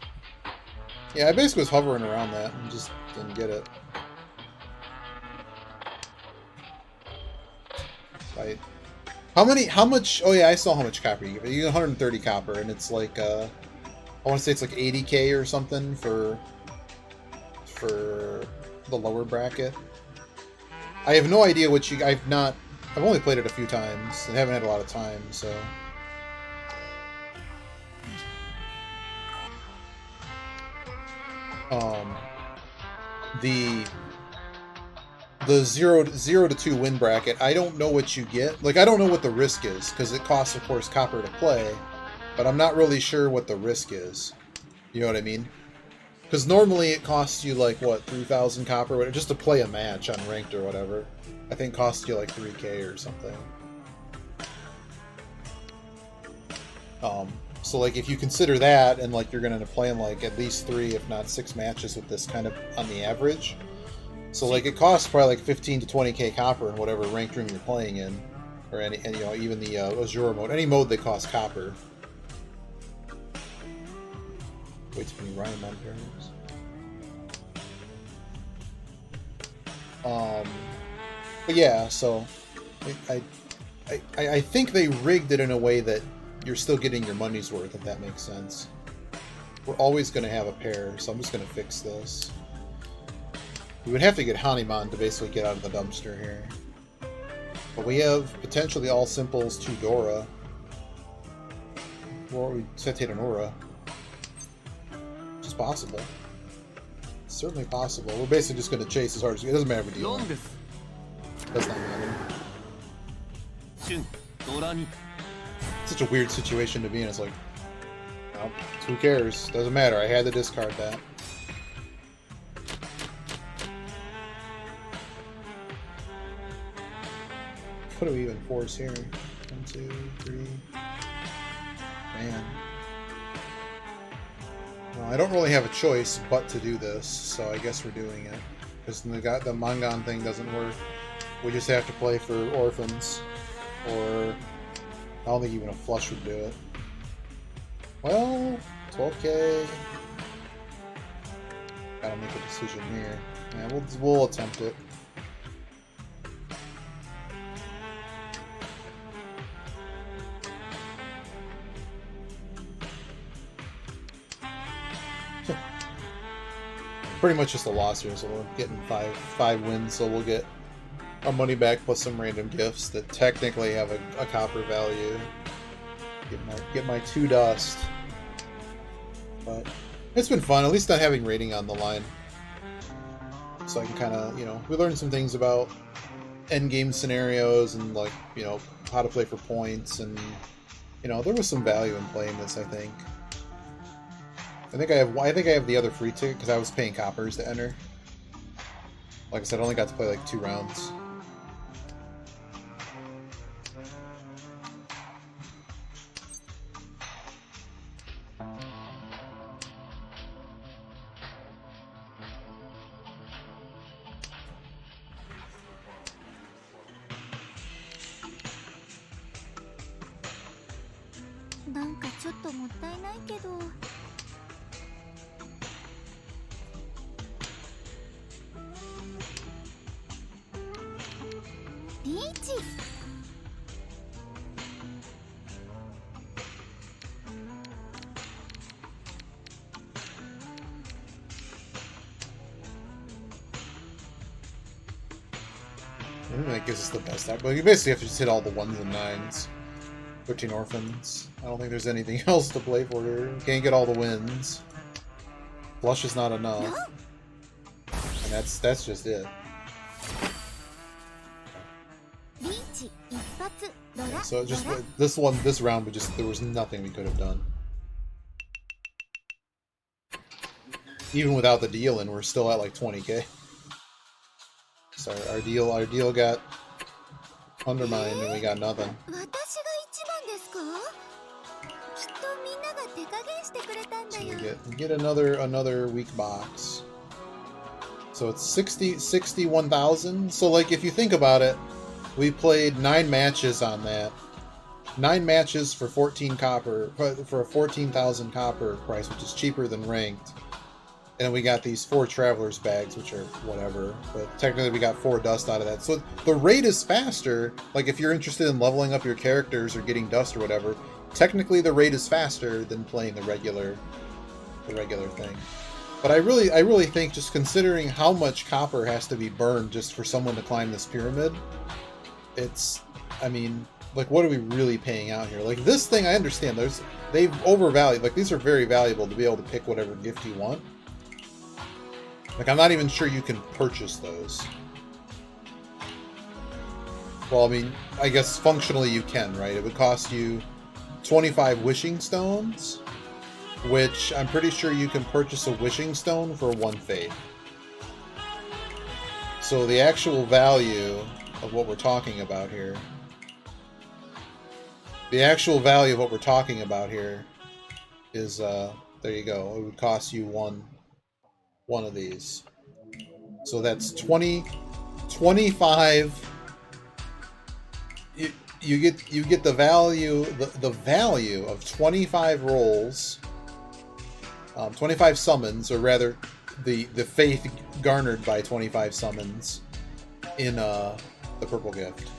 Yeah, I basically was hovering around that and just didn't get it. How much... Oh yeah, I saw how much copper you get. You get 130 copper, and it's like, I want to say it's like 80k or something for the lower bracket. I have no idea what you... I've only played it a few times and haven't had a lot of time, so... The 0 to 2 win bracket, I don't know what you get. Like, I don't know what the risk is, because it costs, of course, copper to play, but I'm not really sure what the risk is. You know what I mean? Because normally it costs you, like, what, 3,000 copper? Just to play a match on ranked or whatever. I think costs you, like, 3k or something. So, like, if you consider that, and, like, you're going to play in, like, at least 3, if not 6 matches with this kind of on the average. So, like, it costs probably, like, 15 to 20k copper in whatever ranked room you're playing in. Or any you know, even the Azure mode. Any mode that costs copper. Wait till you Ryan Monpair's. But yeah, so I think they rigged it in a way that you're still getting your money's worth, if that makes sense. We're always going to have a pair, so I'm just going to fix this. We would have to get Hanuman to basically get out of the dumpster here. But we have potentially all simples to Dora. Or we Setate an Aura. Which is possible. It's certainly possible. We're basically just going to chase as hard as... It doesn't matter if we deal. Does not matter. Such a weird situation to be in. It's like, well, who cares? Doesn't matter. I had to discard that. What do we even force here? 1, 2, 3. Man. Well, I don't really have a choice but to do this, so I guess we're doing it. Because the Mangan thing doesn't work. We just have to play for orphans. Or... I don't think even a flush would do it. Well, 12k. Gotta make a decision here. Yeah, we'll attempt it. Pretty much just a loss here, so we're getting five wins, so we'll get our money back plus some random gifts that technically have a copper value. Get my 2 dust. But it's been fun, at least not having rating on the line. So I can kind of, you know, we learned some things about endgame scenarios and, like, you know, how to play for points, and, you know, there was some value in playing this, I think. I think I have the other free ticket because I was paying coppers to enter. Like I said, I only got to play like 2 rounds. think that gives us the best out. But you basically have to just hit all the 1s and 9s. 13 orphans. I don't think there's anything else to play for here. You can't get all the wins. Flush is not enough. And that's just it. Yeah, so just this round, there was nothing we could have done. Even without the deal in, we're still at like 20k. So our deal got undermined and we got nothing. So we get another weak box. So it's 61,000. So like if you think about it, we played 9 matches on that. 9 matches for 14 copper for a 14,000 copper price, which is cheaper than ranked. And we got these 4 travelers bags, which are whatever, but technically we got 4 dust out of that. So the rate is faster. Like if you're interested in leveling up your characters or getting dust or whatever, technically the rate is faster than playing the regular thing. But I really think, just considering how much copper has to be burned just for someone to climb this pyramid, I mean, like, what are we really paying out here? Like, this thing, I understand, they've overvalued, like, these are very valuable to be able to pick whatever gift you want. Like, I'm not even sure you can purchase those. Well, I mean, I guess functionally you can, right? It would cost you 25 wishing stones, which I'm pretty sure you can purchase a wishing stone for 1 faith. So the actual value of what we're talking about here, is, there you go. It would cost you one of these. So that's 25. You get the value of 25 rolls, 25 summons, or rather the faith garnered by 25 summons in the purple gift.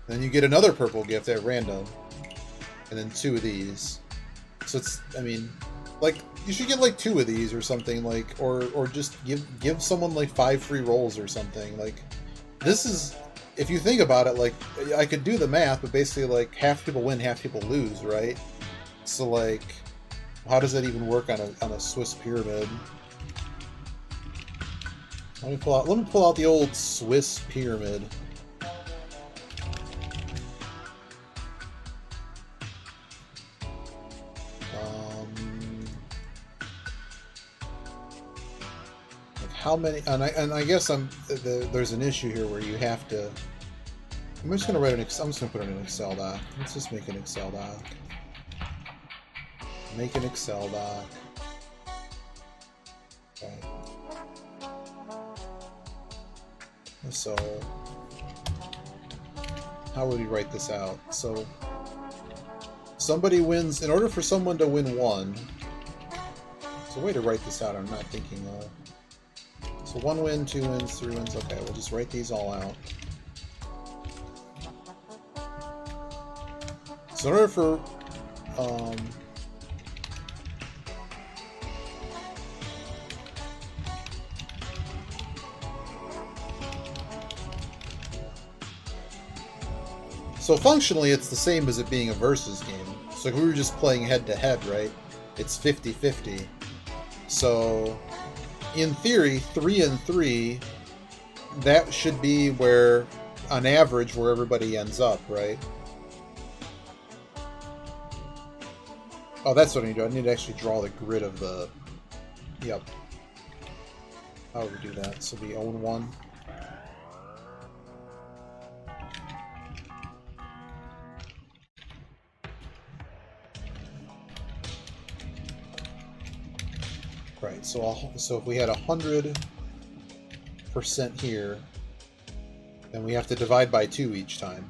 Then you get another purple gift at random, and then 2 of these. So it's, I mean, like, you should get like 2 of these or something, like, or just give someone like 5 free rolls or something. Like, this is, if you think about it, like, I could do the math, but basically, like, half people win, half people lose, right? So, like, how does that even work on a Swiss pyramid? Let me pull out the old Swiss pyramid. How many? And I guess there's an issue here where you have to. I'm just gonna I'm just gonna put it in an Excel doc. Let's just make an Excel doc. Make an Excel doc. Okay. So, how would we write this out? So, somebody wins. In order for someone to win 1, there's a way to write this out. I'm not thinking of. So 1 win, 2 wins, 3 wins. Okay, we'll just write these all out. So in order for so functionally it's the same as it being a versus game. So if we were just playing head to head, right? It's 50-50. So in theory, 3 and 3, that should be where, on average, where everybody ends up, right? Oh, that's what I need to do. I need to actually draw the grid of the... Yep. How would we do that? So we own 1. Right, so if we had 100% here, then we have to divide by 2 each time.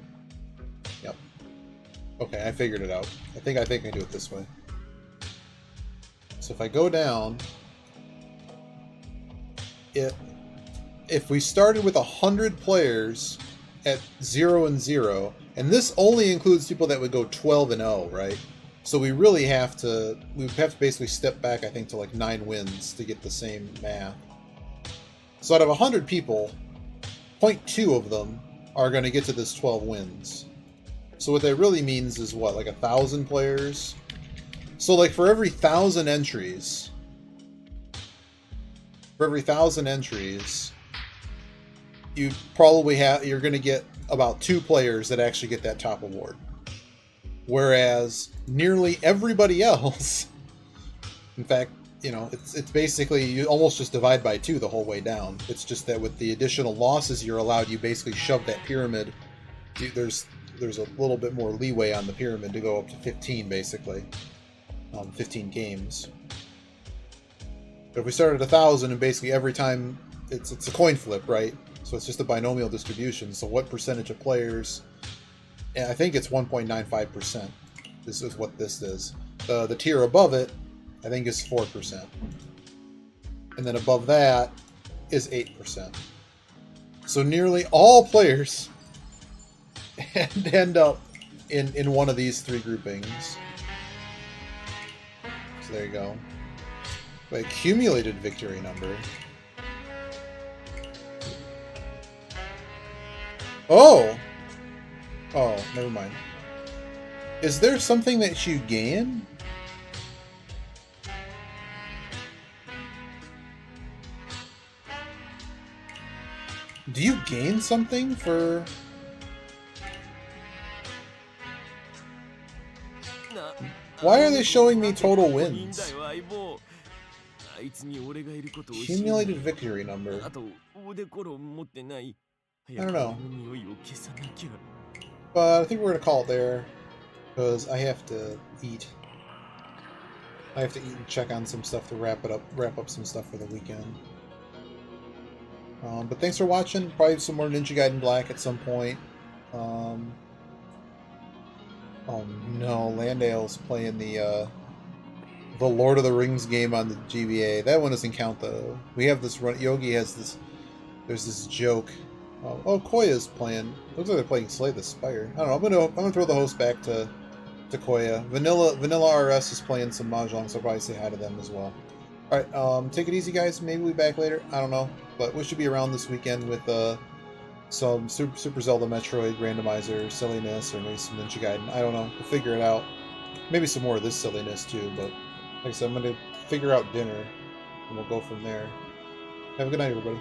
Yep. Okay, I figured it out. I think I can do it this way. So if I go down, if we started with 100 players at 0 and 0, and this only includes people that would go 12 and 0, right? So we really have to basically step back, I think, to like 9 wins to get the same math. So out of 100 people, 0.2 of them are going to get to this 12 wins. So what that really means is what, like 1,000 players? So like for every 1,000 entries, you probably you're going to get about 2 players that actually get that top award. Whereas nearly everybody else, in fact, you know, it's basically you almost just divide by 2 the whole way down. It's just that with the additional losses you're allowed, you basically shove that pyramid. There's a little bit more leeway on the pyramid to go up to 15, basically. 15 games. But if we start at 1,000 and basically every time it's a coin flip, right? So it's just a binomial distribution. So what percentage of players? I think it's 1.95%. This is what this is. The tier above it, I think, is 4%. And then above that is 8%. So nearly all players end up in one of these 3 groupings. So there you go. By accumulated victory number. Oh! Oh, never mind. Is there something that you gain? Do you gain something for... Why are they showing me total wins? Accumulated victory number. I don't know. But I think we're going to call it there. Because I have to eat. I have to eat and check on some stuff to wrap up some stuff for the weekend. But thanks for watching. Probably some more Ninja Gaiden Black at some point. Oh no, Landale's playing the Lord of the Rings game on the GBA. That one doesn't count though. We have this run. Yogi has this. There's this joke. Oh, Koya's playing. Looks like they're playing Slay the Spire. I don't know. I'm gonna throw the host back to Koya. Vanilla RS is playing some mahjong, so I'll probably say hi to them as well. All right, take it easy, guys. Maybe we'll be back later. I don't know, but we should be around this weekend with some Super Zelda Metroid randomizer silliness, or maybe some Ninja Gaiden. I don't know. We'll figure it out. Maybe some more of this silliness too. But like I said, I'm gonna figure out dinner, and we'll go from there. Have a good night, everybody.